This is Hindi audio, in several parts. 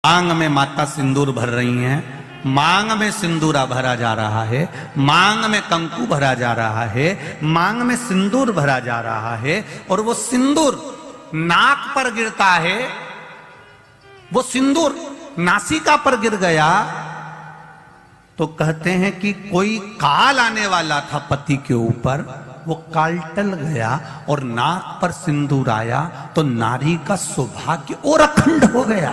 मांग में माता सिंदूर भर रही हैं, मांग में सिंदूरा भरा जा रहा है, मांग में कंकु भरा जा रहा है, मांग में सिंदूर भरा जा रहा है। और वो सिंदूर नाक पर गिरता है, वो सिंदूर नासिका पर गिर गया तो कहते हैं कि कोई काल आने वाला था पति के ऊपर, वो काल टल गया और नाक पर सिंदूर आया तो नारी का सौभाग्य और अखंड हो गया,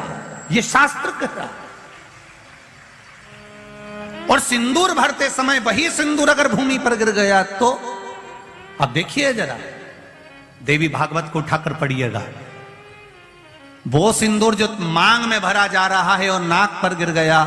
ये शास्त्र कह रहा। और सिंदूर भरते समय वही सिंदूर अगर भूमि पर गिर गया तो अब देखिए जरा, देवी भागवत को उठाकर पढ़िएगा, वो सिंदूर जो मांग में भरा जा रहा है और नाक पर गिर गया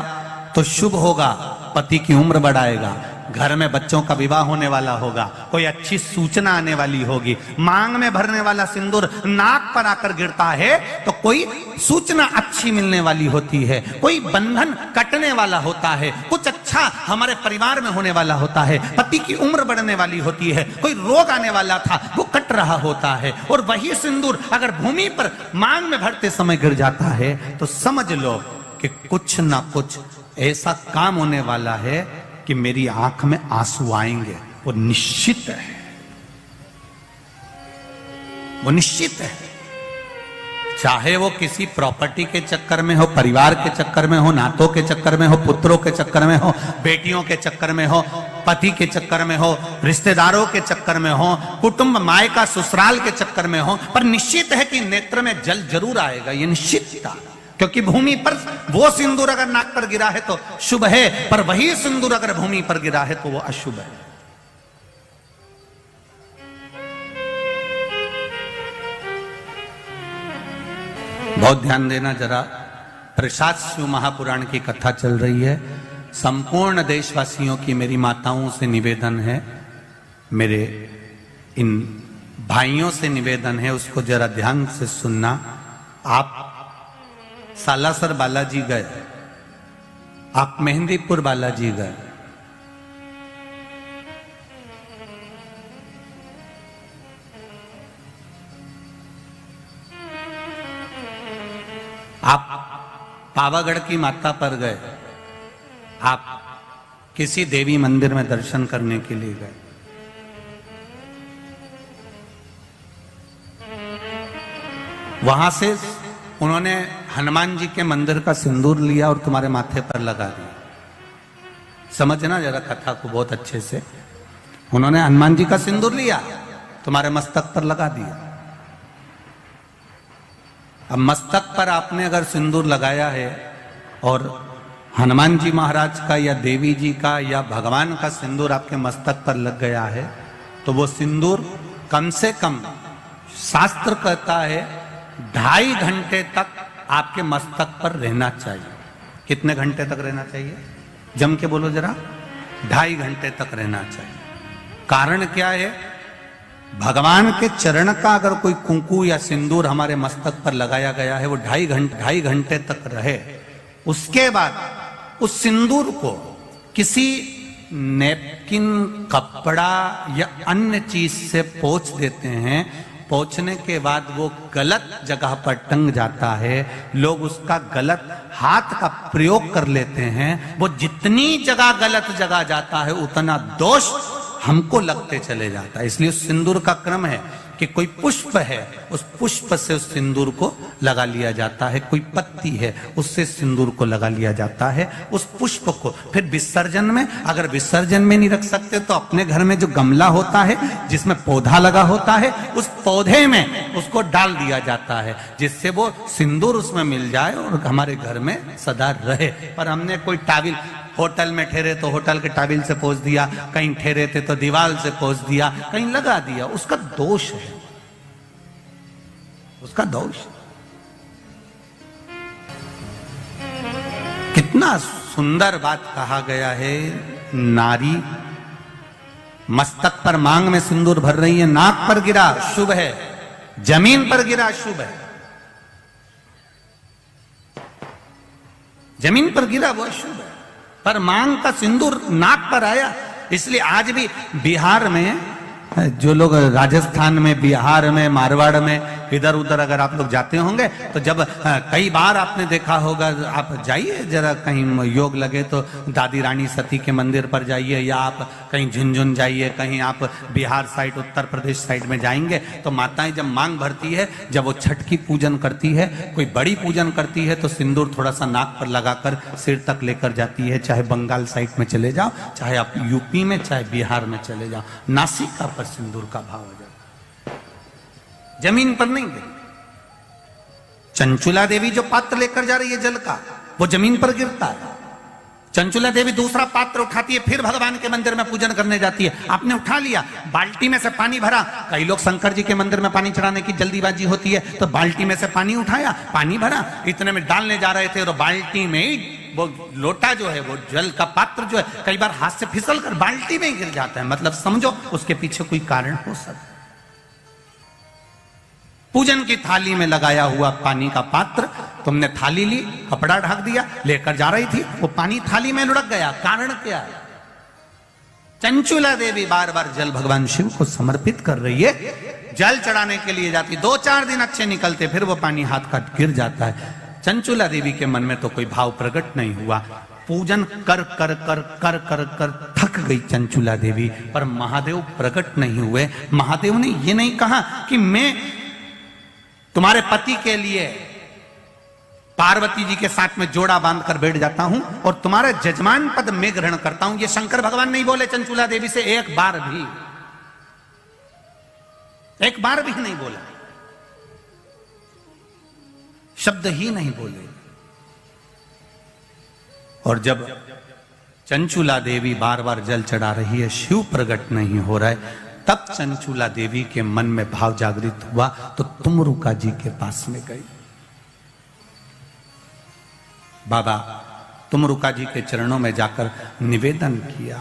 तो शुभ होगा, पति की उम्र बढ़ाएगा, घर में बच्चों का विवाह होने वाला होगा, कोई अच्छी सूचना आने वाली होगी। मांग में भरने वाला सिंदूर नाक पर आकर गिरता है तो कोई सूचना अच्छी मिलने वाली होती है, कोई बंधन कटने वाला होता है, कुछ अच्छा हमारे परिवार में होने वाला होता है, पति की उम्र बढ़ने वाली होती है, कोई रोग आने वाला था वो कट रहा होता है। और वही सिंदूर अगर भूमि पर मांग में भरते समय गिर जाता है तो समझ लो कि कुछ ना कुछ ऐसा काम होने वाला है कि मेरी आंख में आंसू आएंगे, वो निश्चित है, वो निश्चित है। चाहे वो किसी प्रॉपर्टी के चक्कर में हो, परिवार के चक्कर में हो, नातों के चक्कर में हो, पुत्रों के चक्कर में हो, बेटियों के चक्कर में हो, पति के चक्कर में हो, रिश्तेदारों के चक्कर में हो, कुटुंब मायका ससुराल के चक्कर में हो, पर निश्चित है कि नेत्र में जल जरूर आएगा, ये निश्चित था। क्योंकि भूमि पर वो सिंदूर अगर नाक पर गिरा है तो शुभ है, पर वही सिंदूर अगर भूमि पर गिरा है तो वो अशुभ है। बहुत ध्यान देना जरा, प्रसाद शिव महापुराण की कथा चल रही है। संपूर्ण देशवासियों की मेरी माताओं से निवेदन है, मेरे इन भाइयों से निवेदन है, उसको जरा ध्यान से सुनना। आप सालासर बालाजी गए, आप मेहंदीपुर बालाजी गए, आप पावागढ़ की माता पर गए, आप किसी देवी मंदिर में दर्शन करने के लिए गए, वहां से उन्होंने हनुमान जी के मंदिर का सिंदूर लिया और तुम्हारे माथे पर लगा दिया। समझना जरा कथा को बहुत अच्छे से। उन्होंने हनुमान जी का सिंदूर लिया, तुम्हारे मस्तक पर लगा दिया। अब मस्तक पर आपने अगर सिंदूर लगाया है और हनुमान जी महाराज का या देवी जी का या भगवान का सिंदूर आपके मस्तक पर लग गया है तो वो सिंदूर कम से कम शास्त्र कहता है 2.5 घंटे तक आपके मस्तक पर रहना चाहिए। कितने घंटे तक रहना चाहिए? जम के बोलो जरा। 2.5 घंटे तक रहना चाहिए। कारण क्या है? भगवान के चरण का अगर कोई कुंकू या सिंदूर हमारे मस्तक पर लगाया गया है, वो 2.5 घंटे तक रहे, उसके बाद उस सिंदूर को किसी नैपकिन, कपड़ा या अन्य चीज से पोंछ देते हैं। पोंछने के बाद वो गलत जगह पर टंग जाता है, लोग उसका गलत हाथ का प्रयोग कर लेते हैं। वो जितनी जगह गलत जगह जाता है उतना दोष हमको लगते चले जाता है। इसलिए उस सिंदूर का क्रम है कि कोई पुष्प है, उस पुष्प से उस सिंदूर को लगा लिया जाता है, कोई पत्ती है उससे सिंदूर को लगा लिया जाता है, उस पुष्प को। फिर विसर्जन में, अगर विसर्जन में नहीं रख सकते तो अपने घर में जो गमला होता है जिसमें पौधा लगा होता है, उस पौधे में उसको डाल दिया जाता है, जिससे वो सिंदूर उसमें मिल जाए और हमारे घर में सदा रहे। पर हमने कोई टाविल, होटल में ठहरे तो होटल के टाविल से पोंछ दिया, कहीं ठहरे थे तो दीवार से पोंछ दिया, कहीं लगा दिया, उसका दोष है, उसका दोष। कितना सुंदर बात कहा गया है। नारी मस्तक पर मांग में सिंदूर भर रही है, नाक पर गिरा शुभ है, जमीन पर गिरा शुभ है, जमीन पर गिरा वो शुभ है, पर मांग का सिंदूर नाक पर आया। इसलिए आज भी बिहार में, जो लोग राजस्थान में, बिहार में, मारवाड़ में इधर उधर अगर आप लोग जाते होंगे तो जब कई बार आपने देखा होगा, आप जाइए जरा कहीं योग लगे तो दादी रानी सती के मंदिर पर जाइए, या आप कहीं झुंझुन जाइए, कहीं आप बिहार साइड उत्तर प्रदेश साइड में जाएंगे तो माताएं जब मांग भरती है, जब वो छठ की पूजन करती है, कोई बड़ी पूजन करती है तो सिंदूर थोड़ा सा नाक पर लगाकर सिर तक लेकर जाती है। चाहे बंगाल साइड में चले जाओ, चाहे आप यूपी में, चाहे बिहार में चले जाओ, नासिका पर सिंदूर का भाव हो जाता, जमीन पर नहीं गिरता। चंचुला देवी जो पात्र लेकर जा रही है जल का, वो जमीन पर गिरता है। चंचुला देवी दूसरा पात्र उठाती है, फिर भगवान के मंदिर में पूजन करने जाती है। आपने उठा लिया, बाल्टी में से पानी भरा, कई लोग शंकर जी के मंदिर में पानी चढ़ाने की जल्दीबाजी होती है तो बाल्टी में से पानी उठाया, पानी भरा, इतने में डालने जा रहे थे और बाल्टी में वो लोटा जो है, वो जल का पात्र जो है, कई बार हाथ से फिसल कर बाल्टी में गिर जाता है। मतलब समझो उसके पीछे कोई कारण हो सकता है। पूजन की थाली में लगाया हुआ पानी का पात्र, तुमने थाली ली, कपड़ा ढक दिया, लेकर जा रही थी, वो पानी थाली में लुढ़क गया, कारण क्या है? चंचुला देवी बार बार जल भगवान शिव को समर्पित कर रही है, जल चढ़ाने के लिए जाती, 2-4 दिन अच्छे निकलते, फिर वो पानी हाथ का गिर जाता है। चंचुला देवी के मन में तो कोई भाव प्रकट नहीं हुआ। पूजन कर कर कर कर कर कर थक गई चंचुला देवी, पर महादेव प्रकट नहीं हुए। महादेव ने ये नहीं कहा कि मैं तुम्हारे पति के लिए पार्वती जी के साथ में जोड़ा बांधकर बैठ जाता हूं और तुम्हारा जजमान पद मैं ग्रहण करता हूं। ये शंकर भगवान नहीं बोले चंचुला देवी से, एक बार भी नहीं बोला, शब्द ही नहीं बोले। और जब चंचुला देवी बार बार जल चढ़ा रही है, शिव प्रकट नहीं हो रहा है, तब चंचुला देवी के मन में भाव जागृत हुआ तो तुमरुका जी के पास में गई। बाबा तुमरुका जी के चरणों में जाकर निवेदन किया,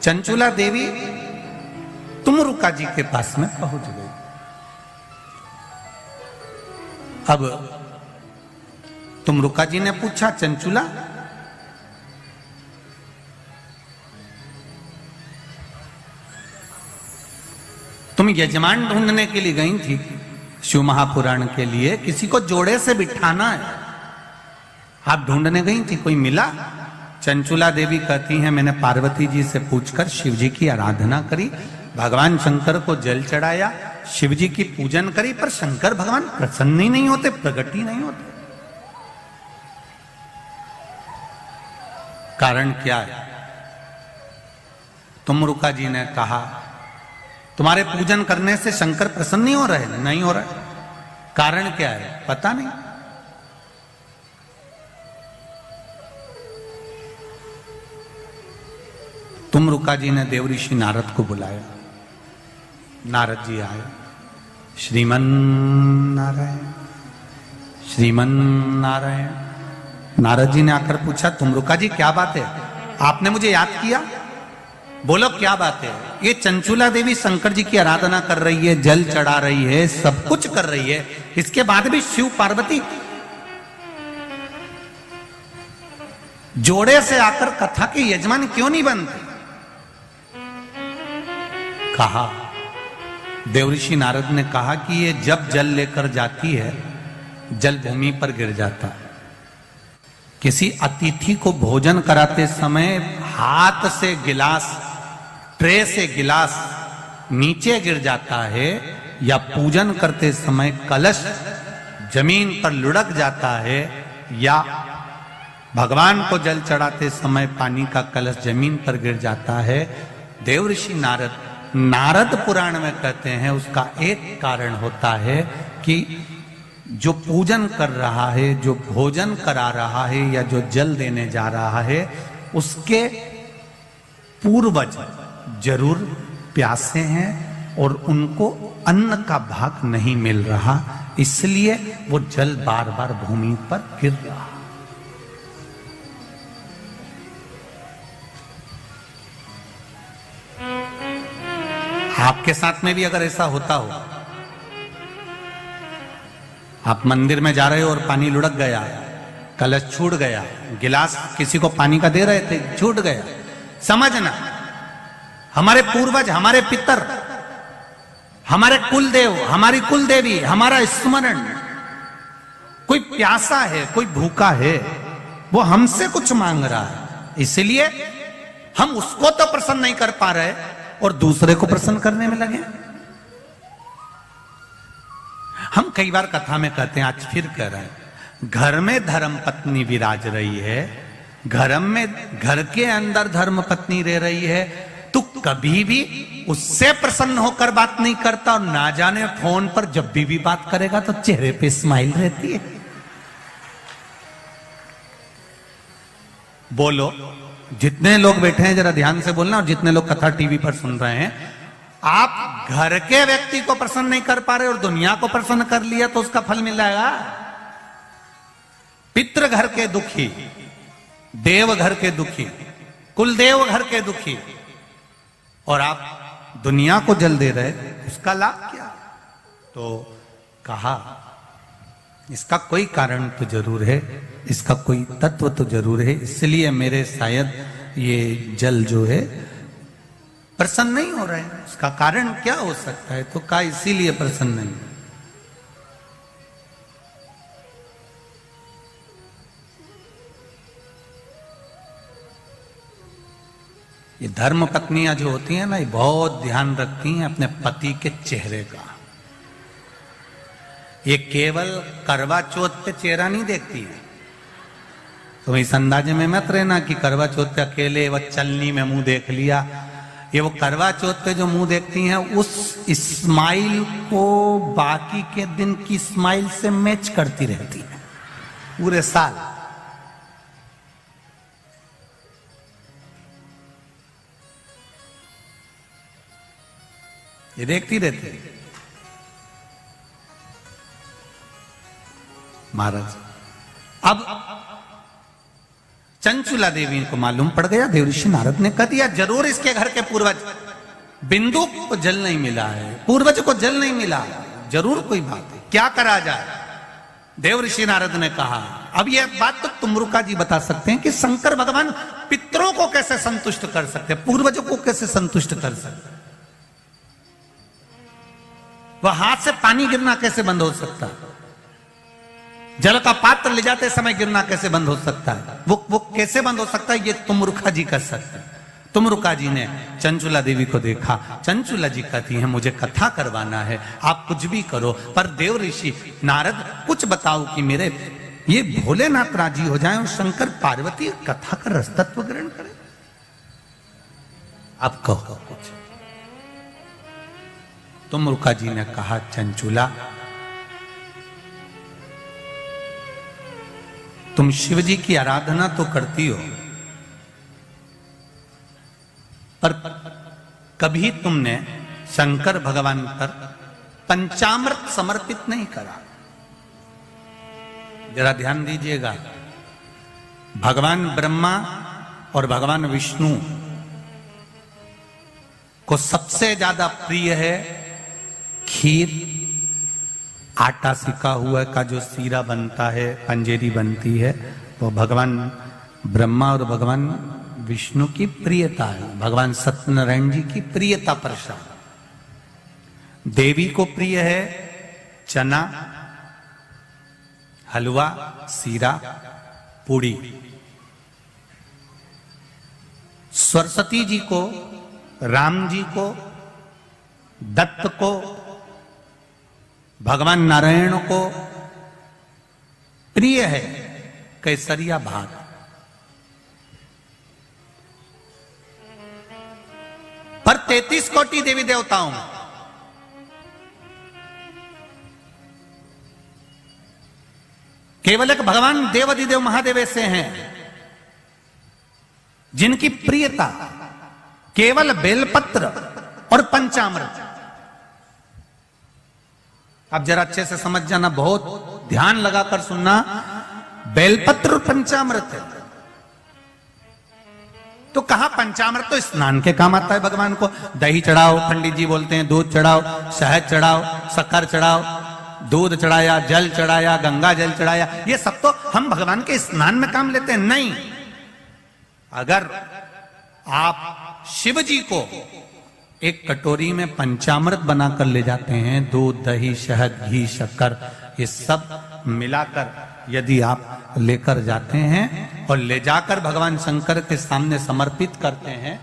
चंचुला देवी तुमरुका जी के पास में पहुंच गई। अब तुमरुका जी ने पूछा, चंचुला तुम यजमान ढूंढने के लिए गई थी शिव महापुराण के लिए, किसी को जोड़े से बिठाना है, आप ढूंढने गई थी, कोई मिला? चंचुला देवी कहती हैं, मैंने पार्वती जी से पूछकर शिव जी की आराधना करी, भगवान शंकर को जल चढ़ाया, शिव जी की पूजन करी, पर शंकर भगवान प्रसन्न ही नहीं होते, प्रकट ही नहीं होते। कारण क्या है? तुमरुका जी ने कहा, तुम्हारे पूजन करने से शंकर प्रसन्न नहीं हो रहे? नहीं हो रहा। कारण क्या है? पता नहीं। तुमरुका जी ने देवऋषि नारद को बुलाया, नारद जी आए, श्रीमन नारायण श्रीमन नारायण। नारद जी ने आकर पूछा, तुमरुका जी क्या बात है, आपने मुझे याद किया, बोलो क्या बात है? ये चंचुला देवी शंकर जी की आराधना कर रही है, जल चढ़ा रही है, सब कुछ कर रही है, इसके बाद भी शिव पार्वती जोड़े से आकर कथा के यजमान क्यों नहीं बनते? कहा, देवऋषि नारद ने कहा कि ये जब जल लेकर जाती है, जल भूमि पर गिर जाता है। किसी अतिथि को भोजन कराते समय हाथ से गिलास, ट्रे से गिलास नीचे गिर जाता है, या पूजन करते समय कलश जमीन पर लुढ़क जाता है, या भगवान को जल चढ़ाते समय पानी का कलश जमीन पर गिर जाता है। देवऋषि नारद पुराण में कहते हैं उसका एक कारण होता है कि जो पूजन कर रहा है, जो भोजन करा रहा है, या जो जल देने जा रहा है, उसके पूर्वज जरूर प्यासे हैं और उनको अन्न का भाग नहीं मिल रहा, इसलिए वो जल बार बार भूमि पर गिर रहा। आपके साथ में भी अगर ऐसा होता हो आप मंदिर में जा रहे हो और पानी लुढ़क गया, कलश छूट गया, गिलास किसी को पानी का दे रहे थे, छूट गया, समझना हमारे पूर्वज, हमारे पितर, हमारे कुलदेव, हमारी कुलदेवी, हमारा स्मरण, कोई प्यासा है, कोई भूखा है, वो हमसे कुछ मांग रहा है, इसलिए हम उसको तो प्रसन्न नहीं कर पा रहे और दूसरे को प्रसन्न करने में लगे। हम कई बार कथा में कहते हैं, आज फिर कह रहे हैं, घर में धर्म पत्नी विराज रही है, घर के अंदर धर्म पत्नी रह रही है, तू कभी भी उससे प्रसन्न होकर बात नहीं करता और ना जाने फोन पर जब भी बात करेगा तो चेहरे पे स्माइल रहती है। बोलो, जितने लोग बैठे हैं जरा ध्यान से बोलना, और जितने लोग कथा टीवी पर सुन रहे हैं, आप घर के व्यक्ति को प्रसन्न नहीं कर पा रहे और दुनिया को प्रसन्न कर लिया तो उसका फल मिल जाएगा। पितृ घर के दुखी, देव घर के दुखी, कुलदेव घर के दुखी, और आप दुनिया को जल दे रहे, उसका लाभ क्या? तो कहा इसका कोई कारण तो जरूर है, इसका कोई तत्व तो जरूर है, इसलिए मेरे शायद ये जल जो है प्रसन्न नहीं हो रहे हैं। उसका कारण क्या हो सकता है? तो कहा इसीलिए प्रसन्न नहीं। ये धर्म पत्नियां जो होती हैं ना, ये बहुत ध्यान रखती हैं अपने पति के चेहरे का। ये केवल करवा चौथ पे चेहरा नहीं देखती है। तो इस अंदाजे में मत रहना कि करवा चौथ पे अकेले वह चलनी में मुंह देख लिया। ये वो करवा चौथ पे जो मुंह देखती हैं, उस स्माइल को बाकी के दिन की स्माइल से मैच करती रहती है पूरे साल। ये देखती रहती है। महाराज, अब चंचुला देवी को मालूम पड़ गया, देवऋषि नारद ने कह दिया जरूर इसके घर के पूर्वज बिंदु को जल नहीं मिला है, पूर्वज को जल नहीं मिला, जरूर कोई बात है, क्या करा जाए? देवऋषि नारद ने कहा, अब यह बात तो तुमरुका जी बता सकते हैं कि शंकर भगवान पितरों को कैसे संतुष्ट कर सकते हैं, पूर्वजों को कैसे संतुष्ट कर सकते हैं? वह हाथ से पानी गिरना कैसे बंद हो सकता है? जल का पात्र ले जाते समय गिरना कैसे बंद हो सकता है? वो कैसे बंद हो सकता है? ये तुमरुका जी कर सकते हैं। तुमरुका जी ने चंचुला देवी को देखा। चंचुला जी कहती हैं मुझे कथा करवाना है, आप कुछ भी करो, पर देव ऋषि नारद कुछ बताओ कि मेरे ये भोलेनाथ राजी हो जाए और शंकर पार्वती कथा का रसतत्व ग्रहण करें। अब कहो कुछ। तुमरुका जी ने कहा, चंचुला तुम शिव जी की आराधना तो करती हो, पर कभी तुमने शंकर भगवान पर पंचामृत समर्पित नहीं करा। जरा ध्यान दीजिएगा, भगवान ब्रह्मा और भगवान विष्णु को सबसे ज्यादा प्रिय है खीर, आटा सिका हुआ का जो सीरा बनता है, पंजेरी बनती है, वो भगवान ब्रह्मा और भगवान विष्णु की प्रियता है, भगवान सत्यनारायण जी की प्रियता प्रसाद। देवी को प्रिय है चना, हलवा, सीरा, पूड़ी। सरस्वती जी को, राम जी को, दत्त को, भगवान नारायण को प्रिय है केसरिया भात। पर 33 कोटि देवी देवताओं में केवल एक भगवान देवाधिदेव महादेव ऐसे हैं जिनकी प्रियता केवल बेलपत्र और पंचामृत। अब जरा अच्छे से समझ जाना, बहुत ध्यान लगाकर सुनना, बेलपत्र और पंचामृत है। तो कहा पंचामृत तो स्नान के काम आता है भगवान को, दही चढ़ाओ, पंडित जी बोलते हैं दूध चढ़ाओ, शहद चढ़ाओ, शक्कर चढ़ाओ, दूध चढ़ाया, जल चढ़ाया, गंगा जल चढ़ाया, ये सब तो हम भगवान के स्नान में काम लेते हैं। नहीं, अगर आप शिव जी को एक कटोरी में पंचामृत बनाकर ले जाते हैं, दूध, दही, शहद, घी, शक्कर, ये सब मिलाकर यदि आप लेकर जाते हैं और ले जाकर भगवान शंकर के सामने समर्पित करते हैं,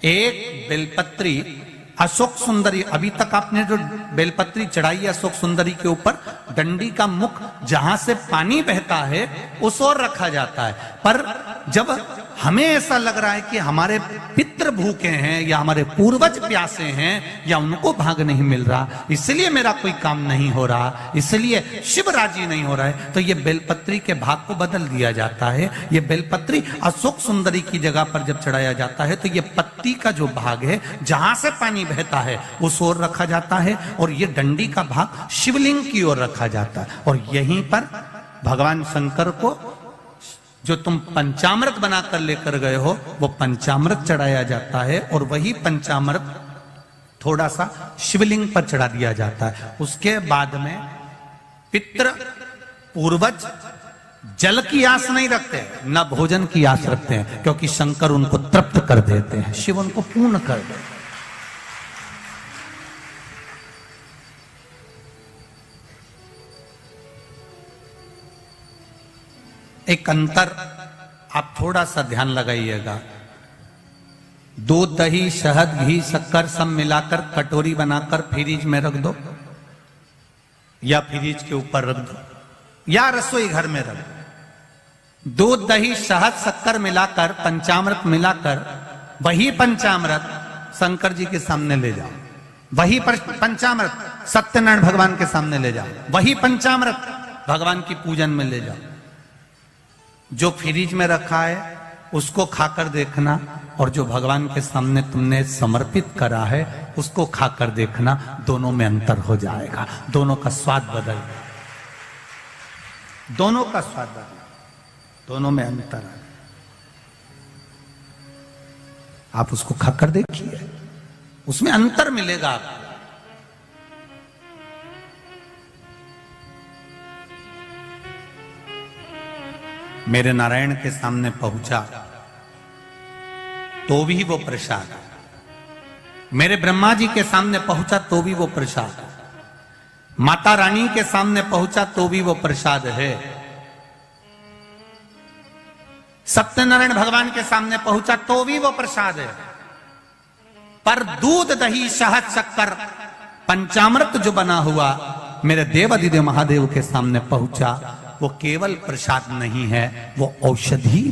एक बेलपत्री अशोक सुंदरी, अभी तक आपने जो बेलपत्री चढ़ाई है अशोक सुंदरी के ऊपर, डंडी का मुख जहां से पानी बहता है उस ओर रखा जाता है। पर जब हमें ऐसा लग रहा है कि हमारे पितृ भूखे हैं या हमारे पूर्वज प्यासे हैं या उनको भाग नहीं मिल रहा, इसलिए मेरा कोई काम नहीं हो रहा, इसलिए शिव राजी नहीं हो रहा है, तो ये बेलपत्री के भाग को बदल दिया जाता है। ये बेलपत्री अशोक सुंदरी की जगह पर जब चढ़ाया जाता है तो ये पत्ती का जो भाग है जहां से पानी बहता है उस ओर रखा जाता है, और ये डंडी का भाग शिवलिंग की ओर रखा जाता है। और यहीं पर भगवान शंकर को जो तुम पंचामृत बनाकर लेकर गए हो वो पंचामृत चढ़ाया जाता है, और वही पंचामृत थोड़ा सा शिवलिंग पर चढ़ा दिया जाता है। उसके बाद में पितृ पूर्वज जल की आस नहीं रखते, न भोजन की आस रखते हैं, क्योंकि शंकर उनको तृप्त कर देते हैं, शिव उनको पूर्ण कर देते हैं। एक अंतर आप थोड़ा सा ध्यान लगाइएगा, दूध, दही, शहद, घी, शक्कर सब मिलाकर कटोरी बनाकर फ्रिज में रख दो, या फ्रिज के ऊपर रख दो, या रसोई घर में रख दो। दूध, दही, शहद, शक्कर मिलाकर, पंचामृत मिलाकर, वही पंचामृत शंकर जी के सामने ले जाओ, वही पंचामृत सत्यनारायण भगवान के सामने ले जाओ, वही पंचामृत भगवान की पूजन में ले जाओ। जो फ्रिज में रखा है उसको खाकर देखना, और जो भगवान के सामने तुमने समर्पित करा है उसको खाकर देखना, दोनों में अंतर हो जाएगा, दोनों का स्वाद बदल, दोनों का स्वाद बदल, दोनों में अंतर है। आप उसको खाकर देखिए, उसमें अंतर मिलेगा आपको। मेरे नारायण के सामने पहुंचा तो भी वो प्रसाद, मेरे ब्रह्मा जी के सामने पहुंचा तो भी वो प्रसाद, माता रानी के सामने पहुंचा तो भी वो प्रसाद है, सत्यनारायण भगवान के सामने पहुंचा तो भी वो प्रसाद है। पर दूध, दही, शहद, शक्कर, पंचामृत जो बना हुआ मेरे देवाधिदेव महादेव के सामने पहुंचा, वो केवल प्रसाद नहीं है, वो औषधि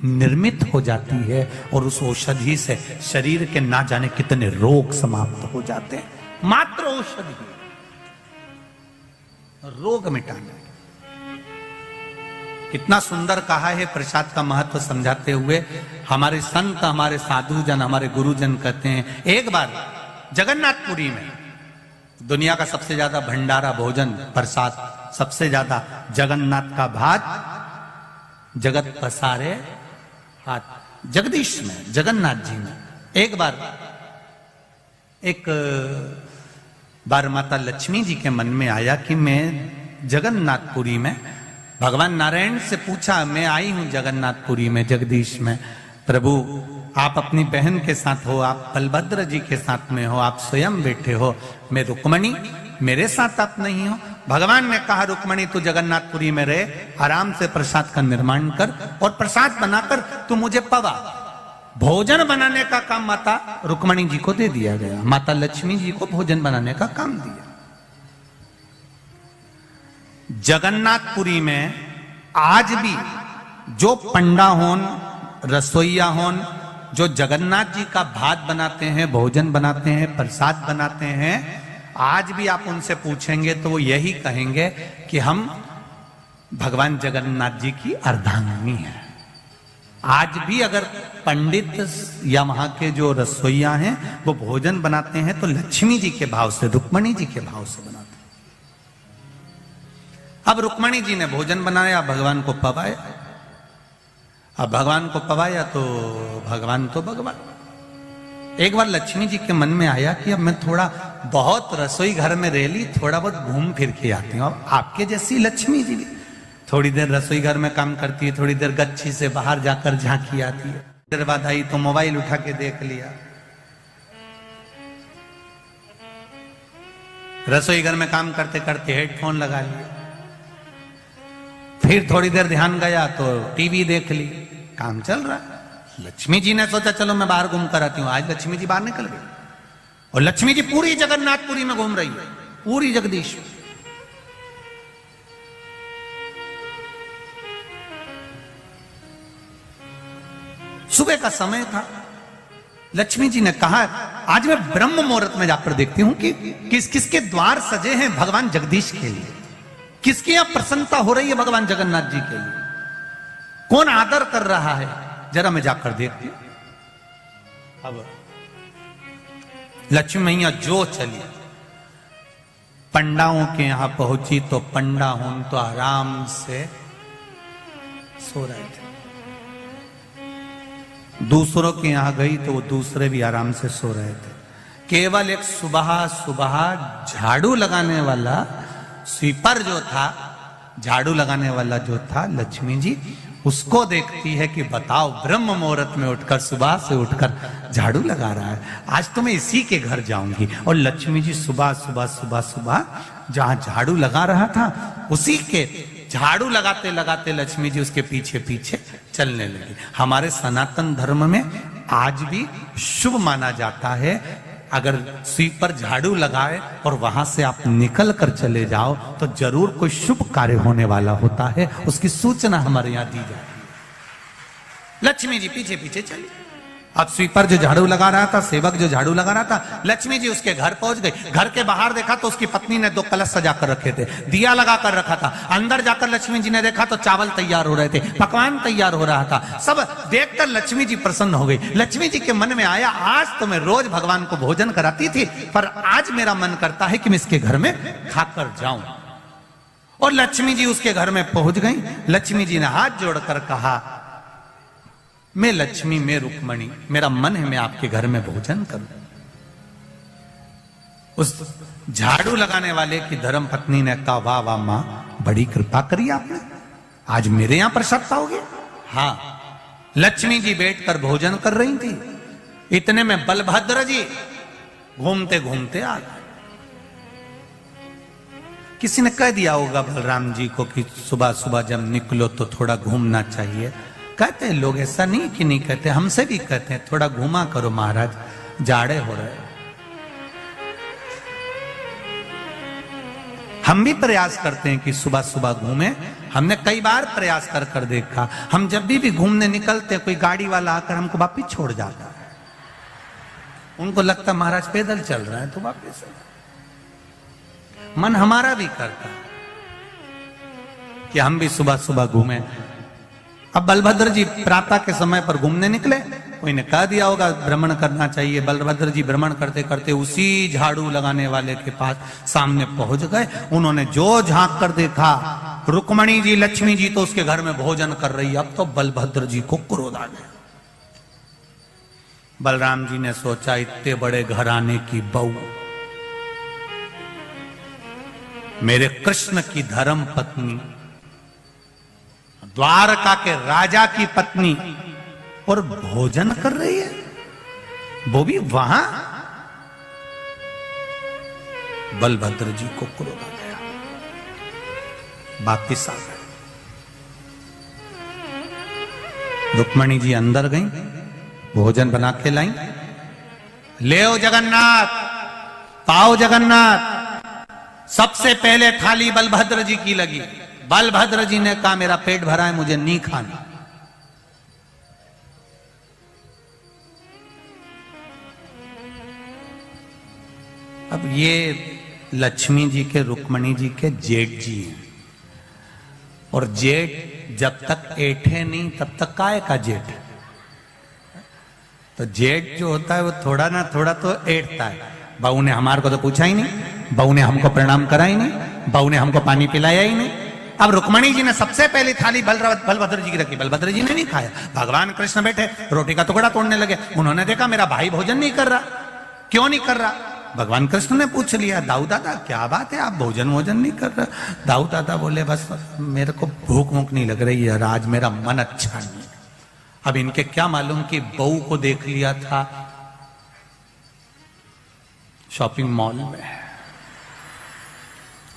निर्मित हो जाती है, और उस औषधि से शरीर के ना जाने कितने रोग समाप्त हो जाते हैं। मात्र औषधि रोग मिटाने। कितना सुंदर कहा है प्रसाद का महत्व समझाते हुए हमारे संत, हमारे साधुजन, हमारे गुरुजन कहते हैं, एक बार जगन्नाथपुरी में दुनिया का सबसे ज्यादा भंडारा भोजन प्रसाद, सबसे ज्यादा जगन्नाथ का भात, जगत पसारे हाथ, जगदीश में, जगन्नाथ जी में। एक बार माता लक्ष्मी जी के मन में आया कि मैं जगन्नाथपुरी में, भगवान नारायण से पूछा, मैं आई हूं जगन्नाथपुरी में, जगदीश में, प्रभु आप अपनी बहन के साथ हो, आप बलभद्र जी के साथ में हो, आप स्वयं बैठे हो, मैं रुक्मणी, मेरे साथ आप नहीं हो। भगवान ने कहा, रुक्मणी तू जगन्नाथपुरी में रहे, आराम से प्रसाद का निर्माण कर, और प्रसाद बनाकर तू मुझे पवा। भोजन बनाने का काम माता रुक्मणी जी को दे दिया गया, माता लक्ष्मी जी को भोजन बनाने का काम दिया। जगन्नाथपुरी में आज भी जो पंडा होन, रसोईया होन, जो जगन्नाथ जी का भात बनाते हैं, भोजन बनाते हैं, प्रसाद बनाते हैं, आज भी आप उनसे पूछेंगे तो वो यही कहेंगे कि हम भगवान जगन्नाथ जी की अर्धांगिनी हैं। आज भी अगर पंडित या वहां के जो रसोईया हैं वो भोजन बनाते हैं तो लक्ष्मी जी के भाव से, रुक्मणी जी के भाव से बनाते हैं। अब रुक्मणी जी ने भोजन बनाया, भगवान को पवाया। अब भगवान को पवाया तो भगवान तो भगवान। एक बार लक्ष्मी जी के मन में आया कि अब मैं थोड़ा बहुत रसोई घर में रह ली, थोड़ा बहुत घूम फिर के आती हूँ। अब आपके जैसी लक्ष्मी जी भी थोड़ी देर रसोई घर में काम करती है, थोड़ी देर गच्छी से बाहर जाकर झांकी आती है, देर बाद आई तो मोबाइल उठा के देख लिया, रसोई घर में काम करते करते हेडफोन लगा लिया, फिर थोड़ी देर ध्यान गया तो टीवी देख ली, काम चल रहा है। लक्ष्मी जी ने सोचा चलो मैं बाहर घूम कर आती हूँ। आज लक्ष्मी जी बाहर निकल गई और लक्ष्मी जी पूरी जगन्नाथपुरी में घूम रही है, पूरी जगदीश। सुबह का समय था, लक्ष्मी जी ने कहा आज मैं ब्रह्म मुहूर्त में जाकर देखती हूं कि किसके द्वार सजे हैं भगवान जगदीश के लिए, किसकी यहां प्रसन्नता हो रही है भगवान जगन्नाथ जी के लिए, कौन आदर कर रहा है, जरा मैं जाकर देखती हूं। अब लक्ष्मी मैया जो चली, पंडाओं के यहां पहुंची तो पंडा हूं तो आराम से सो रहे थे, दूसरों के यहां गई तो वो दूसरे भी आराम से सो रहे थे। केवल एक सुबह सुबह झाड़ू लगाने वाला स्वीपर जो था, झाड़ू लगाने वाला जो था लक्ष्मी जी, उसको देखती है कि बताओ ब्रह्म मुहूर्त में उठकर सुबह से उठकर झाड़ू लगा रहा है, आज तो मैं इसी के घर जाऊंगी। और लक्ष्मी जी सुबह सुबह सुबह सुबह जहां झाड़ू लगा रहा था उसी के झाड़ू लगाते लगाते लक्ष्मी जी उसके पीछे पीछे चलने लगी। हमारे सनातन धर्म में आज भी शुभ माना जाता है अगर स्वीपर झाड़ू लगाए और वहां से आप निकल कर चले जाओ तो जरूर कोई शुभ कार्य होने वाला होता है, उसकी सूचना हमारे यहां दी जाती है। लक्ष्मी जी पीछे पीछे चली। अब स्वीपर जो झाड़ू लगा रहा था, सेवक जो झाड़ू लगा रहा था, लक्ष्मी जी उसके घर पहुंच गई। घर के बाहर देखा तो उसकी पत्नी ने 2 कलश सजा कर रखे थे, दिया लगा कर रखा था। अंदर जाकर लक्ष्मी जी ने देखा तो चावल तैयार हो रहे थे, पकवान तैयार हो रहा था। सब देखकर लक्ष्मी जी प्रसन्न हो गई। लक्ष्मी जी के मन में आया आज तो मैं रोज भगवान को भोजन कराती थी, पर आज मेरा मन करता है कि मैं इसके घर में खाकर जाऊं। और लक्ष्मी जी उसके घर में पहुंच गई। लक्ष्मी जी ने हाथ जोड़कर कहा मैं लक्ष्मी, मैं रुक्मणी, मेरा मन है मैं आपके घर में भोजन करूं। उस झाड़ू लगाने वाले की धर्म पत्नी ने कहा वाह वाह मां, बड़ी कृपा करी आपने, आज मेरे यहां प्रसन्नता होगी। हाँ, लक्ष्मी जी बैठकर भोजन कर रही थी, इतने में बलभद्र जी घूमते घूमते आ गए। किसी ने कह दिया होगा बलराम जी को कि सुबह सुबह जब निकलो तो थोड़ा घूमना चाहिए। कहते हैं लोग, ऐसा नहीं कि नहीं कहते, हमसे भी कहते हैं थोड़ा घूमा करो महाराज, जाड़े हो रहे। हम भी प्रयास करते हैं कि सुबह सुबह घूमें। हमने कई बार प्रयास कर कर देखा, हम जब भी घूमने निकलते हैं कोई गाड़ी वाला आकर हमको वापिस छोड़ जाता है, उनको लगता महाराज पैदल चल रहा है तो वापिस। मन हमारा भी करता है कि हम भी सुबह सुबह घूमें। अब बलभद्र जी प्रातः के समय पर घूमने निकले, कोई ने कह दिया होगा भ्रमण करना चाहिए। बलभद्र जी भ्रमण करते करते उसी झाड़ू लगाने वाले के पास सामने पहुंच गए। उन्होंने जो झांक कर देखा, रुक्मणी जी लक्ष्मी जी तो उसके घर में भोजन कर रही। अब तो बलभद्र जी को क्रोध आ गया। बलराम जी ने सोचा इतने बड़े घराने की बहू, मेरे कृष्ण की धर्म पत्नी, द्वारका के राजा की पत्नी, और भोजन कर रही है, वो भी वहां। बलभद्र जी को क्रोध आ गया, वापिस आ गए। रुक्मणी जी अंदर गई, भोजन बना के लाई। ले आओ जगन्नाथ, पाओ जगन्नाथ। सबसे पहले थाली बलभद्र जी की लगी। बलभद्र जी ने कहा मेरा पेट भरा है, मुझे नहीं खाना। अब ये लक्ष्मी जी के, रुक्मणी जी के जेठ जी हैं, और जेठ जब तक ऐठे नहीं तब तक काय का जेठ। तो जेठ जो होता है वो थोड़ा ना थोड़ा तो ऐठता है। बहू ने हमारे को तो पूछा ही नहीं, बहू ने हमको प्रणाम करा ही नहीं, बहू ने हमको पानी पिलाया ही नहीं। अब रुक्मणी जी ने सबसे पहली थाली बलभद्र जी की रखी, बलभद्र जी ने नहीं खाया। भगवान कृष्ण बैठे रोटी का टुकड़ा तोड़ने लगे। उन्होंने देखा मेरा भाई भोजन नहीं कर रहा, क्यों नहीं कर रहा? भगवान कृष्ण ने पूछ लिया, दाऊ दादा क्या बात है, आप भोजन वोजन नहीं कर रहे? दाऊ दादा बोले, बस मेरे को भूख भूख नहीं लग रही है, आज मेरा मन अच्छा नहीं है। अब इनके क्या मालूम कि बहू को देख लिया था शॉपिंग मॉल में।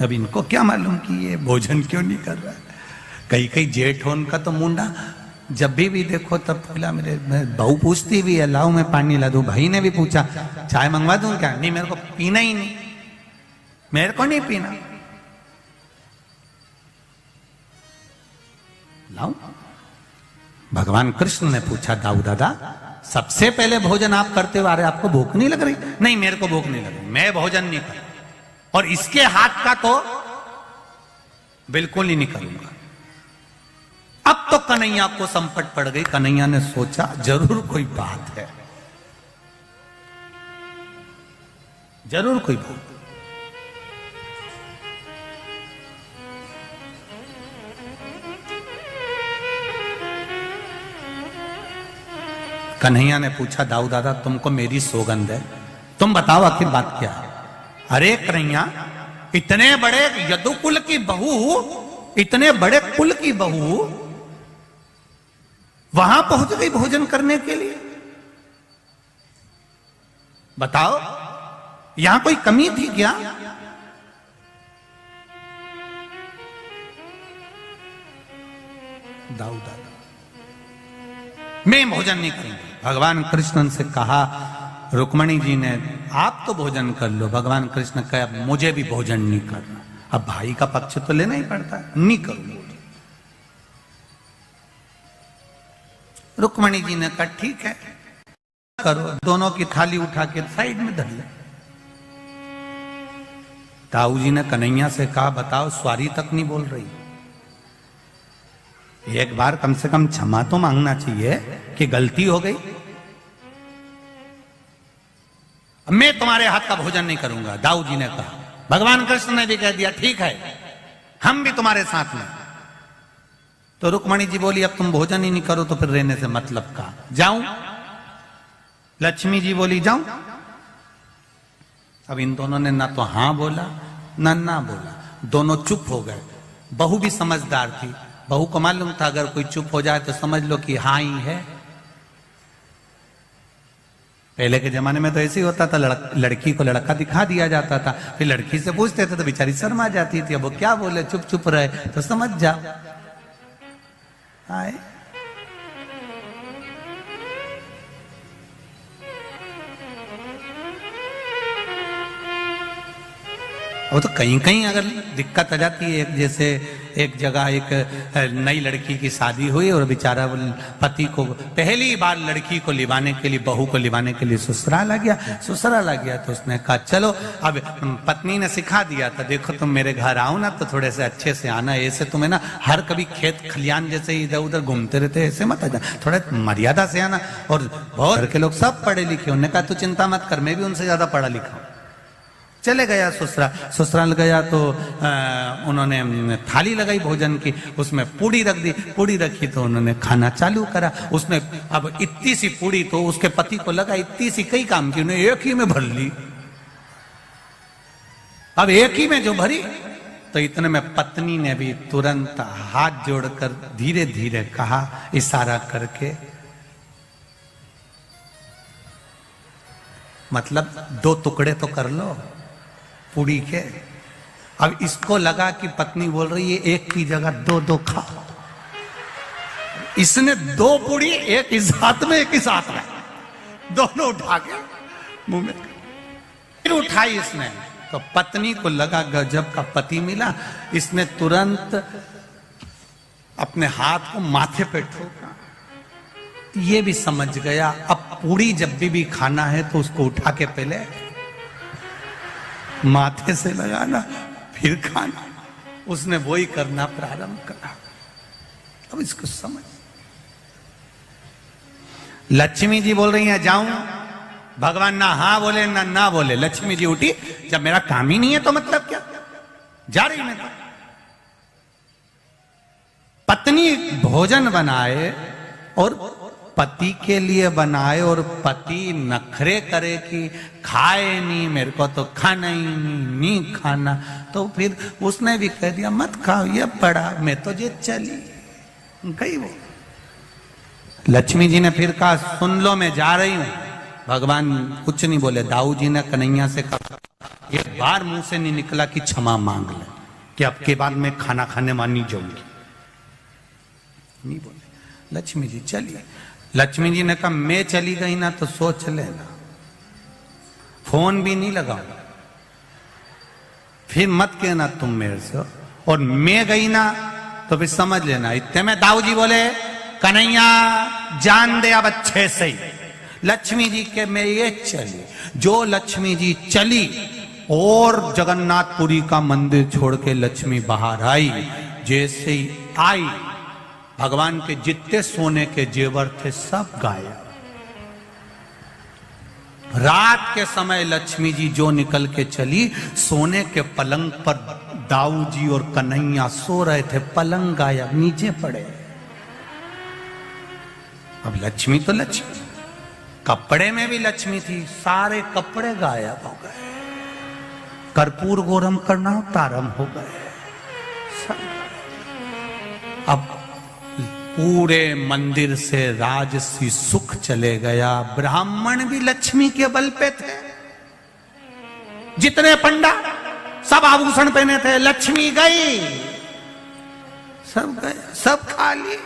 अब इनको क्या मालूम कि ये भोजन क्यों नहीं कर रहा है। कई कई जेठ हो उनका तो मुंडा, जब भी देखो तब खुला। मेरे बहू पूछती भी है, लाओ मैं पानी ला दूं। भाई ने भी पूछा, चाय मंगवा दूं क्या? नहीं, मेरे को पीना ही नहीं, मेरे को नहीं पीना। लाओ। भगवान कृष्ण ने पूछा, दाऊ दादा सबसे पहले भोजन आप करते हो, अरे आपको भूख नहीं लग रही? नहीं, मेरे को भूख नहीं लग रही, मैं भोजन नहीं कर, और इसके हाथ का तो बिल्कुल ही नहीं करूंगा। अब तो कन्हैया को संकट पड़ गई। कन्हैया ने सोचा जरूर कोई बात है, जरूर कोई भूख। कन्हैया ने पूछा, दाऊ दादा तुमको मेरी सौगंध है, तुम बताओ आखिर बात क्या है? अरे कन्हैया, इतने बड़े यदुकुल की बहू, इतने बड़े कुल की बहू वहां पहुंच गई भोजन करने के लिए। बताओ यहां कोई कमी थी क्या? दाऊ दादा मैं भोजन नहीं करूंगा। भगवान कृष्ण से कहा, रुक्मणी जी ने, आप तो भोजन कर लो। भगवान कृष्ण कहा, मुझे भी भोजन नहीं करना। अब भाई का पक्ष तो लेना ही पड़ता है, नहीं करूंगा। रुक्मणी जी ने कहा, ठीक है करो। दोनों की थाली उठा के साइड में धर ले। ताऊ जी ने कन्हैया से कहा, बताओ स्वारी तक नहीं बोल रही, एक बार कम से कम क्षमा तो मांगना चाहिए कि गलती हो गई। मैं तुम्हारे हाथ का भोजन नहीं करूंगा, दाऊ जी ने कहा। भगवान कृष्ण ने भी कह दिया, ठीक है हम भी तुम्हारे साथ में। तो रुक्मणी जी बोली, अब तुम भोजन ही नहीं करो तो फिर रहने से मतलब का, जाऊं? लक्ष्मी जी बोली, जाऊं। अब इन दोनों ने ना तो हां बोला ना बोला, दोनों चुप हो गए। बहू भी समझदार थी, बहू को मालूम था अगर कोई चुप हो जाए तो समझ लो कि हाँ ही है। पहले के जमाने में तो ऐसे ही होता था, लड़की को लड़का दिखा दिया जाता था, फिर लड़की से पूछते थे तो बेचारी शर्मा जाती थी। अब वो क्या बोले, चुप चुप रहे तो समझ जा। आए वो तो कहीं कहीं अगर दिक्कत आ जाती है। एक जैसे एक जगह एक नई लड़की की शादी हुई और बेचारा पति को पहली बार लड़की को लिवाने के लिए, बहू को लिवाने के लिए ससुराल आ गया। तो उसने कहा चलो, अब पत्नी ने सिखा दिया था, देखो तुम मेरे घर आओ ना तो थोड़े से अच्छे से आना, ऐसे तुम्हें ना हर कभी खेत खलियान जैसे इधर उधर घूमते रहते, ऐसे मत आ जा, थोड़ा मर्यादा से आना। और बहुत घर के लोग सब पढ़े लिखे, उन्होंने कहा तू चिंता मत कर, मैं भी उनसे ज्यादा पढ़ा लिखा हूं। चले गया ससुराल गया तो उन्होंने थाली लगाई भोजन की, उसमें पूड़ी रख दी, पूड़ी रखी तो उन्होंने खाना चालू करा। उसमें अब इतनी सी पूड़ी तो उसके पति को लगा इतनी सी कई काम की, उन्हें एक ही में भर ली। अब एक ही में जो भरी तो इतने में पत्नी ने भी तुरंत हाथ जोड़कर धीरे धीरे कहा, इशारा करके, मतलब दो टुकड़े तो कर लो पूड़ी के। अब इसको लगा कि पत्नी बोल रही है एक की जगह दो दो खाओ। इसने दो पूड़ी एक इस हाथ में एक इस हाथ में, दोनों उठा के मुंह में फिर उठाई इसने। तो पत्नी को लगा गजब का पति मिला, इसने तुरंत अपने हाथ को माथे पे ठोका। ये भी समझ गया अब पूड़ी जब भी खाना है तो उसको उठा के पहले माथे से लगाना फिर खाना। उसने वही करना प्रारंभ करा। अब इसको समझ। लक्ष्मी जी बोल रही हैं जाऊं, भगवान ना हाँ बोले ना बोले। लक्ष्मी जी उठी, जब मेरा काम ही नहीं है तो मतलब क्या, जा रही मैं तो। पत्नी भोजन बनाए और पति के लिए बनाए और पति नखरे करे कि खाए नहीं, मेरे को तो खाना ही नहीं खाना, तो फिर उसने भी कह दिया मत खाओ, ये पड़ा, मैं तो ये चली गई। वो लक्ष्मी जी ने फिर कहा सुन लो मैं जा रही हूं। भगवान कुछ नहीं बोले। दाऊ जी ने कन्हैया से कहा, एक बार मुंह से नहीं निकला कि क्षमा मांग ले, कि अब के बाद मैं खाना खाने मानी जाऊंगी, नहीं बोले। लक्ष्मी जी चली। लक्ष्मी जी ने कहा मैं चली गई ना तो सोच लेना, फोन भी नहीं लगाऊंगा, फिर मत कहना तुम मेरे से, और मैं गई ना तो फिर समझ लेना। इतने में दाऊ जी बोले कन्हैया जान दे अब अच्छे से ही। लक्ष्मी जी के में ये चली। जो लक्ष्मी जी चली और जगन्नाथपुरी का मंदिर छोड़ के लक्ष्मी बाहर आई, जैसे ही आई भगवान के जितने सोने के जेवर थे सब गायब। रात के समय लक्ष्मी जी जो निकल के चली, सोने के पलंग पर दाऊ जी और कन्हैया सो रहे थे, पलंग गायब, नीचे पड़े। अब लक्ष्मी तो लक्ष्मी, कपड़े में भी लक्ष्मी थी, सारे कपड़े गायब हो गए। कर्पूर गोरम करना तारम हो गए। अब पूरे मंदिर से राजसी सुख चले गया। ब्राह्मण भी लक्ष्मी के बल पे थे। जितने पंडा सब आभूषण पहने थे, लक्ष्मी गई, सब गए, सब खाली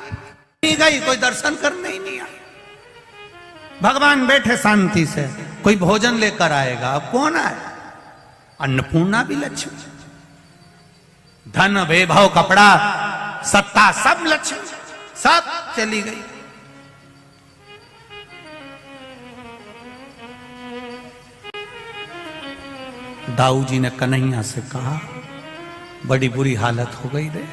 गई, कोई दर्शन करने ही नहीं आया। भगवान बैठे शांति से, कोई भोजन लेकर आएगा, अब कौन आए? अन्नपूर्णा भी लक्ष्मी, धन वैभव कपड़ा सत्ता सब लक्ष्मी, सब चली गई। दाऊ जी ने कन्हैया से कहा बड़ी बुरी हालत हो गई रे।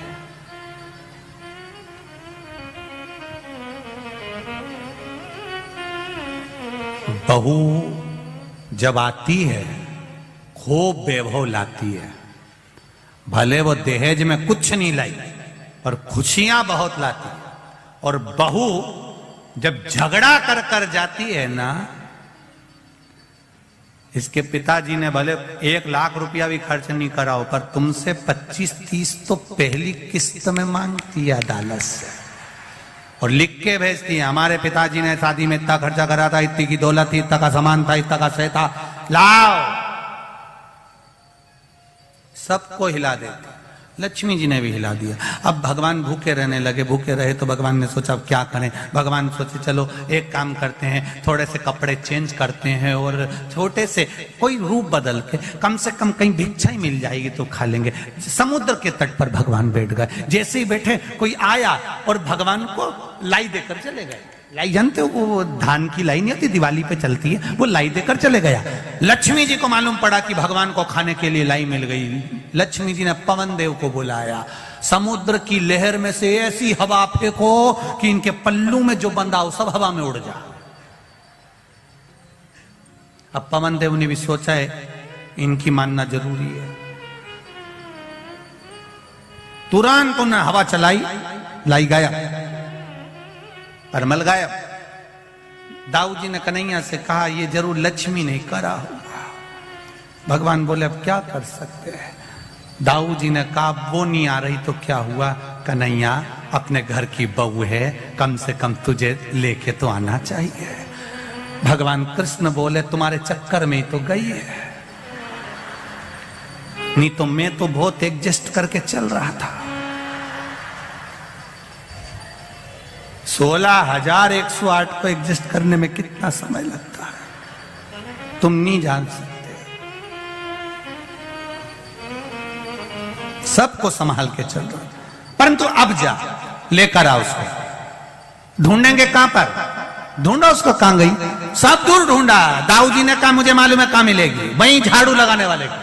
बहू जब आती है खूब वैभव लाती है, भले वो दहेज में कुछ नहीं लाई पर खुशियां बहुत लाती है। और बहू जब झगड़ा कर कर जाती है ना, इसके पिताजी ने भले 1 लाख रुपया भी खर्च नहीं करा हो, पर तुमसे 25-30 तो पहली किस्त में मांगती है अदालत से, और लिख के भेजती है हमारे पिताजी ने शादी में इतना खर्चा करा था, इतनी की दौलत थी, इतना का सामान था, इतना का सह था, लाओ। सबको हिला देती। लक्ष्मी जी ने भी हिला दिया। अब भगवान भूखे रहने लगे। भूखे रहे तो भगवान ने सोचा अब क्या करें। भगवान सोचे चलो एक काम करते हैं, थोड़े से कपड़े चेंज करते हैं और छोटे से कोई रूप बदल के कम से कम कहीं भिक्षा ही मिल जाएगी तो खा लेंगे। समुद्र के तट पर भगवान बैठ गए। जैसे ही बैठे कोई आया और भगवान को लाई देकर चले गए। लाई जानते हो, वो धान की लाई नहीं होती, दिवाली पे चलती है, वो लाई देकर चले गया। लक्ष्मी जी को मालूम पड़ा कि भगवान को खाने के लिए लाई मिल गई। लक्ष्मी जी ने पवन देव को बुलाया, समुद्र की लहर में से ऐसी हवा फेंको कि इनके पल्लू में जो बंधा हो सब हवा में उड़ जाए। अब पवन देव ने भी सोचा है इनकी मानना जरूरी है। तुरंत उन्होंने हवा चलाई, लाई गया, परमल गायब। दाऊ जी ने कन्हैया से कहा ये जरूर लक्ष्मी ने करा होगा। भगवान बोले अब क्या कर सकते हैं। दाऊ जी ने कहा वो नहीं आ रही तो क्या हुआ, कन्हैया अपने घर की बहू है, कम से कम तुझे लेके तो आना चाहिए। भगवान कृष्ण बोले तुम्हारे चक्कर में ही तो गई है, नहीं तो मैं तो बहुत एडजस्ट करके चल रहा था। 16,108 को एडजस्ट करने में कितना समय लगता है तुम नहीं जान सकते। सबको संभाल के चल रहा, परंतु अब जा लेकर आ उसको। ढूंढेंगे कहां पर, ढूंढो उसको, कहां गई, सब दूर ढूंढा। दाऊ जी ने कहा मुझे मालूम है कहां मिलेगी, वहीं झाड़ू लगाने वाले को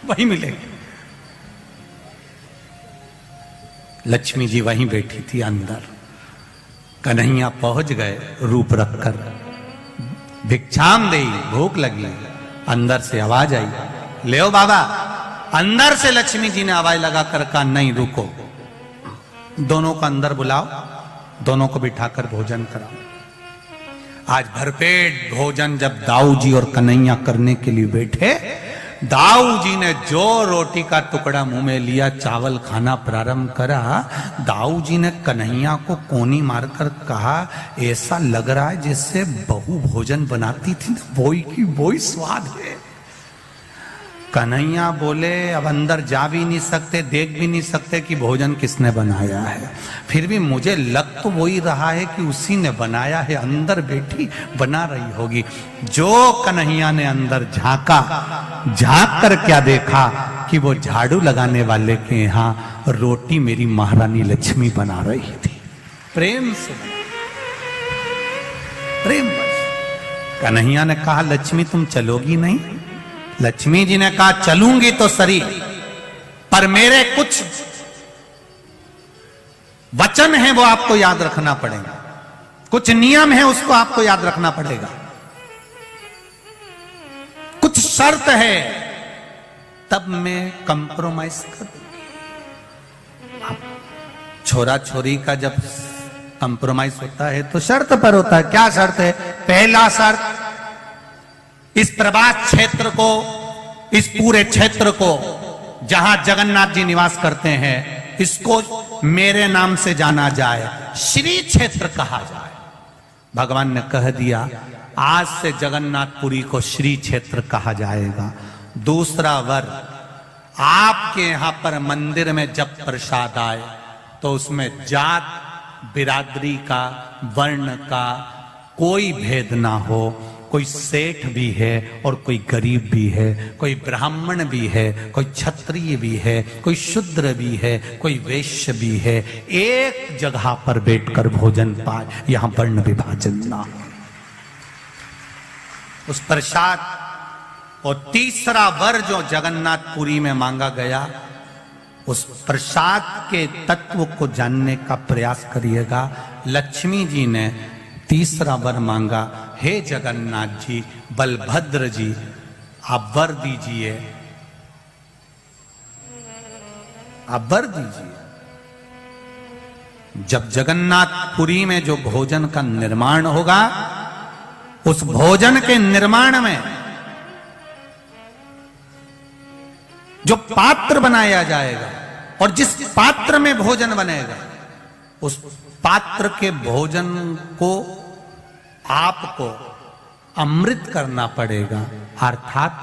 वहीं मिलेगी। लक्ष्मी जी वहीं बैठी थी अंदर। कन्हैया पहुंच गए रूप रखकर, भिक्षाम दे, भूख लगी। अंदर से आवाज आई, ले ओ बाबा। अंदर से लक्ष्मी जी ने आवाज लगा कर कहा नहीं रुको, दोनों को अंदर बुलाओ, दोनों को बिठाकर भोजन कराओ। आज भरपेट भोजन जब दाऊ जी और कन्हैया करने के लिए बैठे, दाऊ जी ने जो रोटी का टुकड़ा मुंह में लिया, चावल खाना प्रारंभ करा, दाऊ जी ने कन्हैया को कोनी मारकर कहा, ऐसा लग रहा है जैसे बहू भोजन बनाती थी ना, वही की वही स्वाद है। कन्हैया बोले, अब अंदर जा भी नहीं सकते, देख भी नहीं सकते कि भोजन किसने बनाया है, फिर भी मुझे लग तो वही रहा है कि उसी ने बनाया है, अंदर बैठी बना रही होगी। जो कन्हैया ने अंदर झांका, झांक कर क्या देखा कि वो झाड़ू लगाने वाले के यहाँ रोटी मेरी महारानी लक्ष्मी बना रही थी, प्रेम से, प्रेम बस। कन्हैया ने कहा, लक्ष्मी तुम चलोगी नहीं? लक्ष्मी जी ने कहा, चलूंगी तो सही, पर मेरे कुछ वचन हैं वो आपको याद रखना पड़ेगा, कुछ नियम है उसको आपको याद रखना पड़ेगा, कुछ शर्त है, तब मैं कंप्रोमाइज करूंगी। छोरा छोरी का जब कंप्रोमाइज होता है तो शर्त पर होता है। क्या शर्त है? पहला शर्त, इस प्रवास क्षेत्र को, इस पूरे क्षेत्र को जहां जगन्नाथ जी निवास करते हैं, इसको मेरे नाम से जाना जाए, श्री क्षेत्र कहा जाए। भगवान ने कह दिया, आज से जगन्नाथपुरी को श्री क्षेत्र कहा जाएगा। दूसरा वर, आपके यहां पर मंदिर में जब प्रसाद आए तो उसमें जात बिरादरी का, वर्ण का कोई भेद ना हो, कोई सेठ भी है और कोई गरीब भी है, कोई ब्राह्मण भी है, कोई क्षत्रिय भी है, कोई शूद्र भी है, कोई वैश्य भी है, एक जगह पर बैठकर भोजन पाए, यहां वर्ण विभाजन ना हो। उस प्रसाद और तीसरा वर जो जगन्नाथपुरी में मांगा गया, उस प्रसाद के तत्व को जानने का प्रयास करिएगा। लक्ष्मी जी ने तीसरा वर मांगा, हे जगन्नाथ जी, बलभद्र जी, आप वर दीजिए, आप वर दीजिए। जब जगन्नाथपुरी में जो भोजन का निर्माण होगा, उस भोजन के निर्माण में जो पात्र बनाया जाएगा और जिस पात्र में भोजन बनेगा, उस पात्र के भोजन को आपको अमृत करना पड़ेगा, अर्थात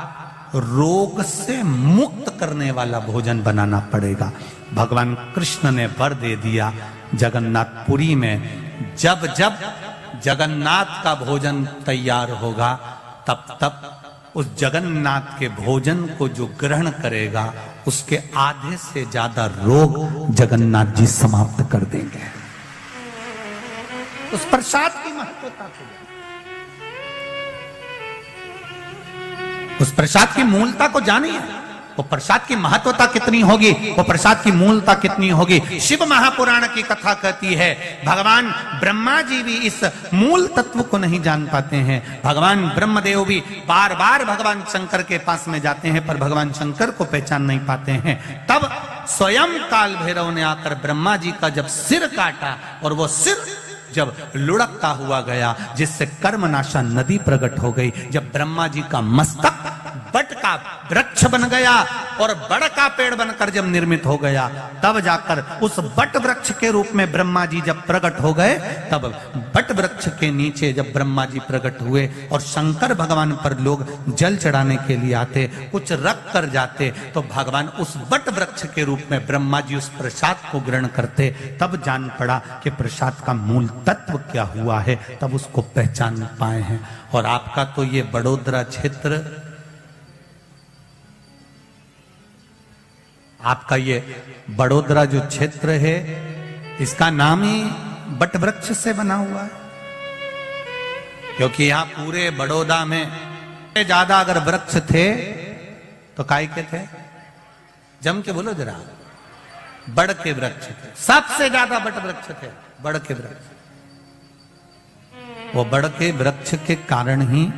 रोग से मुक्त करने वाला भोजन बनाना पड़ेगा। भगवान कृष्ण ने वर दे दिया। जगन्नाथपुरी में जब जब जगन्नाथ का भोजन तैयार होगा, तब तब उस जगन्नाथ के भोजन को जो ग्रहण करेगा, उसके आधे से ज्यादा रोग जगन्नाथ जी समाप्त कर देंगे। उस प्रसाद की महत्वता को, उस प्रसाद की मूलता को जानिए। वो प्रसाद की महत्वता कितनी होगी, वो प्रसाद की मूलता कितनी होगी। शिव महापुराण की कथा कहती है, भगवान ब्रह्मा जी भी इस मूल तत्व को नहीं जान पाते हैं। भगवान ब्रह्मदेव भी बार बार भगवान शंकर के पास में जाते हैं, पर भगवान शंकर को पहचान नहीं पाते हैं। तब स्वयं काल भैरव ने आकर ब्रह्मा जी का जब सिर काटा, और वो सिर जब लुढ़कता हुआ गया, जिससे कर्मनाशा नदी प्रकट हो गई, जब ब्रह्मा जी का मस्तक बट का वृक्ष बन गया और बड़ का पेड़ बनकर जब निर्मित हो गया, तब जाकर उस बट वृक्ष के रूप में ब्रह्मा जी जब प्रकट हो गए, तब बट वृक्ष के नीचे जब ब्रह्मा जी प्रकट हुए और शंकर भगवान पर लोग जल चढ़ाने के लिए आते, कुछ रख कर जाते, तो भगवान उस बट वृक्ष के रूप में ब्रह्मा जी उस प्रसाद को ग्रहण करते। तब जान पड़ा कि प्रसाद का मूल तत्व क्या हुआ है, तब उसको पहचान पाए हैं। और आपका तो ये बड़ोदरा क्षेत्र, आपका ये बड़ोदरा जो क्षेत्र है, इसका नाम ही बट वृक्ष से बना हुआ है, क्योंकि यहां पूरे बड़ौदा में ज्यादा अगर वृक्ष थे तो काय के थे, जम के बोलो जरा, बड़ के वृक्ष थे, सबसे ज्यादा बट वृक्ष थे, बड़ के वृक्ष। वो बड़ के वृक्ष के कारण ही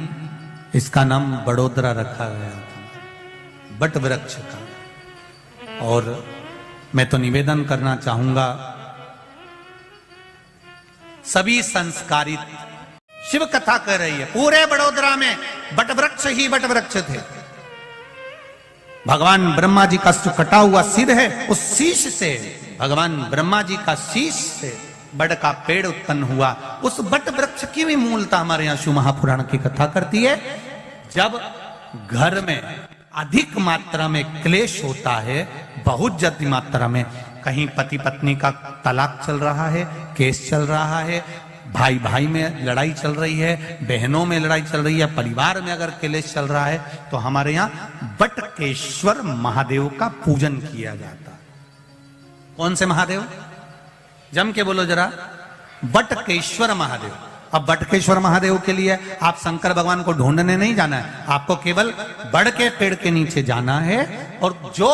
इसका नाम बड़ोदरा रखा गया था, बट वृक्ष का। और मैं तो निवेदन करना चाहूंगा सभी संस्कारित। शिव कथा कर रही है। पूरे बड़ोदरा में बटवृक्ष ही बटवृक्ष थे। भगवान ब्रह्मा जी का जो कटा हुआ सिर है, उस शीश से, भगवान ब्रह्मा जी का शीश से बड़ का पेड़ उत्पन्न हुआ। उस बट वृक्ष की भी मूलता हमारे यहाँ शिव महापुराण की कथा करती है। जब घर में अधिक मात्रा में क्लेश होता है, बहुत ज्यादा मात्रा में, कहीं पति पत्नी का तलाक चल रहा है, केस चल रहा है, भाई भाई में लड़ाई चल रही है, बहनों में लड़ाई चल रही है, परिवार में अगर क्लेश चल रहा है, तो हमारे यहाँ बटकेश्वर महादेव का पूजन किया जाता है। कौन से महादेव? जम के बोलो जरा। बटकेश्वर महादेव। अब बटकेश्वर महादेव के लिए आप शंकर भगवान को ढूंढने नहीं जाना है, आपको केवल बड़ के पेड़ के नीचे जाना है और जो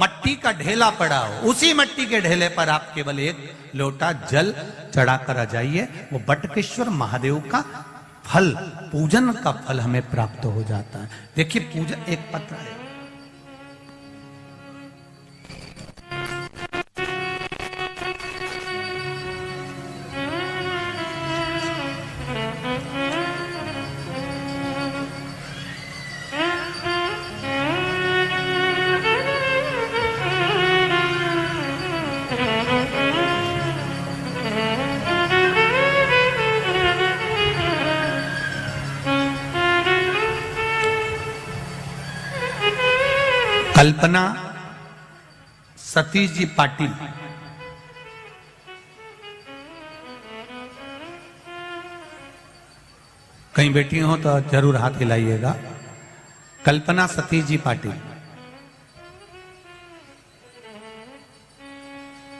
मट्टी का ढेला पड़ा हो, उसी मट्टी के ढेले पर आप केवल एक लोटा जल चढ़ाकर आ जाइए। वो बटकेश्वर महादेव का फल, पूजन का फल हमें प्राप्त हो जाता है। देखिए पूजन एक पत्र है। कल्पना सतीश जी पाटिल। कहीं बैठी हो तो जरूर हाथ हिलाइएगा। कल्पना सतीश जी पाटिल।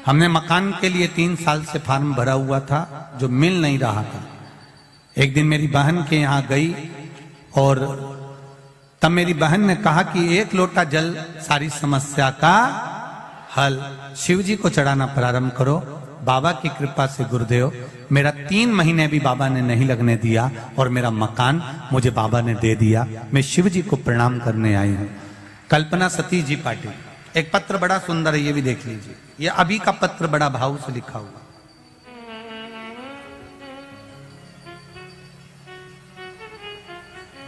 हमने मकान के लिए 3 साल से फॉर्म भरा हुआ था, जो मिल नहीं रहा था। एक दिन मेरी बहन के यहां गई और तब मेरी बहन ने कहा कि 1 लोटा जल सारी समस्या का हल। शिव जी को चढ़ाना प्रारंभ करो। बाबा की कृपा से गुरुदेव, मेरा 3 महीने भी बाबा ने नहीं लगने दिया और मेरा मकान मुझे बाबा ने दे दिया। मैं शिव जी को प्रणाम करने आई हूं। कल्पना सतीश जी पाटिल। एक पत्र बड़ा सुंदर है, ये भी देख लीजिए। ये अभी का पत्र बड़ा भाव से लिखा हुआ।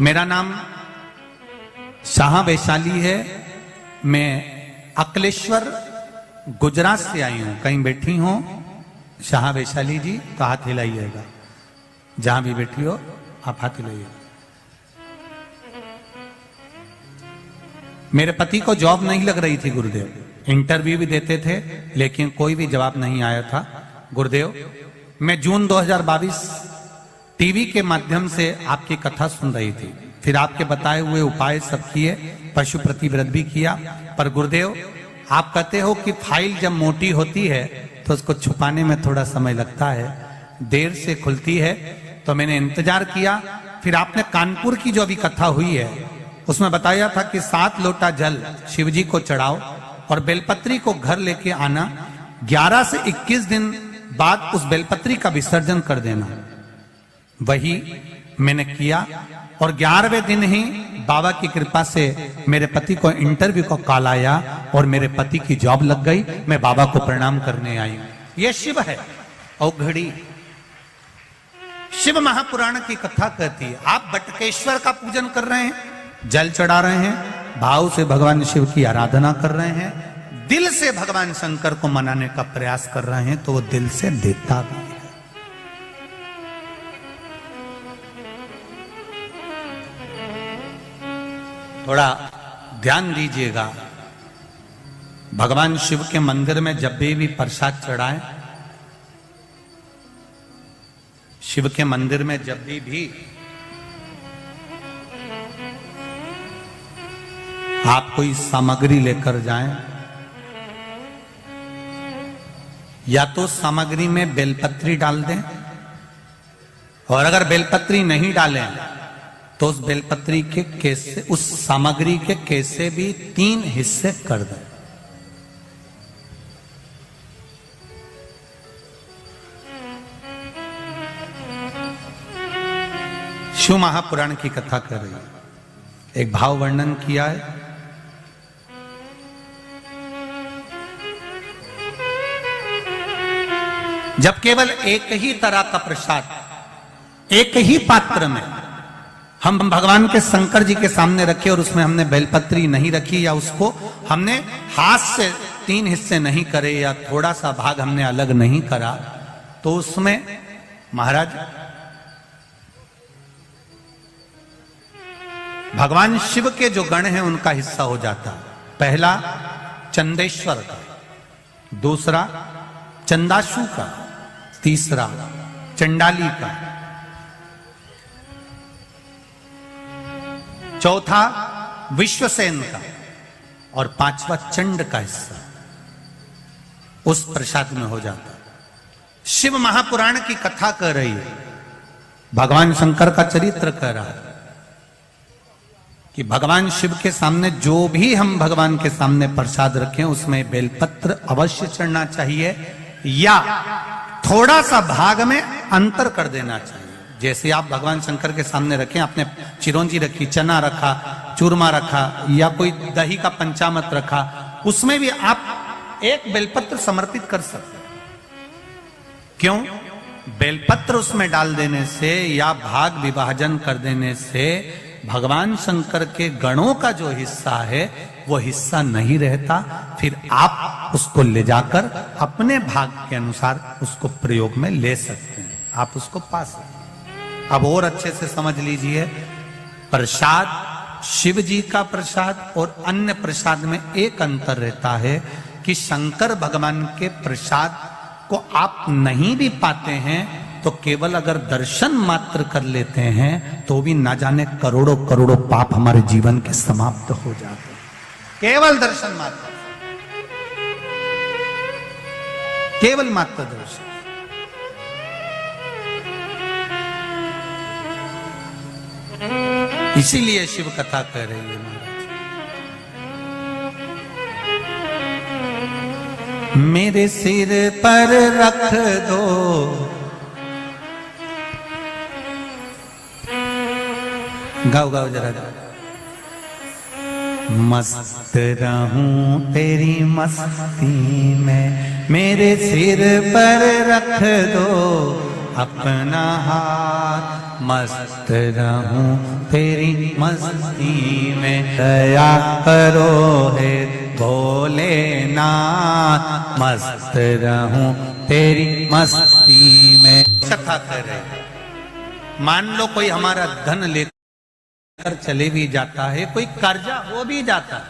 मेरा नाम शाह वैशाली है। मैं अकलेश्वर गुजरात से आई हूं। कहीं बैठी हो शाह वैशाली जी तो हाथ हिलाइएगा। जहां भी बैठी हो आप हाथ हिलाइएगा। मेरे पति को जॉब नहीं लग रही थी गुरुदेव। इंटरव्यू भी देते थे लेकिन कोई भी जवाब नहीं आया था। गुरुदेव, मैं जून 2022 टीवी के माध्यम से आपकी कथा सुन रही थी। फिर आपके बताए हुए उपाय सब किए, पशु प्रतिव्रत भी किया। पर गुरुदेव, आप कहते हो कि फाइल जब मोटी होती है तो उसको छुपाने में थोड़ा समय लगता है, देर से खुलती है। तो मैंने इंतजार किया। फिर आपने कानपुर की जो अभी कथा हुई है उसमें बताया था कि 7 लोटा जल शिवजी को चढ़ाओ और बेलपत्री को घर लेके आना। 11 से 21 दिन बाद उस बेलपत्री का विसर्जन कर देना। वही मैंने किया और 11वें दिन ही बाबा की कृपा से मेरे पति को इंटरव्यू को कॉल आया और मेरे पति की जॉब लग गई। मैं बाबा को प्रणाम करने आई हूं। यह शिव है। औघड़ी शिव महापुराण की कथा कहती है। आप बटकेश्वर का पूजन कर रहे हैं, जल चढ़ा रहे हैं, भाव से भगवान शिव की आराधना कर रहे हैं, दिल से भगवान शंकर को मनाने का प्रयास कर रहे हैं, तो वो दिल से देता भी है। थोड़ा ध्यान दीजिएगा। भगवान शिव के मंदिर में जब भी प्रसाद चढ़ाएं, शिव के मंदिर में जब भी आप कोई सामग्री लेकर जाएं, या तो सामग्री में बेलपत्री डाल दें, और अगर बेलपत्री नहीं डालें तो उस बेलपत्री के केसे, उस सामग्री के केसे भी 3 हिस्से कर दें। शिव महापुराण की कथा कर रही है। एक भाव वर्णन किया है। जब केवल एक ही तरह का प्रसाद, एक ही पात्र में हम भगवान के शंकर जी के सामने रखे और उसमें हमने बेलपत्री नहीं रखी, या उसको हमने हाथ से 3 हिस्से नहीं करे, या थोड़ा सा भाग हमने अलग नहीं करा, तो उसमें महाराज भगवान शिव के जो गण हैं उनका हिस्सा हो जाता। पहला चंदेश्वर का, दूसरा चंदाशु का, तीसरा चंडाली का, चौथा विश्वसेन का, और 5वां चंड का हिस्सा उस प्रसाद में हो जाता। शिव महापुराण की कथा कर रही है, भगवान शंकर का चरित्र कह रहा है कि भगवान शिव के सामने जो भी हम भगवान के सामने प्रसाद रखें उसमें बेलपत्र अवश्य चढ़ना चाहिए, या थोड़ा सा भाग में अंतर कर देना चाहिए। जैसे आप भगवान शंकर के सामने रखें, आपने चिरौंजी रखी, चना रखा, चूरमा रखा, या कोई दही का पंचामृत रखा, उसमें भी आप एक बेलपत्र समर्पित कर सकते हैं। क्यों? बेलपत्र उसमें डाल देने से या भाग विभाजन कर देने से भगवान शंकर के गणों का जो हिस्सा है वो हिस्सा नहीं रहता, फिर आप उसको ले जाकर अपने भाग के अनुसार उसको प्रयोग में ले सकते हैं, आप उसको पा सकते हैं। अब और अच्छे से समझ लीजिए, प्रसाद शिव जी का प्रसाद और अन्य प्रसाद में एक अंतर रहता है कि शंकर भगवान के प्रसाद को आप नहीं भी पाते हैं तो केवल अगर दर्शन मात्र कर लेते हैं तो भी ना जाने करोड़ों करोड़ों पाप हमारे जीवन के समाप्त हो जाते हैं, केवल दर्शन मात्र, केवल मात्र दर्शन। इसीलिए शिव कथा कह रही है महाराज, मेरे सिर पर रख दो गाओ गाओ जरा, मस्त रहूं तेरी मस्ती में, मेरे सिर पर रख दो अपना हाथ, मस्त रहूं तेरी मस्ती में, दया करो है भोलेनाथ, मस्त रहूं तेरी मस्ती में। कथा कर रहे, मान लो कोई हमारा धन लेकर चले भी जाता है, कोई कर्जा हो भी जाता है,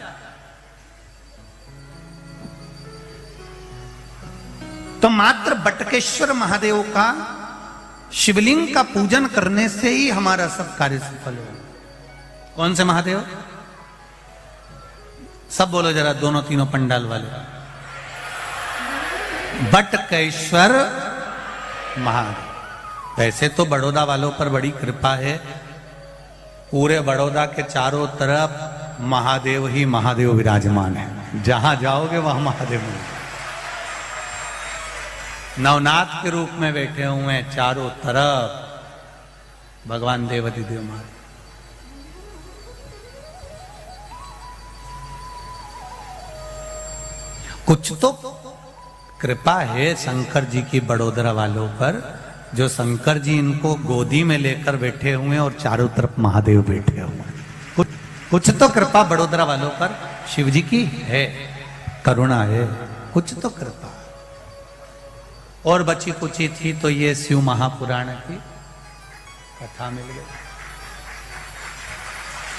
तो मात्र बटकेश्वर महादेव का शिवलिंग का पूजन करने से ही हमारा सब कार्य सफल हो। कौन से महादेव? सब बोलो जरा, दोनों तीनों पंडाल वाले। बटकेश्वर महादेव। वैसे तो बड़ौदा वालों पर बड़ी कृपा है, पूरे बड़ौदा के चारों तरफ महादेव ही महादेव विराजमान है, जहां जाओगे वहां महादेव मिलेंगे। नवनाथ के रूप में बैठे हुए हैं चारों तरफ भगवान देवाधिदेव महादेव। कुछ तो कृपा है शंकर जी की बड़ोदरा वालों पर, जो शंकर जी इनको गोदी में लेकर बैठे हुए हैं और चारों तरफ महादेव बैठे हुए हैं। कुछ तो कृपा बड़ोदरा वालों पर शिव जी की है, करुणा है, कुछ तो कृपा। और बची कुची थी तो ये शिव महापुराण की कथा मिल गई,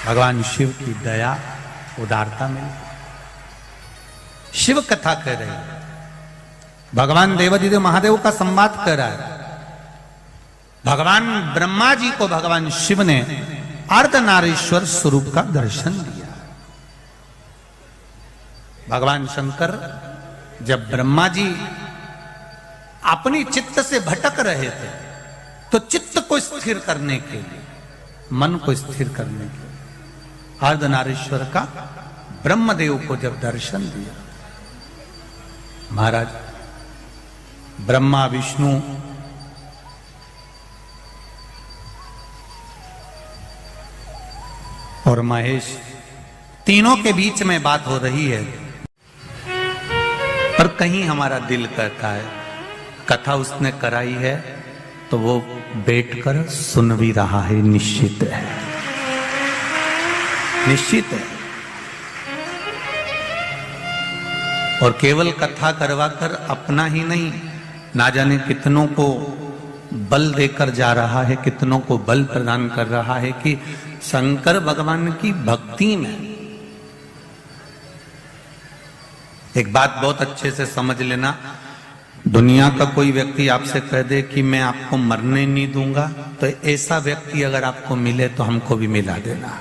भगवान शिव की दया उदारता मिल गई। शिव कथा कह रहे हैं, भगवान देवाधिदेव महादेव का संवाद कर रहा है। भगवान ब्रह्मा जी को भगवान शिव ने अर्धनारीश्वर स्वरूप का दर्शन दिया। भगवान शंकर जब ब्रह्मा जी अपनी चित्त से भटक रहे थे तो चित्त को स्थिर करने के लिए, मन को स्थिर करने के लिए अर्धनारीश्वर का ब्रह्मदेव को जब दर्शन दिया, महाराज ब्रह्मा विष्णु और महेश तीनों के बीच में बात हो रही है, पर कहीं हमारा दिल कहता है कथा उसने कराई है तो वो बैठकर सुन भी रहा है, निश्चित है, निश्चित है। और केवल कथा करवाकर अपना ही नहीं, ना जाने कितनों को बल देकर जा रहा है, कितनों को बल प्रदान कर रहा है कि शंकर भगवान की भक्ति में। एक बात बहुत अच्छे से समझ लेना, दुनिया का कोई व्यक्ति आपसे कह दे कि मैं आपको मरने नहीं दूंगा, तो ऐसा व्यक्ति अगर आपको मिले तो हमको भी मिला देना।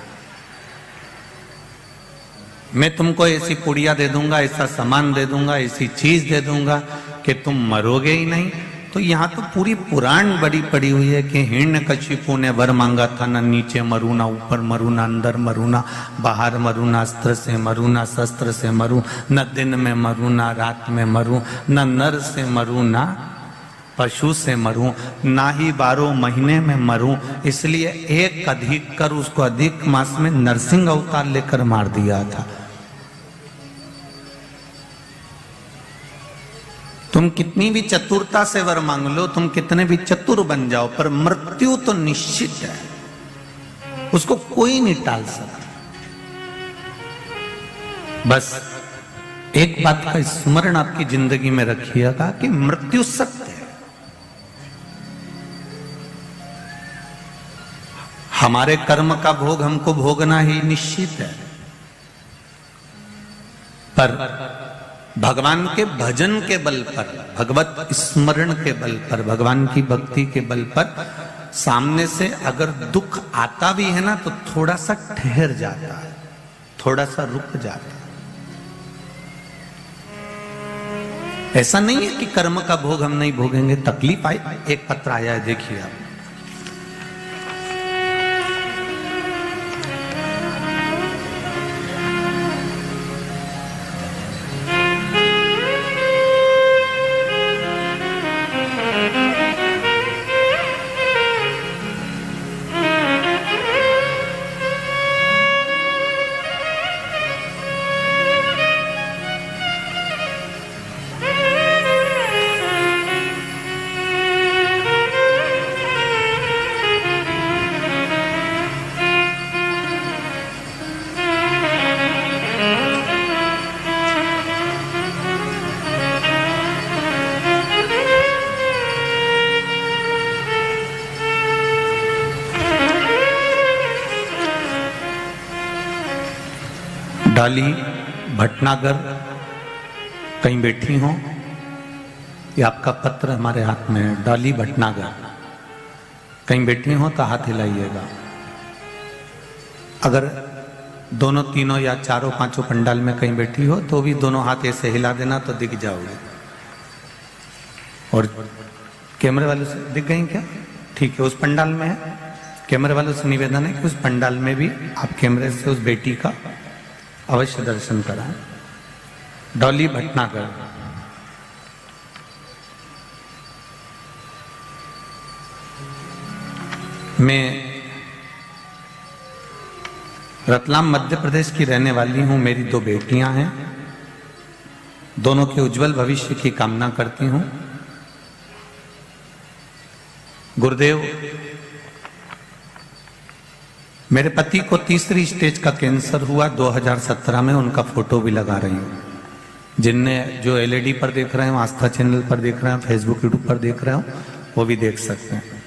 मैं तुमको ऐसी पुड़िया दे दूंगा, ऐसा सामान दे दूंगा, ऐसी चीज दे दूंगा कि तुम मरोगे ही नहीं। तो यहाँ तो पूरी पुराण बड़ी पड़ी हुई है कि हिरण्यकशिपु ने वर मांगा था, ना नीचे मरू, ना ऊपर मरू, ना अंदर मरू, ना बाहर मरू, ना अस्त्र से मरू, ना शस्त्र से मरू, न दिन में मरू, ना रात में मरू, न नर से मरू, ना पशु से मरूं, ना ही 12 महीने में मरूं। इसलिए एक अधिक कर उसको अधिक मास में नरसिंह अवतार लेकर मार दिया था। तुम कितनी भी चतुरता से वर मांग लो, तुम कितने भी चतुर बन जाओ, पर मृत्यु तो निश्चित है, उसको कोई नहीं टाल सकता। बस एक बात का स्मरण आपकी जिंदगी में रखिएगा कि मृत्यु सत्य है। हमारे कर्म का भोग हमको भोगना ही निश्चित है, पर भगवान के भजन के बल पर, भगवत स्मरण के बल पर, भगवान की भक्ति के बल पर सामने से अगर दुख आता भी है ना तो थोड़ा सा ठहर जाता है, थोड़ा सा रुक जाता है। ऐसा नहीं है कि कर्म का भोग हम नहीं भोगेंगे, तकलीफ आई। एक पत्र आया है, देखिए आप। डाली भटनागर कहीं बैठी हो, ये आपका पत्र हमारे हाथ में है। डाली भटनागर कहीं बैठी हो तो हाथ हिलाइएगा। अगर दोनों तीनों या चारों पांचों पंडाल में कहीं बैठी हो तो भी दोनों हाथ ऐसे हिला देना तो दिख जाओगे। और कैमरे वालों से दिख गई क्या? ठीक है, उस पंडाल में है। कैमरे वालों से निवेदन है कि उस पंडाल में भी आप कैमरे से उस बेटी का अवश्य दर्शन कराएं। डॉली भटनागर। मैं रतलाम मध्य प्रदेश की रहने वाली हूं। मेरी 2 बेटियां हैं, दोनों के उज्जवल भविष्य की कामना करती हूं। गुरुदेव, मेरे पति को 3री स्टेज का कैंसर हुआ 2017 में, उनका फोटो भी लगा रही हूं। जिनने जो LED पर देख रहे हो, आस्था चैनल पर देख रहे हो, फेसबुक यूट्यूब पर देख रहे हो, वो भी देख सकते हैं।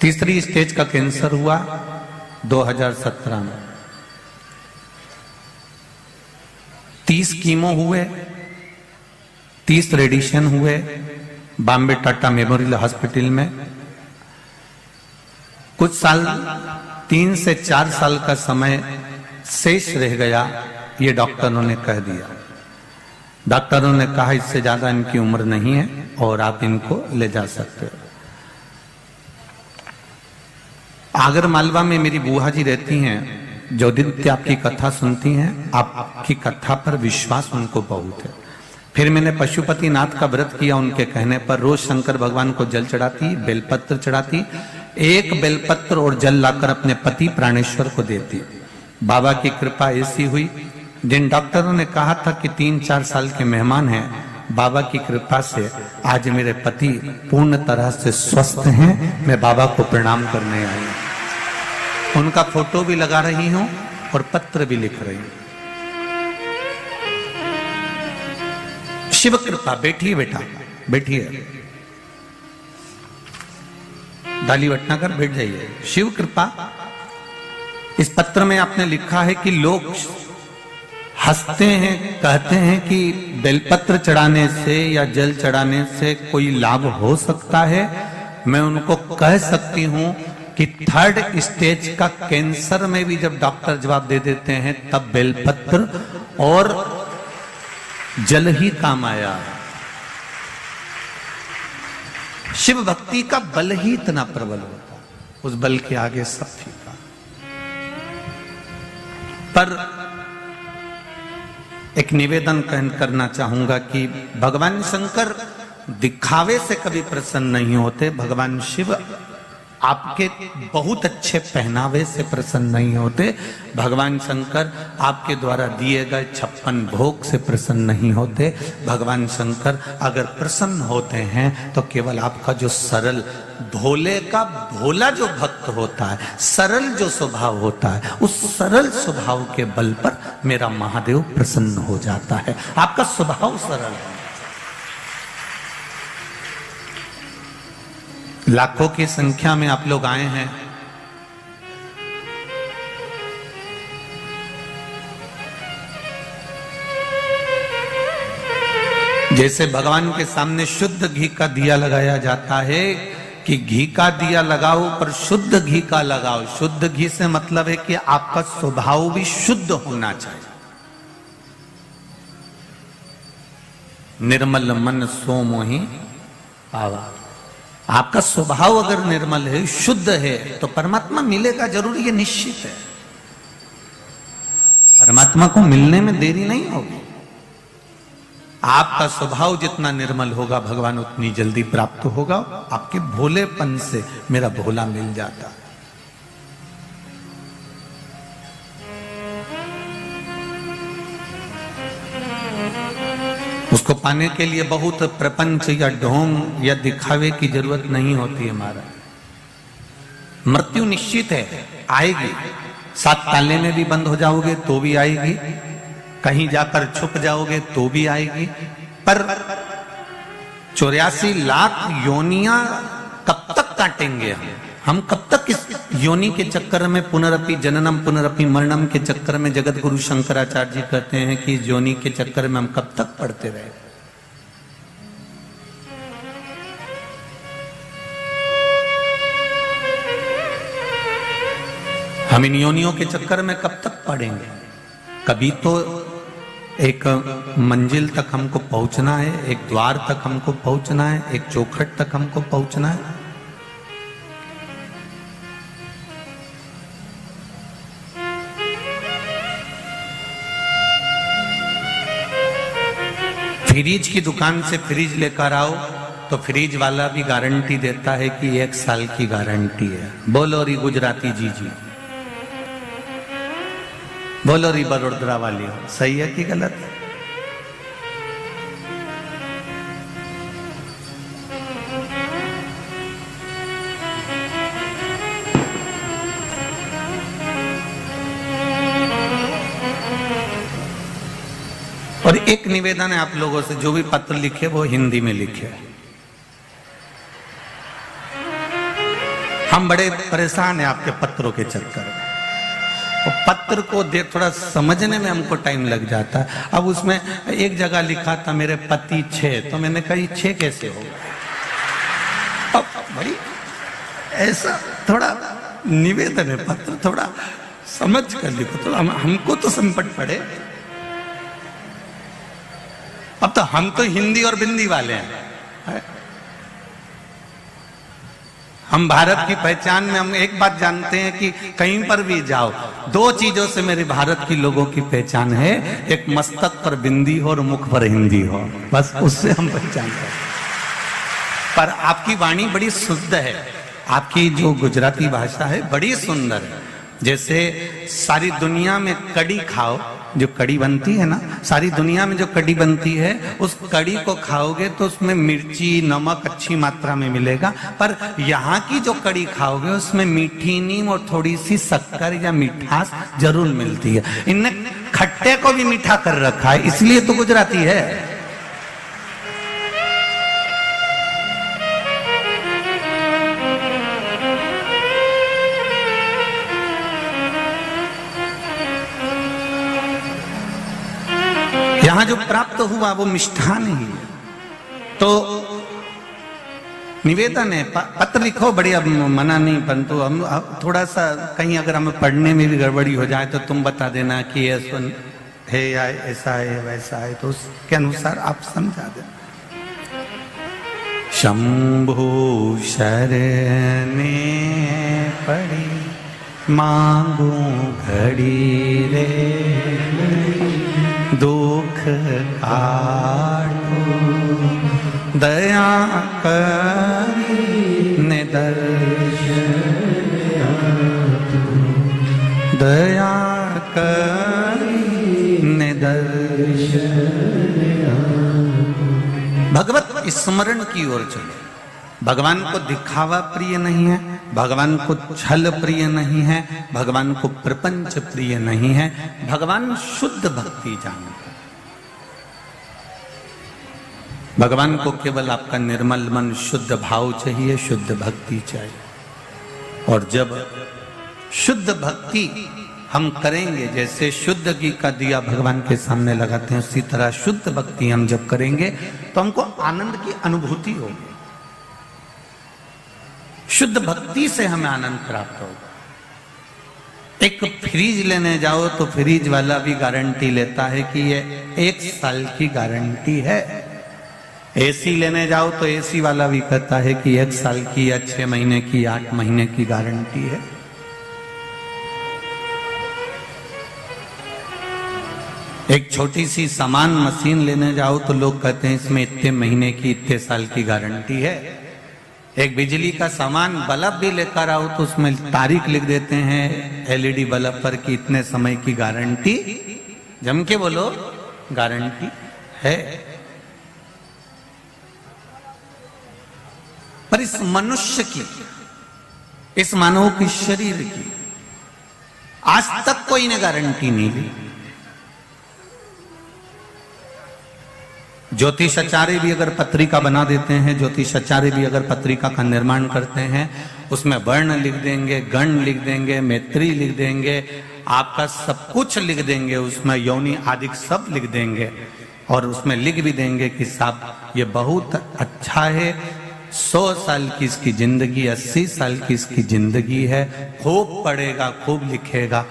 3री स्टेज का कैंसर हुआ 2017 में। 30 कीमो हुए, 30 रेडिएशन हुए बॉम्बे टाटा मेमोरियल हॉस्पिटल में। कुछ साल 3 से 4 साल का समय शेष रह गया, ये डॉक्टरों ने कह दिया। डॉक्टरों ने कहा इससे ज्यादा इनकी उम्र नहीं है और आप इनको ले जा सकते हो। आगर मालवा में मेरी बुआ जी रहती हैं, जो दिन आपकी कथा सुनती हैं, आपकी कथा पर विश्वास उनको बहुत है। फिर मैंने पशुपतिनाथ का व्रत किया, उनके कहने पर रोज शंकर भगवान को जल चढ़ाती, बेलपत्र चढ़ाती, एक बेलपत्र और जल लाकर अपने पति प्राणेश्वर को देती। बाबा की कृपा ऐसी हुई, जिन डॉक्टरों ने कहा था कि 3-4 साल के मेहमान हैं, बाबा की कृपा से आज मेरे पति पूर्ण तरह से स्वस्थ हैं। मैं बाबा को प्रणाम करने आई हूं। उनका फोटो भी लगा रही हूं और पत्र भी लिख रही हूं। शिव कृपा। बैठिए बेटा, बैठिए, डाली वटना कर बैठ जाइए। शिव कृपा। इस पत्र में आपने लिखा है कि लोग हंसते हैं, कहते हैं कि बेलपत्र चढ़ाने से या जल चढ़ाने से कोई लाभ हो सकता है। मैं उनको कह सकती हूं कि 3rd स्टेज का कैंसर में भी जब डॉक्टर जवाब दे देते हैं तब बेलपत्र और जल ही काम आया। शिव भक्ति का बल ही इतना प्रबल होता है, उस बल के आगे सब फीका। पर एक निवेदन करना चाहूंगा कि भगवान शंकर दिखावे से कभी प्रसन्न नहीं होते। भगवान शिव आपके बहुत अच्छे पहनावे से प्रसन्न नहीं होते। भगवान शंकर आपके द्वारा दिए गए 56 भोग से प्रसन्न नहीं होते। भगवान शंकर अगर प्रसन्न होते हैं तो केवल आपका जो सरल भोले का भोला जो भक्त होता है, सरल जो स्वभाव होता है, उस सरल स्वभाव के बल पर मेरा महादेव प्रसन्न हो जाता है। आपका स्वभाव सरल है। लाखों की संख्या में आप लोग आए हैं। जैसे भगवान के सामने शुद्ध घी का दिया लगाया जाता है कि घी का दिया लगाओ पर शुद्ध घी का लगाओ। शुद्ध घी से मतलब है कि आपका स्वभाव भी शुद्ध होना चाहिए। निर्मल मन सो मोहि पावा। आपका स्वभाव अगर निर्मल है, शुद्ध है, तो परमात्मा मिलेगा जरूर, ये निश्चित है। परमात्मा को मिलने में देरी नहीं होगी। आपका स्वभाव जितना निर्मल होगा भगवान उतनी जल्दी प्राप्त होगा। आपके भोलेपन से मेरा भोला मिल जाता। उसको पाने के लिए बहुत प्रपंच या ढोंग या दिखावे की जरूरत नहीं होती है। हमारा मृत्यु निश्चित है, आएगी। 7 ताले में भी बंद हो जाओगे तो भी आएगी, कहीं जाकर छुप जाओगे तो भी आएगी। पर 84 लाख योनियां कब तक काटेंगे हम कब तक इस योनि के चक्कर में पुनरपि जननम पुनरपि मरणम के चक्कर में, जगत गुरु शंकराचार्य जी कहते हैं कि इस योनि के चक्कर में हम कब तक पढ़ते रहे। हम इन योनियों के चक्कर में कब तक पढ़ेंगे। कभी तो एक मंजिल तक हमको पहुंचना है, एक द्वार तक हमको पहुंचना है, एक चौखट तक हमको पहुंचना है। फ्रिज की दुकान से फ्रिज लेकर आओ तो फ्रिज वाला भी गारंटी देता है कि 1 साल की गारंटी है। बोलो री गुजराती जी जी, बोलो री बड़ोदरा वाली, सही है कि गलत है? और एक निवेदन है आप लोगों से, जो भी पत्र लिखे वो हिंदी में लिखे। हम बड़े परेशान हैं आपके पत्रों के चक्कर में। और पत्र को देख थोड़ा समझने में हमको टाइम लग जाता है। अब उसमें एक जगह लिखा था मेरे पति 6, तो मैंने कहा 6 कैसे होगा। अब भाई ऐसा थोड़ा निवेदन है, पत्र थोड़ा समझ कर लिखो, तो हमको तो संकट पड़े। अब तो हम तो हिंदी और बिंदी वाले हैं। हम भारत की पहचान में हम एक बात जानते हैं कि कहीं पर भी जाओ, 2 चीजों से मेरे भारत की लोगों की पहचान है, एक मस्तक पर बिंदी हो और मुख पर हिंदी हो, बस उससे हम पहचानते हैं। पर आपकी वाणी बड़ी शुद्ध है, आपकी जो गुजराती भाषा है बड़ी सुंदर है। जैसे सारी दुनिया में कड़ी खाओ, जो कड़ी बनती है ना, सारी दुनिया में जो कड़ी बनती है, उस कड़ी को खाओगे तो उसमें मिर्ची नमक अच्छी मात्रा में मिलेगा, पर यहाँ की जो कड़ी खाओगे उसमें मीठी नीम और थोड़ी सी शक्कर या मिठास जरूर मिलती है। इनने खट्टे को भी मीठा कर रखा है, इसलिए तो गुजराती है। यहां जो प्राप्त हुआ वो मिष्ठान ही है। तो निवेदन है, पत्र लिखो, बढ़िया, मना नहीं, परंतु हम थोड़ा सा कहीं अगर हमें पढ़ने में भी गड़बड़ी हो जाए तो तुम बता देना कि ऐसा है या ऐसा है वैसा है, तो उसके अनुसार आप समझा देना। शंभु शरणे पड़ी मांगू घड़ी रे, दुख काटो दया करी निदर्शन, दया करी निदर्शन। भगवत स्मरण की ओर चलो। भगवान को दिखावा प्रिय नहीं है, भगवान को छल प्रिय नहीं है, भगवान को प्रपंच प्रिय नहीं है, भगवान शुद्ध भक्ति जानता है। भगवान को केवल आपका निर्मल मन, शुद्ध भाव चाहिए, शुद्ध भक्ति चाहिए। और जब शुद्ध भक्ति हम करेंगे, जैसे शुद्ध घी का दिया भगवान के सामने लगाते हैं, उसी तरह शुद्ध भक्ति हम जब करेंगे तो हमको आनंद की अनुभूति होगी। शुद्ध भक्ति से हमें आनंद प्राप्त होगा। एक फ्रिज लेने जाओ तो फ्रिज वाला भी गारंटी लेता है कि ये 1 साल की गारंटी है। एसी लेने जाओ तो एसी वाला भी कहता है कि 1 साल की या 6 महीने की, 8 महीने की गारंटी है। एक छोटी सी सामान मशीन लेने जाओ तो लोग कहते हैं इसमें इतने महीने की, इतने साल की गारंटी है। एक बिजली का सामान बल्ब भी लेकर आओ तो उसमें तारीख लिख देते हैं एलईडी बल्ब पर कि इतने समय की गारंटी, जम के बोलो, गारंटी है। पर इस मनुष्य की, इस मानव के शरीर की आज तक कोई ने गारंटी नहीं ली। ज्योतिषाचार्य भी अगर पत्रिका बना देते हैं, ज्योतिषाचार्य भी अगर पत्रिका का निर्माण करते हैं, उसमें वर्ण लिख देंगे, गण लिख देंगे, मैत्री लिख देंगे, आपका सब कुछ लिख देंगे, उसमें योनि आदि सब लिख देंगे, और उसमें लिख भी देंगे कि साहब ये बहुत अच्छा है, 100 साल की इसकी जिंदगी, 80 साल की इसकी जिंदगी है, खूब पढ़ेगा, खूब लिखेगा।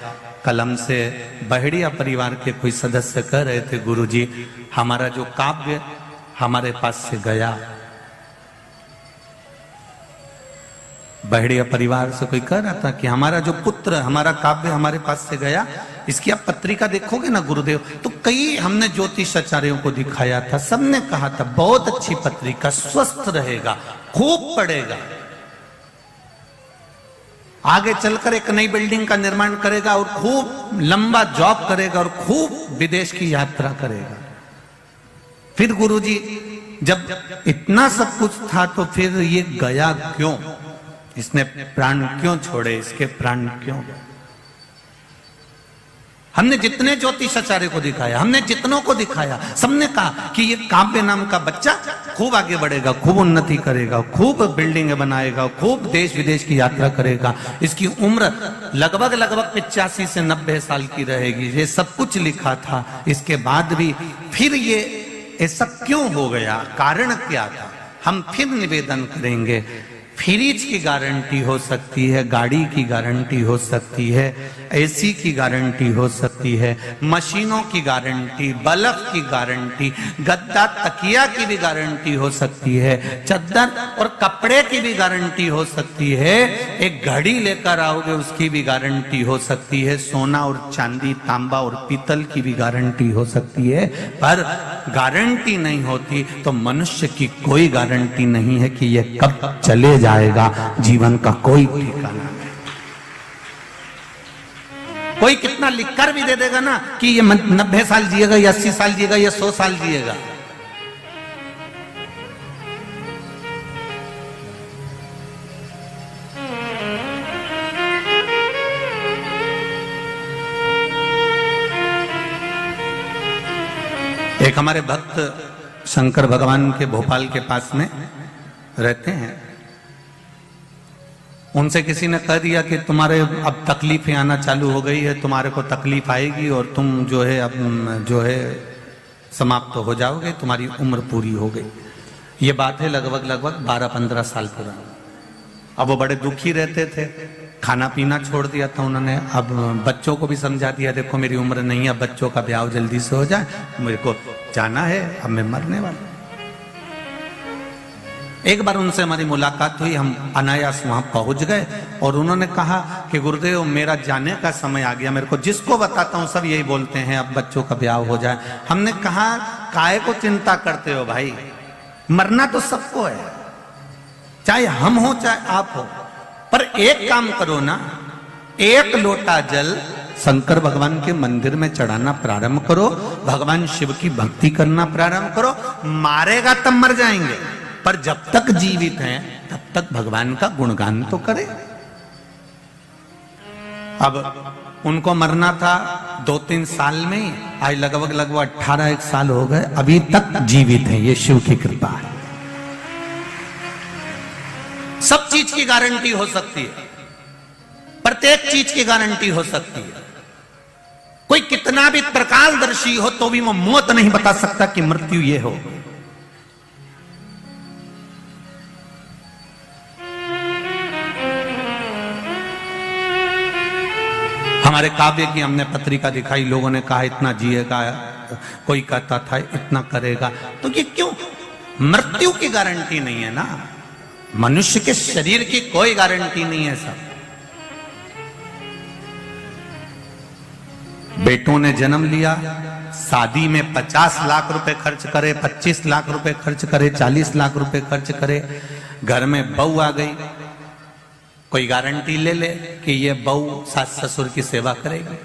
कलम से बहड़िया परिवार के कोई सदस्य कह रहे थे, गुरुजी हमारा जो काव्य हमारे पास से गया, बहड़िया परिवार से कोई कह रहा था कि हमारा जो पुत्र, हमारा काव्य हमारे पास से गया, इसकी आप पत्रिका देखोगे ना गुरुदेव। तो कई हमने ज्योतिषाचार्यों को दिखाया था, सबने कहा था बहुत अच्छी पत्रिका, स्वस्थ रहेगा, खूब पढ़ेगा, आगे चलकर एक नई बिल्डिंग का निर्माण करेगा और खूब लंबा जॉब करेगा और खूब विदेश की यात्रा करेगा। फिर गुरुजी जब इतना सब कुछ था तो फिर ये गया क्यों, इसने प्राण क्यों छोड़े, इसके प्राण क्यों गए? हमने जितने ज्योतिषाचार्य को दिखाया, हमने जितनों को दिखाया, सबने कहा कि ये काव्य नाम का बच्चा खूब आगे बढ़ेगा, खूब उन्नति करेगा, खूब बिल्डिंग बनाएगा, खूब देश विदेश की यात्रा करेगा, इसकी उम्र लगभग 85 से 90 साल की रहेगी। ये सब कुछ लिखा था। इसके बाद भी फिर ये ऐसा क्यों हो गया, कारण क्या था? हम फिर निवेदन करेंगे। फ्रिज की गारंटी हो सकती है, गाड़ी की गारंटी हो सकती है, एसी की गारंटी हो सकती है, मशीनों की गारंटी, बल्ब की गारंटी, गद्दा तकिया की भी गारंटी हो सकती है, चद्दर और कपड़े की भी गारंटी हो सकती है, एक घड़ी लेकर आओगे उसकी भी गारंटी हो सकती है, सोना और चांदी, तांबा और पीतल की भी गारंटी हो सकती है। पर गारंटी नहीं होती तो मनुष्य की कोई गारंटी नहीं है कि यह कब चले जाएगा, जीवन का कोई ठिकाना नहीं। कोई कितना लिखकर भी दे देगा ना कि ये 90 साल जिएगा या 80 साल जिएगा या 100 साल जिएगा, एक हमारे भक्त शंकर भगवान के भोपाल के पास में रहते हैं, उनसे किसी ने कह दिया कि तुम्हारे अब तकलीफें आना चालू हो गई है, तुम्हारे को तकलीफ आएगी और तुम जो है अब जो है समाप्त हो जाओगे, तुम्हारी उम्र पूरी हो गई। ये बात है लगभग 12-15 साल पुरानी। अब वो बड़े दुखी रहते थे, खाना पीना छोड़ दिया था उन्होंने। अब बच्चों को भी समझा दिया, देखो मेरी उम्र नहीं है, बच्चों का ब्याह जल्दी से हो जाए, मेरे को जाना है, अब मैं मरने वाला। एक बार उनसे हमारी मुलाकात हुई, हम अनायास वहां पहुंच गए और उन्होंने कहा कि गुरुदेव मेरा जाने का समय आ गया, मेरे को जिसको बताता हूं सब यही बोलते हैं अब बच्चों का ब्याह हो जाए। हमने कहा काहे को चिंता करते हो भाई, मरना तो सबको है, चाहे हम हो चाहे आप हो, पर एक काम करो ना, एक लोटा जल शंकर भगवान के मंदिर में चढ़ाना प्रारंभ करो, भगवान शिव की भक्ति करना प्रारंभ करो। मारेगा तब मर जाएंगे, पर जब तक जीवित हैं तब तक भगवान का गुणगान तो करें। अब उनको मरना था 2-3 साल में, आज लगभग 18-1 साल हो गए, अभी तक जीवित हैं, ये शिव की कृपा है। सब चीज की गारंटी हो सकती है, प्रत्येक चीज की गारंटी हो सकती है। कोई कितना भी प्रकालदर्शी हो तो भी वो मौत नहीं बता सकता कि मृत्यु ये हो। हमारे काव्य की हमने पत्रिका दिखाई, लोगों ने कहा इतना जिएगा, कोई कहता था इतना करेगा, तो ये क्यों? मृत्यु की गारंटी नहीं है ना, मनुष्य के शरीर की कोई गारंटी नहीं है। सब बेटों ने जन्म लिया, शादी में 50 लाख रुपए खर्च करे, 25 लाख रुपए खर्च करे, 40 लाख रुपए खर्च करे, घर में बहू आ गई, कोई गारंटी ले ले कि ये बहू सास ससुर की सेवा करेगी।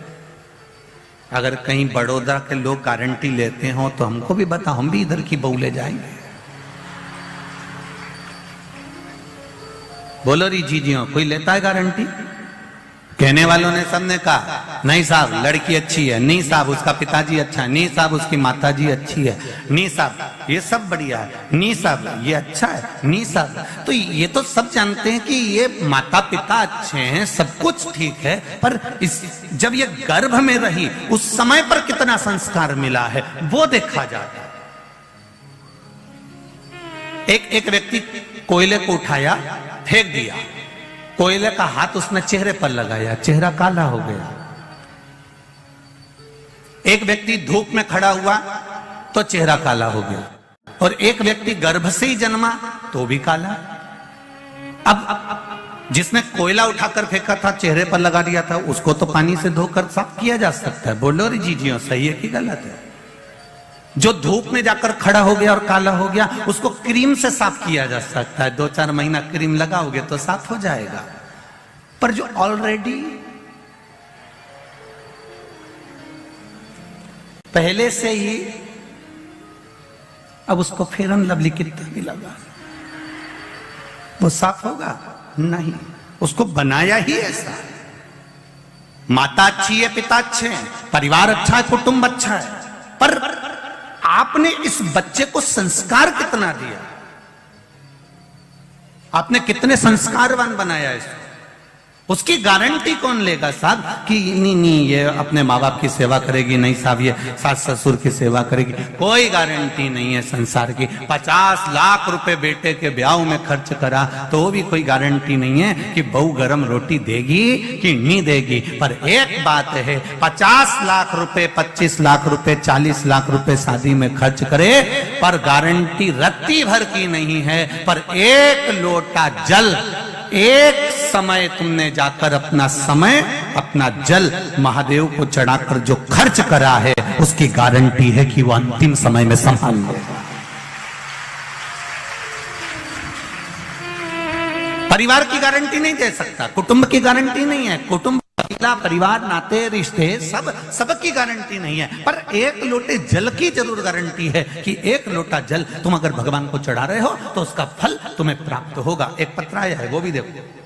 अगर कहीं बड़ौदा के लोग गारंटी लेते हो तो हमको भी बता, हम भी इधर की बहू ले जाएंगे। बोलो री जीजियों, कोई लेता है गारंटी? कहने वालों ने सबने कहा नहीं साहब लड़की अच्छी है, नहीं साहब उसका पिताजी अच्छा है, नहीं साहब उसकी माताजी अच्छी है, नहीं साहब ये सब बढ़िया है, नहीं साहब ये अच्छा है, नहीं साहब। तो ये तो सब जानते हैं कि ये माता पिता अच्छे हैं, सब कुछ ठीक है, पर जब ये गर्भ में रही उस समय पर कितना संस्कार मिला है वो देखा जाता है। एक व्यक्ति कोयले को उठाया, फेंक दिया, कोयले का हाथ उसने चेहरे पर लगाया, चेहरा काला हो गया। एक व्यक्ति धूप में खड़ा हुआ तो चेहरा काला हो गया, और एक व्यक्ति गर्भ से ही जन्मा तो भी काला। अब जिसने कोयला उठाकर फेंका था, चेहरे पर लगा दिया था, उसको तो पानी से धोकर साफ किया जा सकता है। बोलो रे जीजियों, सही है कि गलत है? जो धूप में जाकर खड़ा हो गया और काला हो गया, उसको क्रीम से साफ किया जा सकता है, 2-4 महीना क्रीम लगाओगे तो साफ हो जाएगा। पर जो ऑलरेडी पहले से ही, अब उसको फेयर एंड लवली कितना भी लगा, वो साफ होगा नहीं, उसको बनाया ही ऐसा। माता अच्छी है, पिता अच्छे हैं, परिवार अच्छा है, कुटुंब अच्छा है, पर आपने इस बच्चे को संस्कार कितना दिया, आपने कितने संस्कारवान बनाया इसको, उसकी गारंटी कौन लेगा साहब कि नहीं ये अपने माँ बाप की सेवा करेगी, नहीं साहब ये सास ससुर की सेवा करेगी? कोई गारंटी नहीं है संसार की। 50 लाख रुपए बेटे के ब्याह में खर्च करा तो भी कोई गारंटी नहीं है कि बहू गरम रोटी देगी कि नहीं देगी। पर एक बात है, 50 लाख रुपए, 25 लाख रुपए, 40 लाख रुपए शादी में खर्च करे, पर गारंटी रत्ती भर की नहीं है। पर एक लोटा जल, एक समय तुमने जाकर अपना समय, अपना जल महादेव को चढ़ाकर जो खर्च करा है, उसकी गारंटी है कि वो अंतिम समय में संभाल लेगा। परिवार की गारंटी नहीं दे सकता, कुटुंब की गारंटी नहीं है, कुटुंब कबीला, परिवार, नाते, रिश्ते सबकी गारंटी नहीं है, पर एक लोटे जल की जरूर गारंटी है कि एक लोटा जल तुम अगर भगवान को चढ़ा रहे हो तो उसका फल तुम्हें प्राप्त होगा। एक पत्र आया है, वो भी देखो।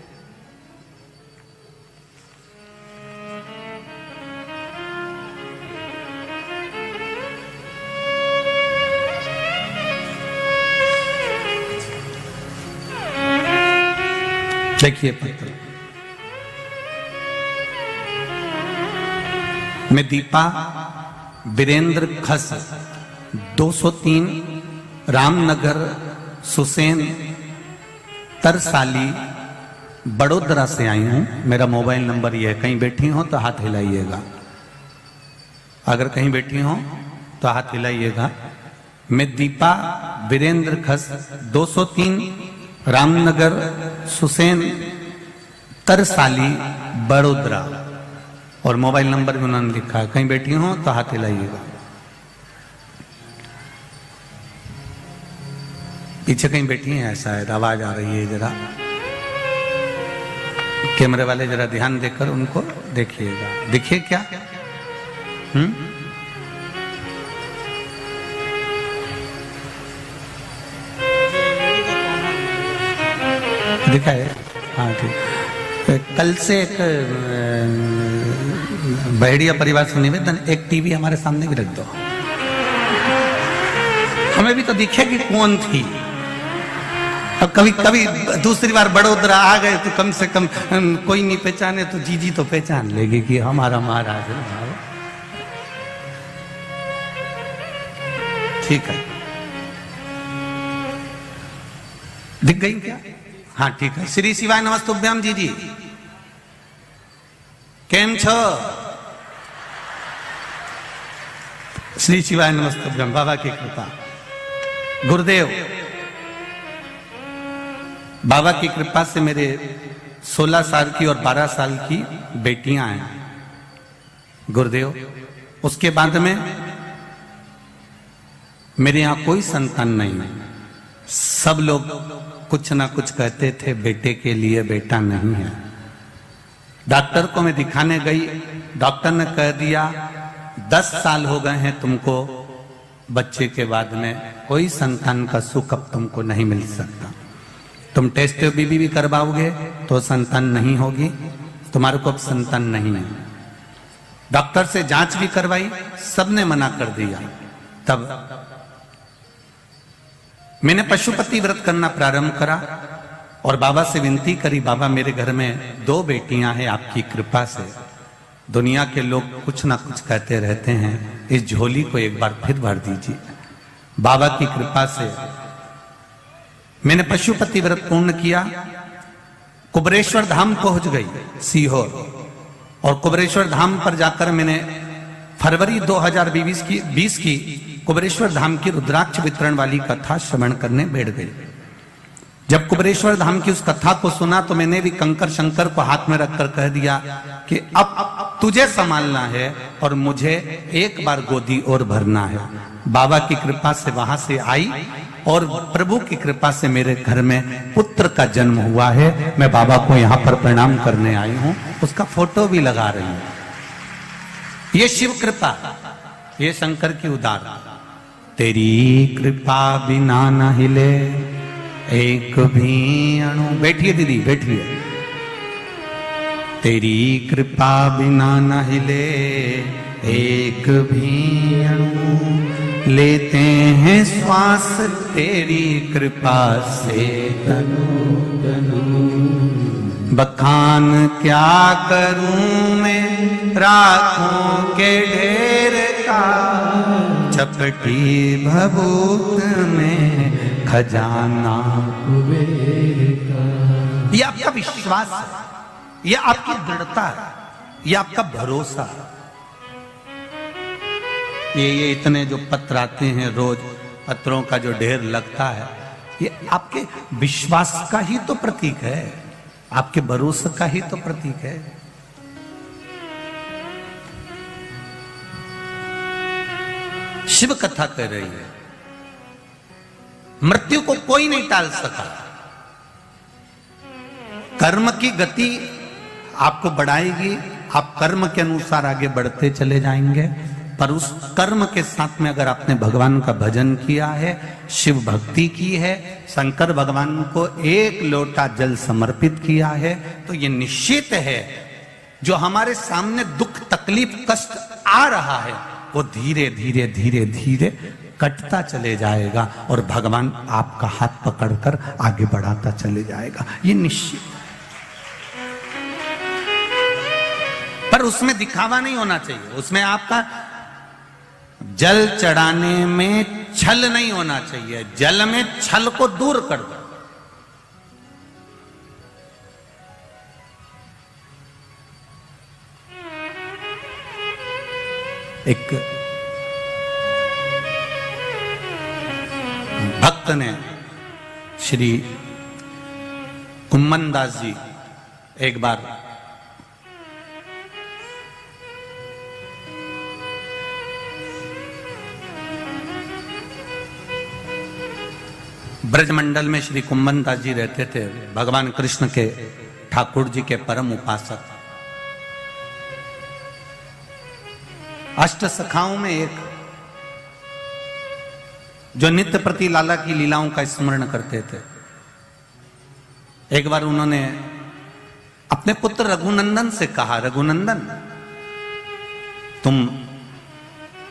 देखिए पत्र, मैं दीपा वीरेंद्र खस 203 रामनगर सुसैन तरसाली बड़ोदरा से आई हूं। मेरा मोबाइल नंबर ये है, कहीं बैठी हो तो हाथ हिलाइएगा, अगर कहीं बैठी हो तो हाथ हिलाइएगा। मैं दीपा वीरेंद्र खस 203 रामनगर सुसैन तरसाली बड़ोदरा, और मोबाइल नंबर भी उन्होंने लिखा है, कहीं बैठी हो तो हाथ हिलाइएगा। पीछे कहीं बैठी हैं शायद, आवाज आ रही है, जरा कैमरे वाले जरा ध्यान देकर उनको देखिएगा। दिखे क्या? दिखा है? हाँ ठीक। कल से एक बहेड़िया परिवार से निवेदन, एक टीवी हमारे सामने भी रख दो, हमें भी तो दिखे कि कौन थी। अब कभी कभी दूसरी बार बड़ोदरा आ गए तो कम से कम कोई नहीं पहचाने तो जीजी तो पहचान लेगी कि हमारा महाराज है। ठीक है, दिख गई क्या? हाँ ठीक है। श्री शिवाय नमस्तुभ्यम जी। केम छो? श्री शिवाय नमस्तुभ्यम। बाबा की कृपा, गुरुदेव बाबा की कृपा से मेरे 16 साल की और 12 साल की बेटियां हैं गुरुदेव। उसके बाद में मेरे यहां कोई संतान नहीं है। सब लोग कुछ ना कुछ कहते थे, बेटे के लिए बेटा नहीं है। डॉक्टर को मैं दिखाने गई, डॉक्टर ने कह दिया 10 साल हो गए हैं तुमको, बच्चे के बाद में कोई संतान का सुख अब तुमको नहीं मिल सकता। तुम टेस्ट भी करवाओगे तो संतान नहीं होगी, तुम्हारे को अब संतान नहीं है। डॉक्टर से जांच भी करवाई, सबने मना कर दिया। तब मैंने पशुपति व्रत करना प्रारंभ करा और बाबा से विनती करी, बाबा मेरे घर में 2 बेटियां हैं, आपकी कृपा से दुनिया के लोग कुछ ना कुछ कहते रहते हैं, इस झोली को एक बार फिर भर दीजिए। बाबा की कृपा से मैंने पशुपति व्रत पूर्ण किया, कुबरेश्वर धाम पहुंच गई सीहोर, और कुबरेश्वर धाम पर जाकर मैंने फरवरी 2020 की कुबरेश्वर धाम की रुद्राक्ष वितरण वाली कथा श्रवण करने बैठ गई। जब कुबरेश्वर धाम की उस कथा को सुना तो मैंने भी कंकर शंकर को हाथ में रखकर कह दिया कि अब तुझे संभालना है और मुझे एक बार गोदी और भरना है। बाबा की कृपा से वहां से आई और प्रभु की कृपा से मेरे घर में पुत्र का जन्म हुआ है। मैं बाबा को यहाँ पर प्रणाम करने आई हूँ, उसका फोटो भी लगा रही हूँ। ये शिव कृपा, ये शंकर की उदार। तेरी कृपा बिना न हिले एक भी अणु। बैठिए दीदी, बैठिए। तेरी कृपा बिना न हिले एक भी अणु, लेते हैं श्वास तेरी कृपा से तनु तनु। बखान क्या करूं मैं राखों के ढेर का, चपटी भभूत में खजाना कुबेर का। ये आपका विश्वास है, ये आपकी दृढ़ता है, ये आपका भरोसा। ये इतने जो पत्र आते हैं रोज, पत्रों का जो ढेर लगता है, ये आपके विश्वास का ही तो प्रतीक है, आपके भरोसे का ही तो प्रतीक है। शिव कथा कह रही है, मृत्यु को कोई नहीं टाल सका। कर्म की गति आपको बढ़ाएगी, आप कर्म के अनुसार आगे बढ़ते चले जाएंगे, पर उस कर्म के साथ में अगर आपने भगवान का भजन किया है, शिव भक्ति की है, शंकर भगवान को एक लोटा जल समर्पित किया है, तो ये निश्चित है जो हमारे सामने दुख तकलीफ कष्ट आ रहा है वो धीरे धीरे धीरे धीरे कटता चले जाएगा और भगवान आपका हाथ पकड़कर आगे बढ़ाता चले जाएगा, ये निश्चित। पर उसमें दिखावा नहीं होना चाहिए, उसमें आपका जल चढ़ाने में छल नहीं होना चाहिए, जल में छल को दूर कर दो। एक भक्त ने श्री कुम्मन दास जी एक बार ब्रजमंडल में श्री कुम्मन दास जी रहते थे, भगवान कृष्ण के ठाकुर जी के परम उपासक। अष्ट सखाओं में एक जो नित्य प्रति लाला की लीलाओं का स्मरण करते थे। एक बार उन्होंने अपने पुत्र रघुनंदन से कहा, रघुनंदन तुम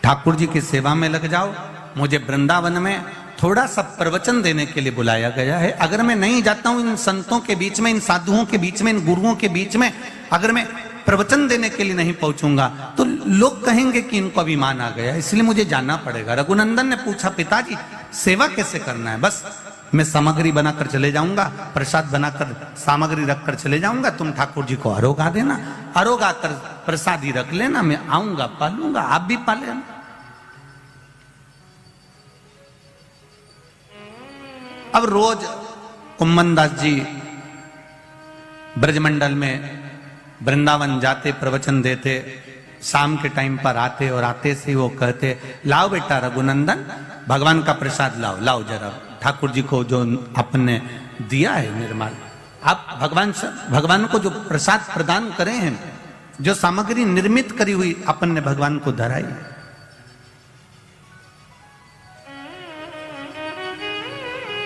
ठाकुर जी की सेवा में लग जाओ, मुझे वृंदावन में थोड़ा सा प्रवचन देने के लिए बुलाया गया है। अगर मैं नहीं जाता हूं इन संतों के बीच में, इन साधुओं के बीच में, इन गुरुओं के बीच में, अगर मैं प्रवचन देने के लिए नहीं पहुंचूंगा तो लोग कहेंगे कि इनको अभिमान आ गया, इसलिए मुझे जाना पड़ेगा। रघुनंदन ने पूछा, पिताजी सेवा कैसे करना है? बस मैं सामग्री बनाकर चले जाऊंगा, प्रसाद बनाकर सामग्री रखकर चले जाऊंगा, तुम ठाकुर जी को अरोगा देना, अरोगा कर प्रसादी रख लेना, मैं आऊंगा पालूंगा, आप भी पाले। अब रोज कुम्मन दास जी ब्रजमंडल में वृंदावन जाते, प्रवचन देते, शाम के टाइम पर आते और आते से वो कहते, लाओ बेटा रघुनंदन भगवान का प्रसाद लाओ, लाओ जरा, ठाकुर जी को जो आपने दिया है निर्मल, आप भगवान को जो प्रसाद प्रदान करे हैं, जो सामग्री निर्मित करी हुई अपन ने भगवान को धराई,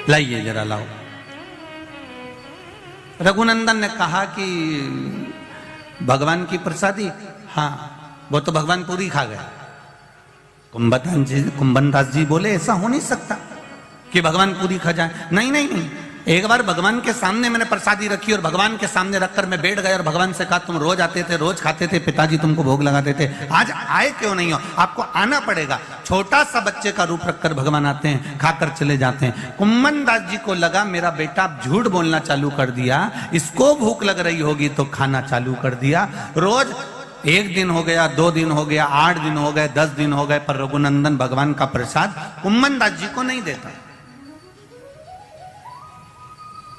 लाइए जरा लाओ। रघुनंदन ने कहा कि भगवान की प्रसादी, हाँ वो तो भगवान पूरी खा गए। कुम्भन दास जी बोले, ऐसा हो नहीं सकता कि भगवान पूरी खा जाए। नहीं नहीं नहीं, एक बार भगवान के सामने मैंने प्रसादी रखी और भगवान के सामने रखकर मैं बैठ गया और भगवान से कहा, तुम रोज आते थे, रोज खाते थे, पिताजी तुमको भोग लगाते थे, आज आए क्यों नहीं हो? आपको आना पड़ेगा। छोटा सा बच्चे का रूप रखकर भगवान आते हैं, खाकर चले जाते हैं। कुम्मन दास जी को लगा मेरा बेटा झूठ बोलना चालू कर दिया, इसको भूख लग रही होगी तो खाना चालू कर दिया। रोज 1 दिन हो गया, 2 दिन हो गया, 8 दिन हो गए, 10 दिन हो गए, पर रघुनंदन भगवान का प्रसाद कुम्मन दास जी को नहीं देता।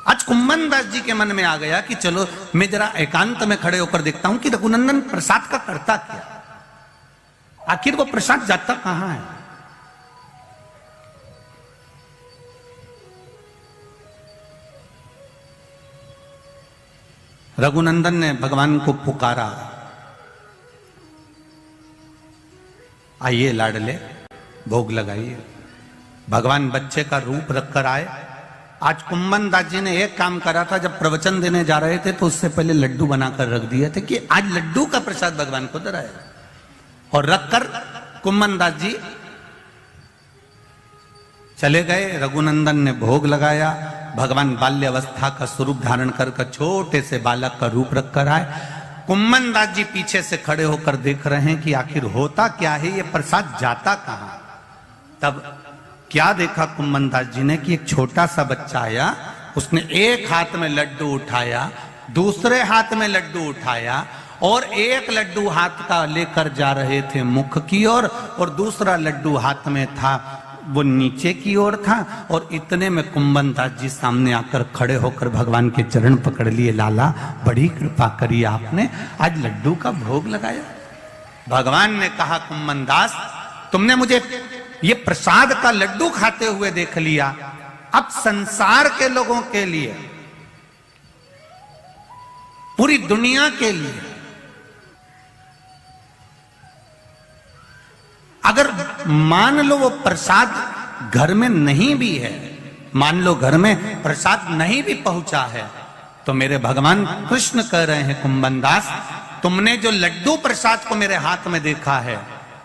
आज कुम्मन दास जी के मन में आ गया कि चलो मैं जरा एकांत में खड़े होकर देखता हूं कि रघुनंदन प्रसाद का करता क्या, आखिर वो प्रसाद जाता कहां है। रघुनंदन ने भगवान को पुकारा, आइए लाडले भोग लगाइए। भगवान बच्चे का रूप रखकर आए। आज कुम्मन दास जी ने एक काम करा था, जब प्रवचन देने जा रहे थे तो उससे पहले लड्डू बनाकर रख दिए थे कि आज लड्डू का प्रसाद भगवान को धराएगा, और रखकर कुम्मन दास जी चले गए। रघुनंदन ने भोग लगाया। भगवान बाल्य अवस्था का स्वरूप धारण कर छोटे से बालक का रूप रखकर आए। कुम्मन दास जी पीछे से खड़े होकर देख रहे हैं कि आखिर होता क्या है, ये प्रसाद जाता कहां। तब क्या देखा कुम्मन दास जी ने कि एक छोटा सा बच्चा आया, उसने एक हाथ में लड्डू उठाया, दूसरे हाथ में लड्डू उठाया, और एक लड्डू हाथ का लेकर जा रहे थे मुख की ओर, और दूसरा लड्डू हाथ में था वो नीचे की ओर था। और इतने में कुम्मन दास जी सामने आकर खड़े होकर भगवान के चरण पकड़ लिए, लाला बड़ी कृपा करी आपने, आज लड्डू का भोग लगाया। भगवान ने कहा, कुम्मन दास तुमने मुझे ये प्रसाद का लड्डू खाते हुए देख लिया, अब संसार के लोगों के लिए, पूरी दुनिया के लिए मान लो वो प्रसाद घर में नहीं भी है, मान लो घर में प्रसाद नहीं भी पहुंचा है, तो मेरे भगवान कृष्ण कह रहे हैं कुंभन दास, तुमने जो लड्डू प्रसाद को मेरे हाथ में देखा है,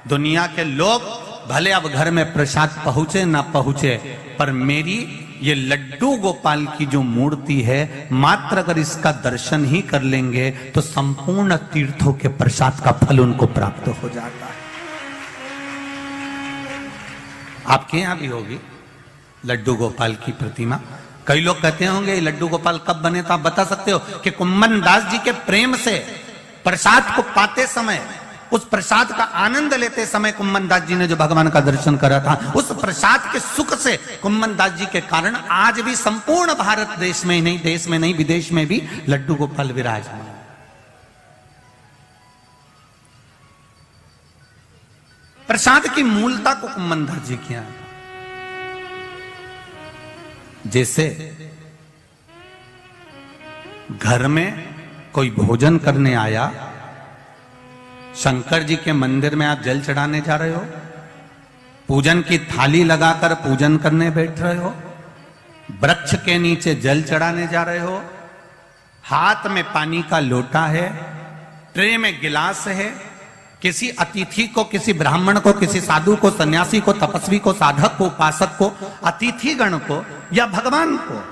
दुनिया के लोग भले अब घर में प्रसाद पहुंचे ना पहुंचे, पर मेरी ये लड्डू गोपाल की जो मूर्ति है, मात्र अगर इसका दर्शन ही कर लेंगे तो संपूर्ण तीर्थों के प्रसाद का फल उनको प्राप्त हो जाता है। आपके यहां भी होगी लड्डू गोपाल की प्रतिमा। कई लोग कहते होंगे ये लड्डू गोपाल कब बने, तो आप बता सकते हो कि कुंभन दास जी के प्रेम से प्रसाद को पाते समय, उस प्रसाद का आनंद लेते समय कुंभन दास जी ने जो भगवान का दर्शन करा था, उस प्रसाद के सुख से कुंभन दास जी के कारण आज भी संपूर्ण भारत देश में ही नहीं, देश में नहीं विदेश में भी लड्डू गोपाल विराजमान। प्रसाद की मूलता को कुंभन दास जी किया, जैसे घर में कोई भोजन करने आया, शंकर जी के मंदिर में आप जल चढ़ाने जा रहे हो, पूजन की थाली लगाकर पूजन करने बैठ रहे हो, वृक्ष के नीचे जल चढ़ाने जा रहे हो, हाथ में पानी का लोटा है, ट्रे में गिलास है, किसी अतिथि को, किसी ब्राह्मण को, किसी साधु को, सन्यासी को, तपस्वी को, साधक को, उपासक को, अतिथि गण को या भगवान को,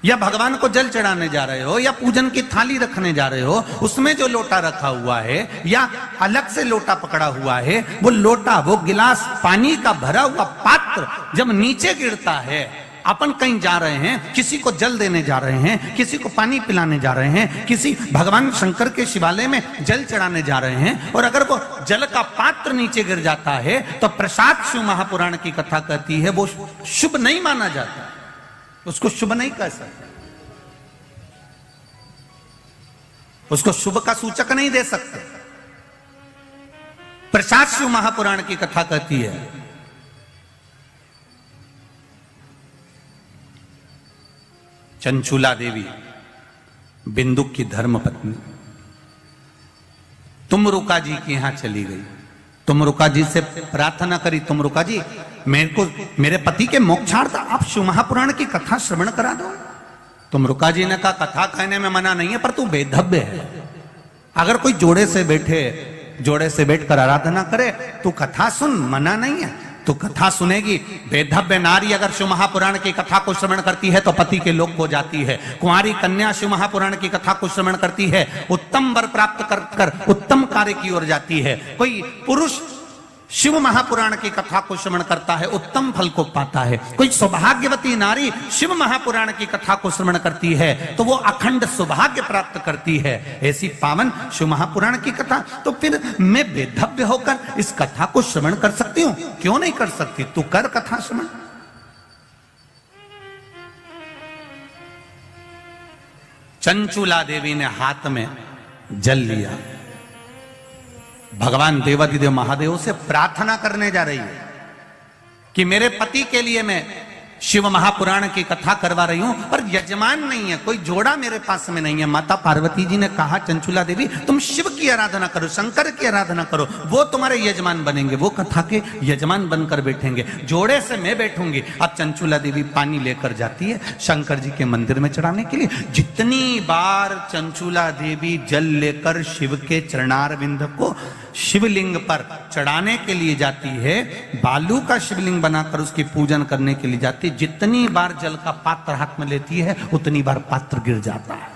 या भगवान को जल चढ़ाने जा रहे हो, या पूजन की थाली रखने जा रहे हो, उसमें जो लोटा रखा हुआ है या अलग से लोटा पकड़ा हुआ है, वो लोटा, वो गिलास, पानी का भरा हुआ पात्र जब नीचे गिरता है, अपन कहीं जा रहे हैं, किसी को जल देने जा रहे हैं, किसी को पानी पिलाने जा रहे हैं, किसी भगवान शंकर के शिवालय में जल चढ़ाने जा रहे हैं, और अगर वो जल का पात्र नीचे गिर जाता है तो प्रसाद शिव महापुराण की कथा कहती है वो शुभ नहीं माना जाता, उसको शुभ नहीं कह सकते, उसको शुभ का सूचक नहीं दे सकते। प्रसाद शिव महापुराण की कथा कहती है चंचूला देवी, बिंदुक की धर्म पत्नी, तुमरुका जी के यहां चली गई, तुमरुका जी से प्रार्थना करी, तुमरुका जी मेरे पति के मोक्षार्थ आप शिव महापुराण की कथा श्रवण करा दो। तुमरुका जी ने कहा कथा कहने में मना नहीं है, पर तू बेधव्य है, अगर कोई जोड़े से बैठकर आराधना करे तू कथा सुन, मना नहीं है, तो कथा सुनेगी। बेधव्य नारी अगर शिव महापुराण की कथा को श्रवण करती है तो पति के लोक को जाती है। कुंवारी कन्या शिव महापुराण की कथा को श्रवण करती है, उत्तम वर प्राप्त कर उत्तम कार्य की ओर जाती है। कोई पुरुष शिव महापुराण की कथा को श्रवण करता है, उत्तम फल को पाता है। कोई सौभाग्यवती नारी शिव महापुराण की कथा को श्रवण करती है तो वो अखंड सौभाग्य प्राप्त करती है। ऐसी पावन शिव महापुराण की कथा, तो फिर मैं बेधव्य होकर इस कथा को श्रवण कर सकती हूं, क्यों नहीं कर सकती? तू कर कथा श्रवण। चंचूला देवी ने हाथ में जल लिया, भगवान देवाधिदेव महादेव से प्रार्थना करने जा रही है कि मेरे पति के लिए मैं शिव महापुराण की कथा करवा रही हूं, पर यजमान नहीं है, कोई जोड़ा मेरे पास में नहीं है। माता पार्वती जी ने कहा चंचूला देवी तुम शिव की आराधना करो, शंकर की आराधना करो, वो तुम्हारे यजमान बनेंगे, वो कथा के यजमान बनकर बैठेंगे, जोड़े से मैं बैठूंगी। अब चंचूला देवी पानी लेकर जाती है शंकर जी के मंदिर में चढ़ाने के लिए। जितनी बार चंचूला देवी जल लेकर शिव के चरणारविंद को शिवलिंग पर चढ़ाने के लिए जाती है, बालू का शिवलिंग बनाकर उसकी पूजन करने के लिए जाती है, जितनी बार जल का पात्र हाथ में लेती है उतनी बार पात्र गिर जाता है।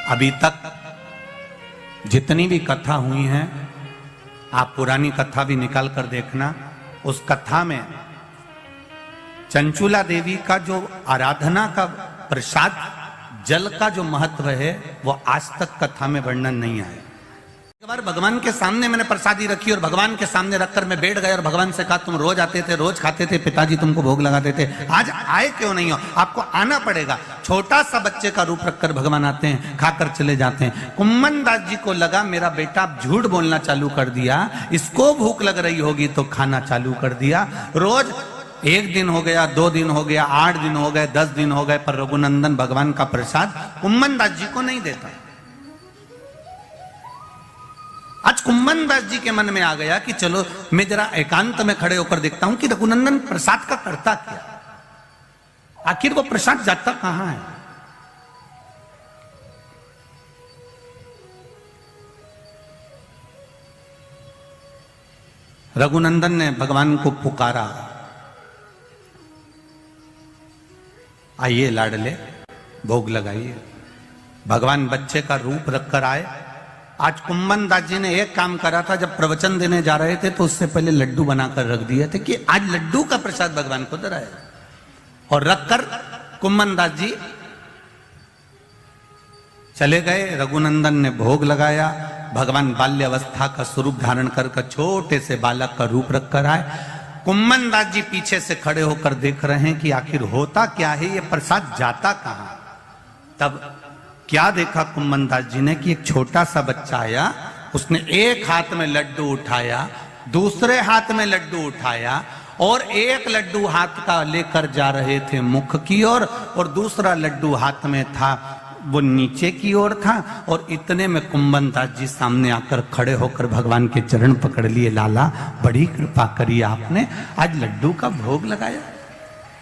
अभी तक जितनी भी कथा हुई हैं, आप पुरानी कथा भी निकाल कर देखना, उस कथा में चंचूला देवी का जो आराधना का प्रसाद जल का जो महत्व है वो आज तक कथा में वर्णन नहीं आया। एक बार भगवान के सामने मैंने प्रसादी रखी और भगवान के सामने रखकर मैं बैठ गया और भगवान से कहा तुम रोज आते थे, रोज खाते थे, पिताजी तुमको भोग लगाते थे, आज आए क्यों नहीं हो? आपको आना पड़ेगा। छोटा सा बच्चे का रूप रखकर भगवान आते हैं, खाकर चले जाते हैं। कुंभन दास जी को लगा मेरा बेटा झूठ बोलना चालू कर दिया, इसको भूख लग रही होगी तो खाना चालू कर दिया। रोज 1 दिन हो गया, 2 दिन हो गया, 8 दिन हो गए, 10 दिन हो गए, पर रघुनंदन भगवान का प्रसाद कुंभन दास जी को नहीं देता। आज कुम्मन दास जी के मन में आ गया कि चलो मैं जरा एकांत में खड़े होकर देखता हूं कि रघुनंदन प्रसाद का करता क्या, आखिर वो प्रसाद जाता कहां है। रघुनंदन ने भगवान को पुकारा, आइए लाडले भोग लगाइए। भगवान बच्चे का रूप रखकर आए। आज कुम्मन दास जी ने एक काम करा था, जब प्रवचन देने जा रहे थे तो उससे पहले लड्डू बनाकर रख दिए थे कि आज लड्डू का प्रसाद भगवान को धराए, और रखकर कुम्मन दास जी चले गए। रघुनंदन ने भोग लगाया। भगवान बाल्य अवस्था का स्वरूप धारण कर छोटे से बालक का रूप रखकर आए। कुम्मन दास जी पीछे से खड़े होकर देख रहे हैं कि आखिर होता क्या है, ये प्रसाद जाता कहां। तब क्या देखा कुम्मन दास जी ने कि एक छोटा सा बच्चा आया, उसने एक हाथ में लड्डू उठाया, दूसरे हाथ में लड्डू उठाया, और एक लड्डू हाथ का लेकर जा रहे थे मुख की ओर, और दूसरा लड्डू हाथ में था वो नीचे की ओर था। और इतने में कुम्मन दास जी सामने आकर खड़े होकर भगवान के चरण पकड़ लिए। लाला बड़ी कृपा करी आपने, आज लड्डू का भोग लगाया।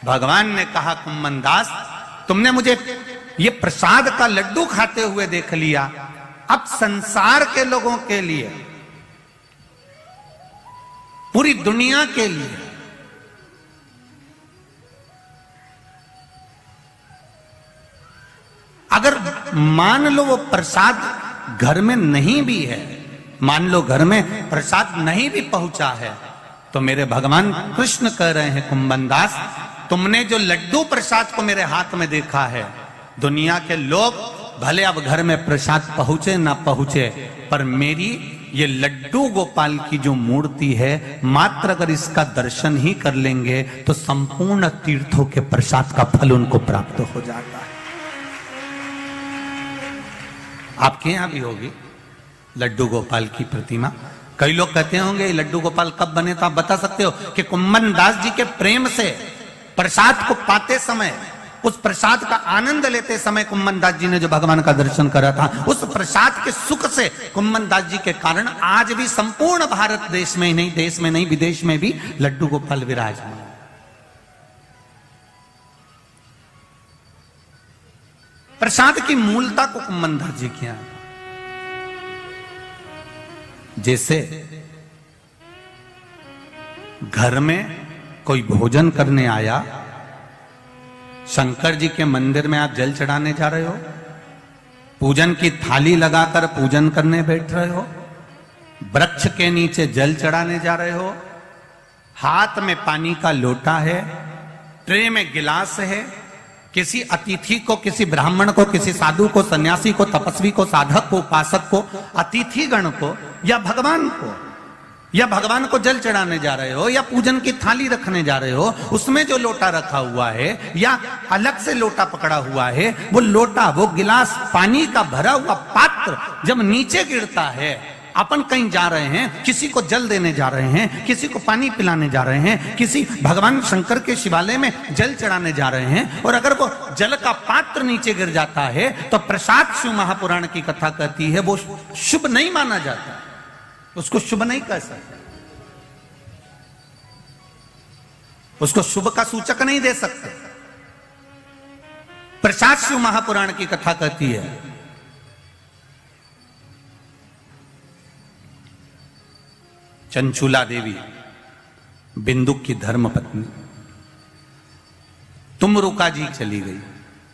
भगवान ने कहा, कुम्मन दास तुमने मुझे ये प्रसाद का लड्डू खाते हुए देख लिया, अब संसार के लोगों के लिए, पूरी दुनिया के लिए अगर मान लो वो प्रसाद घर में नहीं भी है, मान लो घर में प्रसाद नहीं भी पहुंचा है, तो मेरे भगवान कृष्ण कह रहे हैं, कुम्मन दास तुमने जो लड्डू प्रसाद को मेरे हाथ में देखा है, दुनिया के लोग भले अब घर में प्रसाद पहुंचे ना पहुंचे, पर मेरी ये लड्डू गोपाल की जो मूर्ति है, मात्र अगर इसका दर्शन ही कर लेंगे तो संपूर्ण तीर्थों के प्रसाद का फल उनको प्राप्त हो जाता है। आपके यहां भी होगी लड्डू गोपाल की प्रतिमा। कई लोग कहते होंगे ये लड्डू गोपाल कब बने, तो आप बता सकते हो कि कुम्मन दास जी के प्रेम से प्रसाद को पाते समय, उस प्रसाद का आनंद लेते समय कुम्मन दास जी ने जो भगवान का दर्शन करा था, उस प्रसाद के सुख से कुम्मन दास जी के कारण आज भी संपूर्ण भारत देश में ही नहीं, देश में नहीं विदेश में भी लड्डू गोपाल विराजमान। प्रसाद की मूलता को कुम्मन दास जी किया। जैसे घर में कोई भोजन करने आया, शंकर जी के मंदिर में आप जल चढ़ाने जा रहे हो, पूजन की थाली लगाकर पूजन करने बैठ रहे हो, वृक्ष के नीचे जल चढ़ाने जा रहे हो, हाथ में पानी का लोटा है, ट्रे में गिलास है, किसी अतिथि को, किसी ब्राह्मण को, किसी साधु को, सन्यासी को, तपस्वी को, साधक को, उपासक को, अतिथि गण को या भगवान को जल चढ़ाने जा रहे हो, या पूजन की थाली रखने जा रहे हो, उसमें जो लोटा रखा हुआ है या अलग से लोटा पकड़ा हुआ है, वो लोटा, वो गिलास, पानी का भरा हुआ पात्र जब नीचे गिरता है, अपन कहीं जा रहे हैं, किसी को जल देने जा रहे हैं, किसी को पानी पिलाने जा रहे हैं, किसी भगवान शंकर के शिवालय में जल चढ़ाने जा रहे हैं, और अगर वो जल का पात्र नीचे गिर जाता है तो प्रसाद शिव महापुराण की कथा कहती है वो शुभ नहीं माना जाता, उसको शुभ नहीं कह सकते, उसको शुभ का सूचक नहीं दे सकते। प्रसाद शिव महापुराण की कथा कहती है, चंचूला देवी बिंदुक की धर्म पत्नी तुमरुका जी चली गई।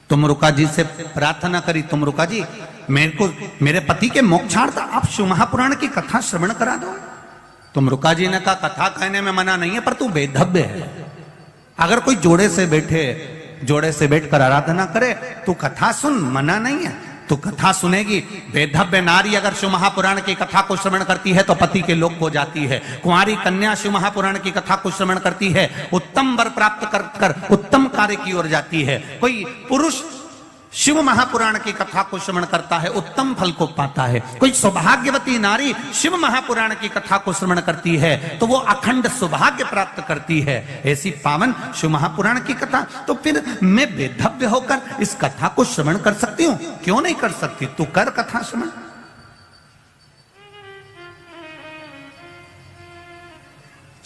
तुमरुका जी से प्रार्थना करी, तुमरुका जी मेरे पति के मोक्षार्थ आप शिव महापुराण की कथा श्रवण करा दो। तुमरुका जी ने कहा, कथा कहने में मना नहीं है, पर तू बेधव्य है। अगर कोई जोड़े से बैठकर आराधना करे तू कथा सुन, मना नहीं है, तो कथा सुनेगी। वेधव्य नारी अगर शिव महापुराण की कथा को श्रवण करती है तो पति के लोक को जाती है। कुंवारी कन्या शिव महापुराण की कथा को श्रवण करती है, उत्तम वर प्राप्त कर उत्तम कार्य की ओर जाती है। कोई पुरुष शिव महापुराण की कथा को श्रवण करता है, उत्तम फल को पाता है। कोई सौभाग्यवती नारी शिव महापुराण की कथा को श्रवण करती है तो वो अखंड सौभाग्य प्राप्त करती है। ऐसी पावन शिव महापुराण की कथा, तो फिर मैं बेधव्य होकर इस कथा को श्रवण कर सकती हूं, क्यों नहीं कर सकती? तू कर कथा श्रवण।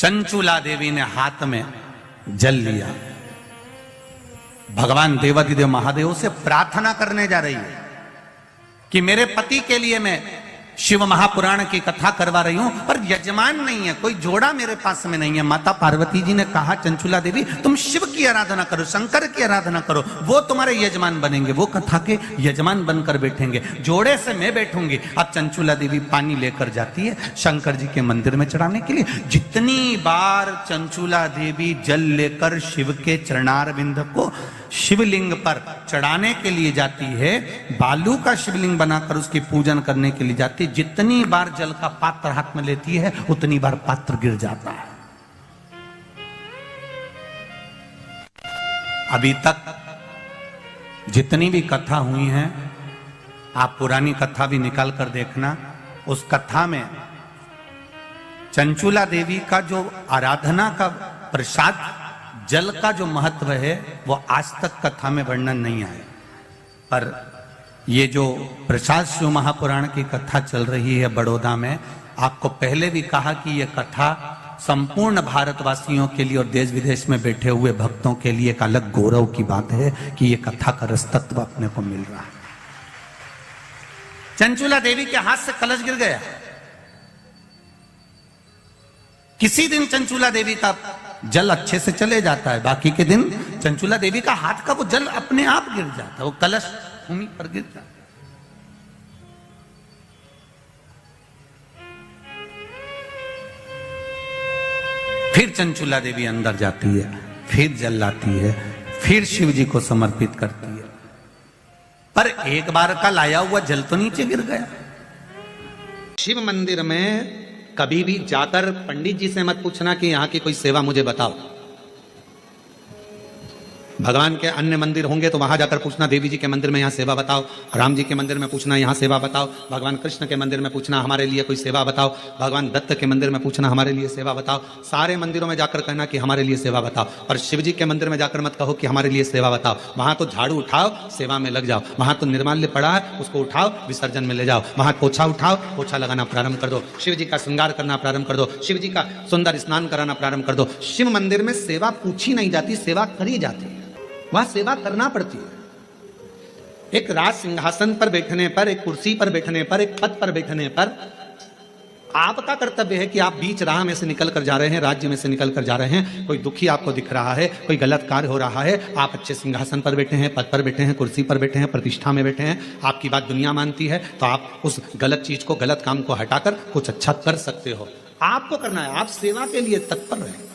चंचुला देवी ने हाथ में जल लिया, भगवान देवाधिदेव महादेव से प्रार्थना करने जा रही है कि मेरे पति के लिए मैं शिव महापुराण की कथा करवा रही हूं, पर यजमान नहीं है, कोई जोड़ा मेरे पास में नहीं है। माता पार्वती जी ने कहा, चंचुला देवी तुम शिव की आराधना करो, शंकर की आराधना करो, वो तुम्हारे यजमान बनेंगे, वो कथा के यजमान बनकर बैठेंगे, जोड़े से मैं बैठूंगी। अब चंचुला देवी पानी लेकर जाती है शंकर जी के मंदिर में चढ़ाने के लिए। जितनी बार चंचुला देवी जल लेकर शिव के चरणारविंद को शिवलिंग पर चढ़ाने के लिए जाती है, बालू का शिवलिंग बनाकर उसकी पूजन करने के लिए जाती है, जितनी बार जल का पात्र हाथ में लेती है उतनी बार पात्र गिर जाता है। अभी तक जितनी भी कथा हुई हैं, आप पुरानी कथा भी निकाल कर देखना, उस कथा में चंचुला देवी का जो आराधना का प्रसाद जल का जो महत्व है वो आज तक कथा में वर्णन नहीं आया। पर ये जो प्रसाद शिव महापुराण की कथा चल रही है बड़ौदा में, आपको पहले भी कहा कि ये कथा संपूर्ण भारतवासियों के लिए और देश विदेश में बैठे हुए भक्तों के लिए एक अलग गौरव की बात है कि ये कथा का रसतत्व अपने को मिल रहा है। चंचुला देवी के हाथ से कलश गिर गया। किसी दिन चंचुला देवी का जल अच्छे से चले जाता है, बाकी के दिन चंचुला देवी का हाथ का वो जल अपने आप गिर जाता है, वो कलश भूमि पर गिर जाता है। फिर चंचुला देवी अंदर जाती है, फिर जल लाती है, फिर शिव जी को समर्पित करती है, पर एक बार का लाया हुआ जल तो नीचे गिर गया। शिव मंदिर में कभी भी जाकर पंडित जी से मत पूछना कि यहां की कोई सेवा मुझे बताओ। भगवान के अन्य मंदिर होंगे तो वहां जाकर पूछना, देवी जी के मंदिर में यहाँ सेवा बताओ, राम जी के मंदिर में पूछना यहाँ सेवा बताओ, भगवान कृष्ण के मंदिर में पूछना हमारे लिए कोई सेवा बताओ, भगवान दत्त के मंदिर में पूछना हमारे लिए सेवा बताओ। सारे मंदिरों में जाकर कहना कि हमारे लिए सेवा बताओ, और शिव जी के मंदिर में जाकर मत कहो कि हमारे लिए सेवा बताओ। वहां तो झाड़ू उठाओ, सेवा में लग जाओ। वहां तो निर्माल्य पड़ा है, उसको उठाओ, विसर्जन में ले जाओ। वहां पोछा उठाओ, पोछा लगाना प्रारंभ कर दो, शिव जी का श्रृंगार करना प्रारंभ कर दो, शिव जी का सुंदर स्नान कराना प्रारंभ कर दो। शिव मंदिर में सेवा पूछी नहीं जाती, सेवा करी जाती है, वहां सेवा करना पड़ती है। एक राज सिंहासन पर बैठने पर, एक कुर्सी पर बैठने पर, एक पद पर बैठने पर आपका कर्तव्य है कि आप बीच राह में से निकल कर जा रहे हैं, राज्य में से निकल कर जा रहे हैं, कोई दुखी आपको दिख रहा है, कोई गलत कार्य हो रहा है, आप अच्छे सिंहासन पर बैठे हैं, पद पर बैठे हैं, कुर्सी पर बैठे हैं, प्रतिष्ठा में बैठे हैं, आपकी बात दुनिया मानती है, तो आप उस गलत चीज को, गलत काम को हटाकर कुछ अच्छा कर सकते हो। आपको करना है, आप सेवा के लिए तत्पर रहें।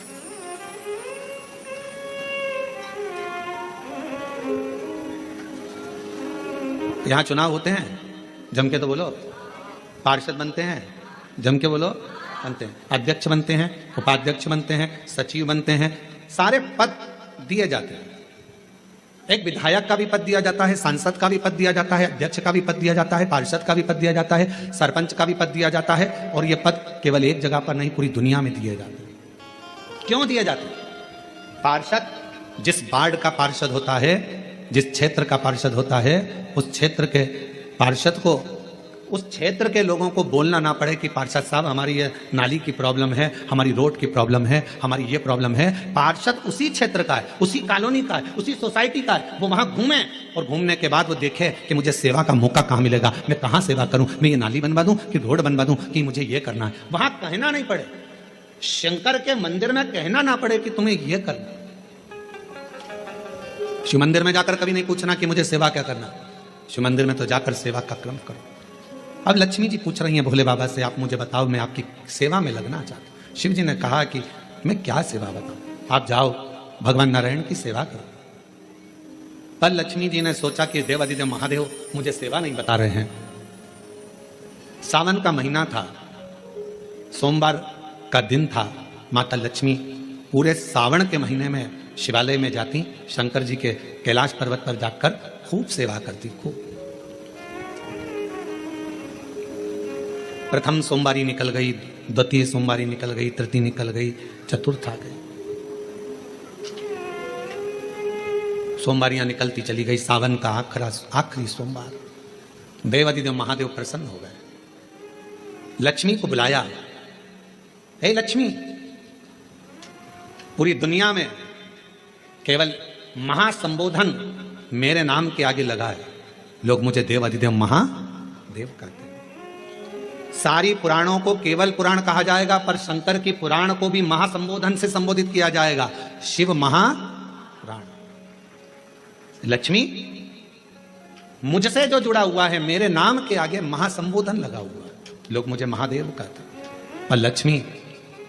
यहां चुनाव होते हैं, जम के तो बोलो, पार्षद बनते हैं, जम के बोलो, बनते हैं, अध्यक्ष बनते हैं, उपाध्यक्ष बनते हैं, सचिव बनते हैं, सारे पद दिए जाते हैं। एक विधायक का भी पद दिया जाता है, सांसद का भी पद दिया जाता है, अध्यक्ष का भी पद दिया जाता है, पार्षद का भी पद दिया जाता है, सरपंच का भी पद दिया जाता है, और ये पद केवल एक जगह पर नहीं, पूरी दुनिया में दिए जाते हैं। क्यों दिए जाते हैं? पार्षद जिस वार्ड का पार्षद होता है, जिस क्षेत्र का पार्षद होता है, उस क्षेत्र के पार्षद को, उस क्षेत्र के लोगों को बोलना ना पड़े कि पार्षद साहब हमारी ये नाली की प्रॉब्लम है, हमारी रोड की प्रॉब्लम है, हमारी ये प्रॉब्लम है। पार्षद उसी क्षेत्र का है, उसी कॉलोनी का है, उसी सोसाइटी का है, वो वहां घूमे और घूमने के बाद वो देखे कि मुझे सेवा का मौका कहाँ मिलेगा, मैं कहाँ सेवा करूं, मैं ये नाली बनवा दूं कि रोड बनवा दूं कि मुझे ये करना है। वहां कहना नहीं पड़े, शंकर के मंदिर में कहना ना पड़े कि तुम्हें ये करना। शिव मंदिर में जाकर कभी नहीं पूछना कि मुझे सेवा क्या करना, शिव मंदिर में तो जाकर सेवा का क्रम करो। अब लक्ष्मी जी पूछ रही हैं भोले बाबा से, आप मुझे बताओ, मैं आपकी सेवा में लगना चाहती हूँ। शिव जी ने कहा कि मैं क्या सेवा बताऊं, आप जाओ भगवान नारायण की सेवा करो। पर लक्ष्मी जी ने सोचा कि देवाधिदेव महादेव मुझे सेवा नहीं बता रहे हैं। सावन का महीना था, सोमवार का दिन था, माता लक्ष्मी पूरे सावन के महीने में शिवालय में जाती, शंकर जी के कैलाश पर्वत पर जाकर खूब सेवा करती, खूब। प्रथम सोमवारी निकल गई, द्वितीय सोमवारी निकल गई, तृतीय निकल गई, चतुर्थ आ गई, सोमवारियां निकलती चली गई। सावन का आखिरी सोमवार, देवाधिदेव महादेव प्रसन्न हो गए, लक्ष्मी को बुलाया, हे लक्ष्मी पूरी दुनिया में केवल महासंबोधन मेरे नाम के आगे लगा है, लोग मुझे देव अधिदेव महादेव कहते हैं। सारी पुराणों को केवल पुराण कहा जाएगा, पर शंकर की पुराण को भी महासंबोधन से संबोधित किया जाएगा, शिव महापुराण। लक्ष्मी मुझसे जो जुड़ा हुआ है, मेरे नाम के आगे महासंबोधन लगा हुआ है, लोग मुझे महादेव कहते हैं। और लक्ष्मी,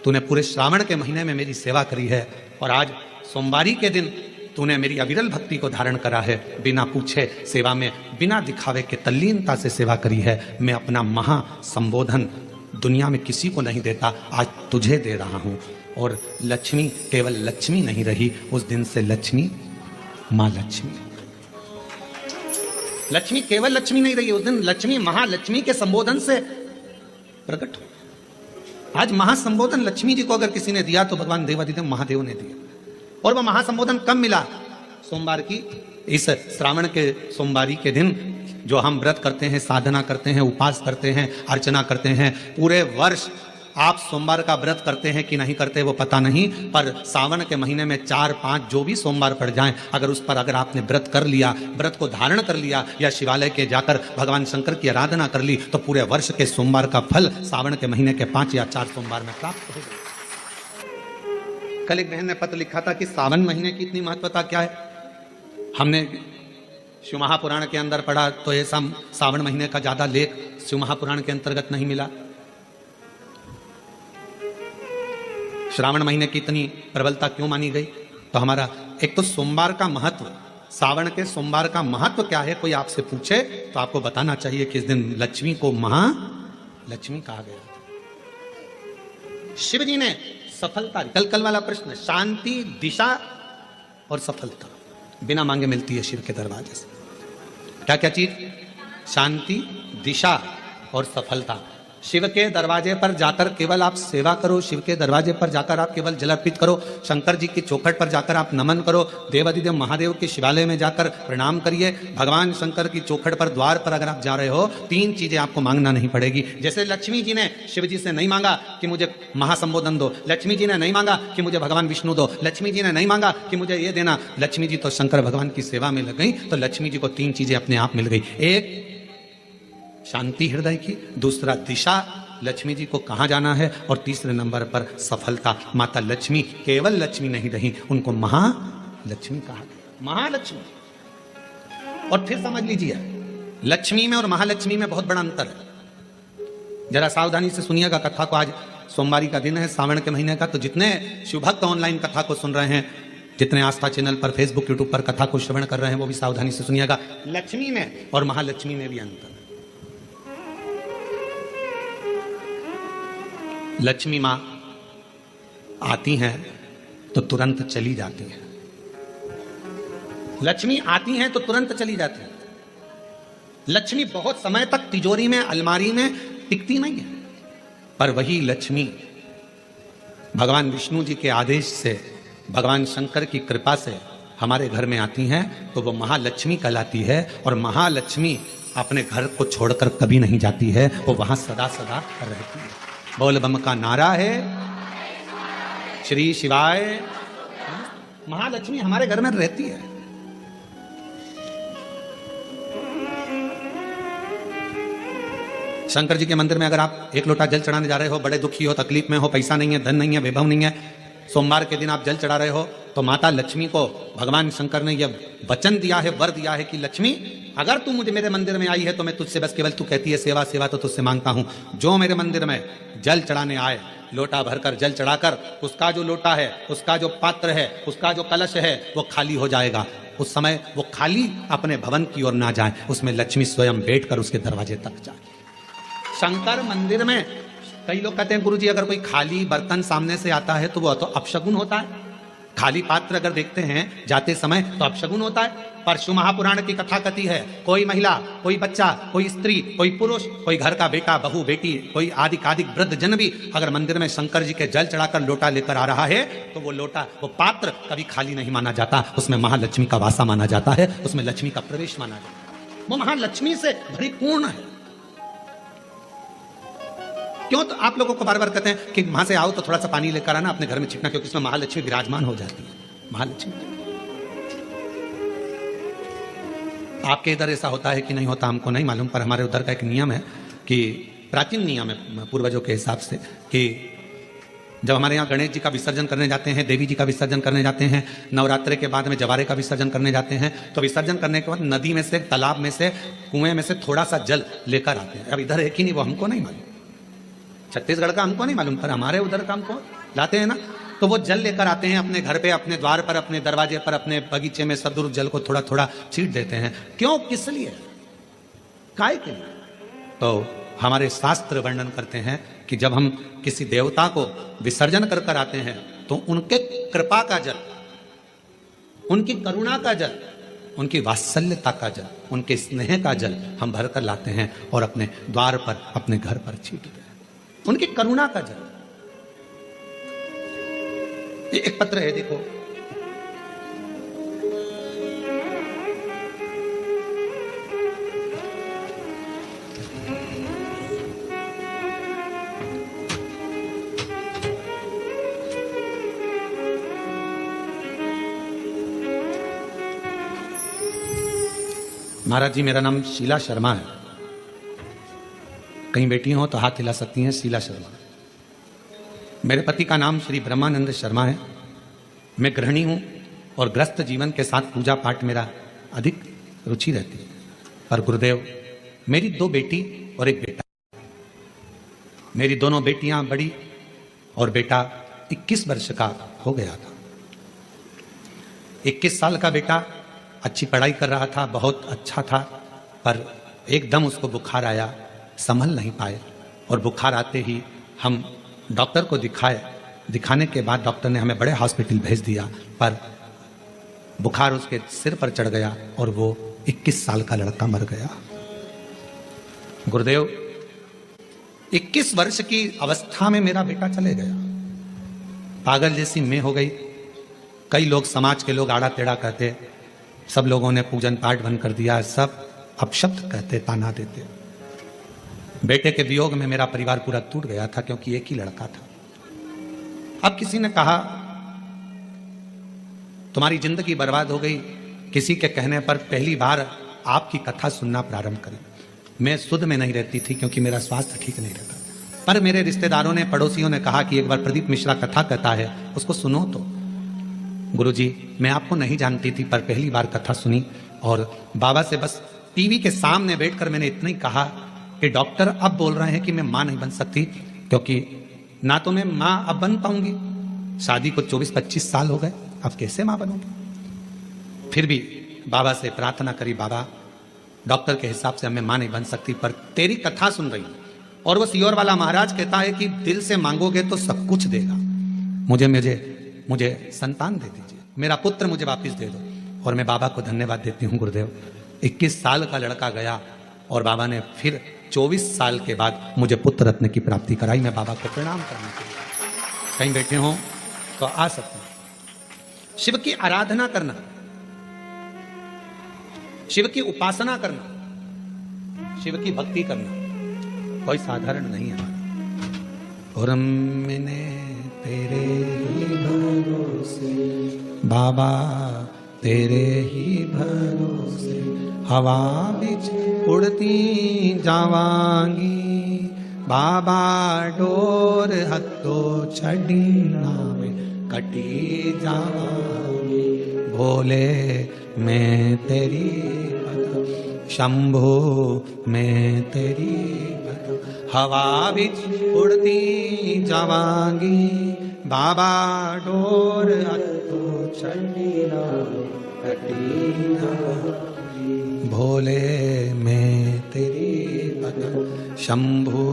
तूने पूरे श्रावण के महीने में मेरी सेवा करी है, और आज सोमवारी के दिन तूने मेरी अविरल भक्ति को धारण करा है, बिना पूछे सेवा में, बिना दिखावे के तल्लीनता से सेवा करी है। मैं अपना महासंबोधन दुनिया में किसी को नहीं देता, आज तुझे दे रहा हूं। और लक्ष्मी केवल लक्ष्मी नहीं रही, उस दिन से लक्ष्मी मां लक्ष्मी। लक्ष्मी केवल लक्ष्मी नहीं रही, उस दिन लक्ष्मी महालक्ष्मी के संबोधन से प्रकट हो। आज महासंबोधन लक्ष्मी जी को अगर किसी ने दिया तो भगवान देवादिदेव महादेव ने दिया। और वह महासंबोधन कब मिला? सोमवार की, इस श्रावण के सोमवारी के दिन जो हम व्रत करते हैं, साधना करते हैं, उपास करते हैं, अर्चना करते हैं। पूरे वर्ष आप सोमवार का व्रत करते हैं कि नहीं करते वो पता नहीं, पर सावन के महीने में 4-5 जो भी सोमवार पड़ जाएं, अगर उस पर अगर आपने व्रत कर लिया, व्रत को धारण कर लिया, या शिवालय के जाकर भगवान शंकर की आराधना कर ली, तो पूरे वर्ष के सोमवार का फल सावन के महीने के 5 या 4 सोमवार में प्राप्त हो गया। कल एक बहन ने पत्र लिखा था कि सावन महीने की इतनी महत्वता क्या है। हमने शिव महापुराण के अंदर पढ़ा तो ये सावन महीने का ज्यादा लेख शिव महापुराण के अंतर्गत नहीं मिला। श्रावण महीने की इतनी प्रबलता क्यों मानी गई? तो हमारा एक तो सोमवार का महत्व, सावन के सोमवार का महत्व क्या है, कोई आपसे पूछे तो आपको बताना चाहिए कि इस दिन लक्ष्मी को महालक्ष्मी कहा गया। शिव जी ने सफलता, कल वाला प्रश्न, शांति, दिशा और सफलता बिना मांगे मिलती है शिव के दरवाजे से। क्या क्या चीज? शांति, दिशा और सफलता। शिव के दरवाजे पर जाकर केवल आप सेवा करो, शिव के दरवाजे पर जाकर आप केवल जल अर्पित करो, शंकर जी की चौखट पर जाकर आप नमन करो, देवादिदेव महादेव के शिवालय में जाकर प्रणाम करिए। भगवान शंकर की चौखट पर, द्वार पर अगर आप जा रहे हो, 3 चीजें आपको मांगना नहीं पड़ेगी। जैसे लक्ष्मी जी ने शिव जी से नहीं मांगा कि मुझे महासंबोधन दो, लक्ष्मी जी ने नहीं मांगा कि मुझे भगवान विष्णु दो, लक्ष्मी जी ने नहीं मांगा कि मुझे ये देना। लक्ष्मी जी तो शंकर भगवान की सेवा में लग गई, तो लक्ष्मी जी को 3 चीजें अपने आप मिल गई। एक शांति हृदय की, दूसरा दिशा, लक्ष्मी जी को कहाँ जाना है, और तीसरे नंबर पर सफलता। माता लक्ष्मी केवल लक्ष्मी नहीं रही, उनको महालक्ष्मी कहा गया, महालक्ष्मी। और फिर समझ लीजिए, लक्ष्मी में और महालक्ष्मी में बहुत बड़ा अंतर है। जरा सावधानी से सुनिएगा कथा को। आज सोमवारी का दिन है, सावन के महीने का, तो जितने शिवभक्त ऑनलाइन कथा को सुन रहे हैं, जितने आस्था चैनल पर, फेसबुक, यूट्यूब पर कथा को श्रवण कर रहे हैं, वो भी सावधानी से सुनिएगा। लक्ष्मी में और महालक्ष्मी में भी अंतर है। लक्ष्मी मां आती हैं तो तुरंत चली जाती हैं। लक्ष्मी आती हैं तो तुरंत चली जाती हैं। लक्ष्मी बहुत समय तक तिजोरी में, अलमारी में टिकती नहीं है। पर वही लक्ष्मी भगवान विष्णु जी के आदेश से, भगवान शंकर की कृपा से हमारे घर में आती हैं, तो वो महालक्ष्मी कहलाती है। और महालक्ष्मी अपने घर को छोड़कर कभी नहीं जाती है, वो वहां सदा सदा रहती है। बोल बम का नारा है, श्री शिवाय। महालक्ष्मी हमारे घर में रहती है। शंकर जी के मंदिर में अगर आप 1 लोटा जल चढ़ाने जा रहे हो, बड़े दुखी हो, तकलीफ में हो, पैसा नहीं है, धन नहीं है, वैभव नहीं है, सोमवार के दिन आप जल चढ़ा रहे हो, तो माता लक्ष्मी को भगवान शंकर ने यह वचन दिया है, वर दिया है कि लक्ष्मी, अगर तू मुझे मेरे मंदिर में आई है तो मैं तुझसे बस केवल, तू कहती है सेवा सेवा, तो तुझसे मांगता हूं, जो मेरे मंदिर में जल चढ़ाने आए, लोटा भरकर जल चढ़ाकर, उसका जो लोटा है, उसका जो पात्र है, उसका जो कलश है, वो खाली हो जाएगा। उस समय वो खाली अपने भवन की ओर ना जाए, उसमें लक्ष्मी स्वयं बैठकर उसके दरवाजे तक जाए। शंकर मंदिर में कई लोग कहते हैं, गुरुजी अगर कोई खाली बर्तन सामने से आता है तो वो तो अपशगुन होता है। खाली पात्र अगर देखते हैं जाते समय तो अपशगुन होता है। पर शिव महापुराण की कथा कथी है, कोई महिला, कोई बच्चा, कोई स्त्री, कोई पुरुष, कोई घर का बेटा, बहू, बेटी, कोई आदि वृद्ध जन भी अगर मंदिर में शंकर जी के जल चढ़ाकर लोटा लेकर आ रहा है, तो वो लोटा, वो पात्र कभी खाली नहीं माना जाता। उसमें महालक्ष्मी का वासा माना जाता है, उसमें लक्ष्मी का प्रवेश माना जाता है। वो महालक्ष्मी से परिपूर्ण है। क्यों तो आप लोगों को बार बार कहते हैं कि वहां से आओ तो थोड़ा सा पानी लेकर आना, अपने घर में छिड़कना, क्योंकि इसमें महालक्ष्मी विराजमान हो जाती है। महालक्ष्मी आपके इधर ऐसा होता है कि नहीं होता हमको नहीं मालूम, पर हमारे उधर का एक नियम है कि प्राचीन नियम है पूर्वजों के हिसाब से कि जब हमारे यहाँ गणेश जी का विसर्जन करने जाते हैं, देवी जी का विसर्जन करने जाते हैं, नवरात्रि के बाद में जवारे का विसर्जन करने जाते हैं, तो विसर्जन करने के बाद नदी में से, तालाब में से, कुएं में से थोड़ा सा जल लेकर आते हैं। अब इधर है कि नहीं वो हमको नहीं मालूम, छत्तीसगढ़ का हमको नहीं मालूम, पर हमारे उधर का हमको लाते हैं ना। तो वो जल लेकर आते हैं अपने घर पे, अपने द्वार पर, अपने दरवाजे पर, अपने बगीचे में सब दूर जल को थोड़ा थोड़ा छीट देते हैं। क्यों, किस लिए, काय के लिए? तो हमारे शास्त्र वर्णन करते हैं कि जब हम किसी देवता को विसर्जन कर कर आते हैं तो उनके कृपा का जल, उनकी करुणा का जल, उनकी वात्सल्यता का जल, उनके स्नेह का जल हम भर कर लाते हैं और अपने द्वार पर, अपने घर पर छींटते हैं, उनकी करुणा का जल। ये एक पत्र है, देखो, महाराज जी मेरा नाम शीला शर्मा है। कहीं बेटी हो तो हाथ हिला सकती हैं, शीला शर्मा। मेरे पति का नाम श्री ब्रह्मानंद शर्मा है। मैं गृहिणी हूँ और ग्रस्त जीवन के साथ पूजा पाठ मेरा अधिक रुचि रहती है। पर गुरुदेव, मेरी 2 बेटी और 1 बेटा। मेरी दोनों बेटियां बड़ी और बेटा 21 वर्ष का हो गया था। 21 साल का बेटा अच्छी पढ़ाई कर रहा था, बहुत अच्छा था, पर एकदम उसको बुखार आया, संभल नहीं पाए, और बुखार आते ही हम डॉक्टर को दिखाए। दिखाने के बाद डॉक्टर ने हमें बड़े हॉस्पिटल भेज दिया, पर बुखार उसके सिर पर चढ़ गया और वो 21 साल का लड़का मर गया। गुरुदेव, 21 वर्ष की अवस्था में मेरा बेटा चले गया। पागल जैसी मैं हो गई। कई लोग, समाज के लोग आड़ा टेढ़ा कहते, सब लोगों ने पूजन पाठ बंद कर दिया, सब अपशब्द कहते, ताना देते। बेटे के वियोग में मेरा परिवार पूरा टूट गया था, क्योंकि एक ही लड़का था। अब किसी ने कहा तुम्हारी जिंदगी बर्बाद हो गई। किसी के कहने पर पहली बार आपकी कथा सुनना प्रारंभ करें। मैं सुध में नहीं रहती थी क्योंकि मेरा स्वास्थ्य ठीक नहीं रहता, पर मेरे रिश्तेदारों ने, पड़ोसियों ने कहा कि एक बार प्रदीप मिश्रा कथा कहता है, उसको सुनो तो। गुरुजी, मैं आपको नहीं जानती थी, पर पहली बार कथा सुनी और बाबा से बस टीवी के सामने बैठकर मैंने इतना ही कहा कि डॉक्टर अब बोल रहे हैं कि मैं मां नहीं बन सकती, क्योंकि ना तो मैं मां अब बन पाऊंगी, शादी को 24-25 साल हो गए, अब कैसे मां बनूंगी। फिर भी बाबा से प्रार्थना करी, बाबा डॉक्टर के हिसाब से मैं मां नहीं बन सकती, पर तेरी कथा सुन रही हूं और वो सियोर वाला महाराज कहता है कि दिल से मांगोगे तो सब कुछ देगा। मुझे संतान दे दीजिए, मेरा पुत्र मुझे वापस दे दो। और मैं बाबा को धन्यवाद देती हूँ गुरुदेव। 21 साल का लड़का गया और बाबा ने फिर 24 साल के बाद मुझे पुत्र रत्न की प्राप्ति कराई। मैं बाबा को प्रणाम करने के लिए, कहीं बैठे हों तो आ सकते हैं। शिव की आराधना करना, शिव की उपासना करना, शिव की भक्ति करना कोई साधारण नहीं है। और मैंने तेरे ही भरोसे बाबा, तेरे ही भरोसे हवा बिच उड़ती जावांगी, बाबा डोर हत्तो छड़ीना में कटी जावांगी। भोले मैं तेरी बता, शंभो मैं तेरी बता, हवा बिच उड़ती जावांगी, बाबा डोर हत्तो छड़ीना कटी जावांगी। भोले मैं तेरी बता, शंभो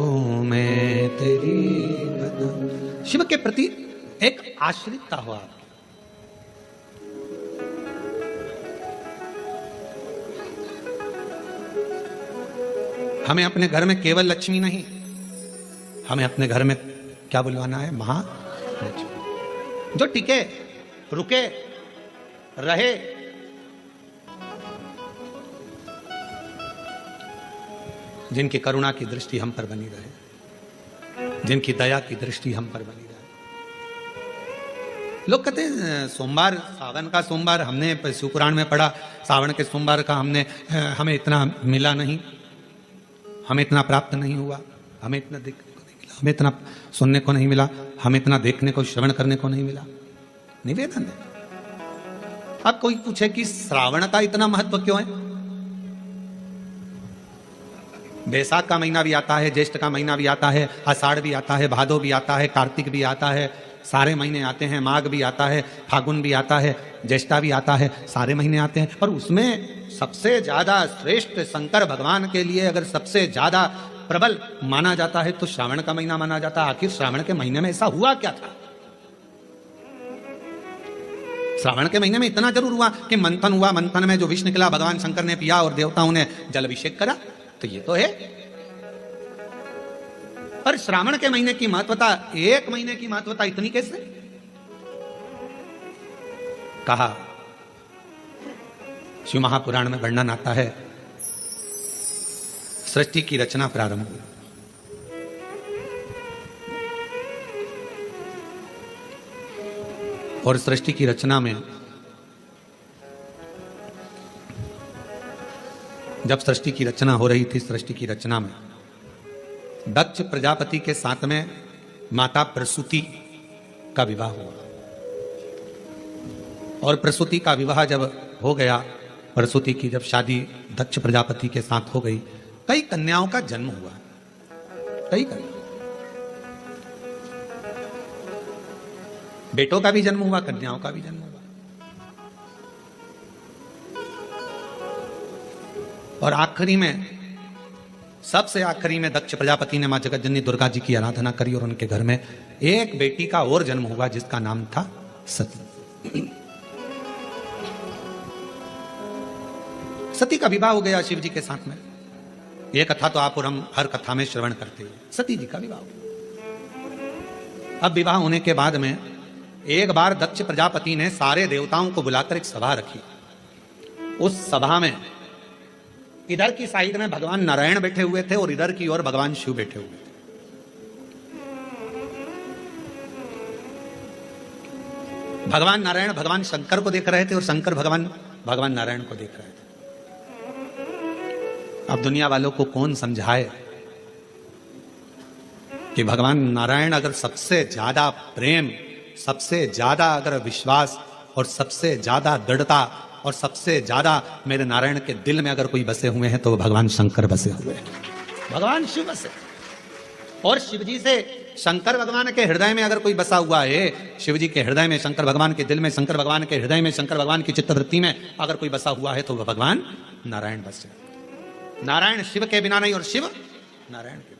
मैं तेरी बता। शिव के प्रति एक आश्रितता हो आप। हमें अपने घर में केवल लक्ष्मी नहीं, हमें अपने घर में क्या बुलवाना है, महालक्ष्मी, जो टिके, रुके, रहे। जिनकी करुणा की दृष्टि हम पर बनी रहे। जिनकी दया की दृष्टि हम पर बनी रहे। लोग कहते हैं सोमवार, सावन का सोमवार, हमने शिव पुराण में पढ़ा, सावन के सोमवार का हमें इतना मिला नहीं, हमें इतना प्राप्त नहीं हुआ, हमें इतना देखने को नहीं मिला, हमें इतना सुनने को नहीं मिला, हमें इतना देखने को, श्रवण करने को नहीं मिला। निवेदन है। अब कोई पूछे कि श्रावण का इतना महत्व क्यों है? बैसाख का महीना भी आता है, ज्येष्ठ का महीना भी आता है, आषाढ़ भी आता है, भादो भी आता है, कार्तिक भी आता है, सारे महीने आते हैं, माघ भी आता है, फागुन भी आता है, ज्येष्ठा भी आता है, सारे महीने आते हैं। और उसमें सबसे ज्यादा श्रेष्ठ शंकर भगवान के लिए अगर सबसे ज्यादा प्रबल माना जाता है तो श्रावण का महीना माना जाता है। आखिर श्रावण के महीने में ऐसा हुआ क्या था? श्रावण के महीने में इतना जरूर हुआ कि मंथन हुआ, मंथन में जो विष निकला भगवान शंकर ने पिया और देवताओं ने जल अभिषेक करा, तो ये तो है। पर श्रावण के महीने की महत्वता, एक महीने की महत्वता इतनी कैसे? कहा शिव महापुराण में वर्णन आता है, सृष्टि की रचना प्रारंभ हुई। और सृष्टि की रचना में जब सृष्टि की रचना हो रही थी, सृष्टि की रचना में दक्ष प्रजापति के साथ में माता प्रसूति का विवाह हुआ। और प्रसूति का विवाह जब हो गया, प्रसूति की जब शादी दक्ष प्रजापति के साथ हो गई, कई कन्याओं का जन्म हुआ, कई कन्या, बेटों का भी जन्म हुआ, कन्याओं का भी जन्म हुआ। और आखिरी में, सबसे आखिरी में दक्ष प्रजापति ने मां जगतजननी दुर्गा जी की आराधना करी और उनके घर में एक बेटी का और जन्म हुआ जिसका नाम था सती। सती का विवाह हो गया शिव जी के साथ में। यह कथा तो आप और हम हर कथा में श्रवण करते हैं। सती जी का विवाह हो गया। अब विवाह होने के बाद में एक बार दक्ष प्रजापति ने सारे देवताओं को बुलाकर एक सभा रखी। उस सभा में इधर की साइड में भगवान नारायण बैठे हुए थे और इधर की ओर भगवान शिव बैठे हुए थे। भगवान नारायण भगवान शंकर को देख रहे थे और शंकर भगवान नारायण को देख रहे थे। अब दुनिया वालों को कौन समझाए कि भगवान नारायण अगर सबसे ज्यादा प्रेम, सबसे ज्यादा अगर विश्वास और सबसे ज्यादा दृढ़ता और सबसे ज्यादा मेरे नारायण के दिल में अगर कोई बसे हुए हैं तो वो भगवान शंकर बसे हुए हैं, भगवान शिव बसे। और शिव जी से शंकर भगवान के हृदय में अगर कोई बसा हुआ है, शिव जी के हृदय में, शंकर भगवान के दिल में, शंकर भगवान के हृदय में, शंकर भगवान की चित्तवृत्ति में अगर कोई बसा हुआ है तो वह भगवान नारायण बसे। नारायण शिव के बिना नहीं और शिव नारायण के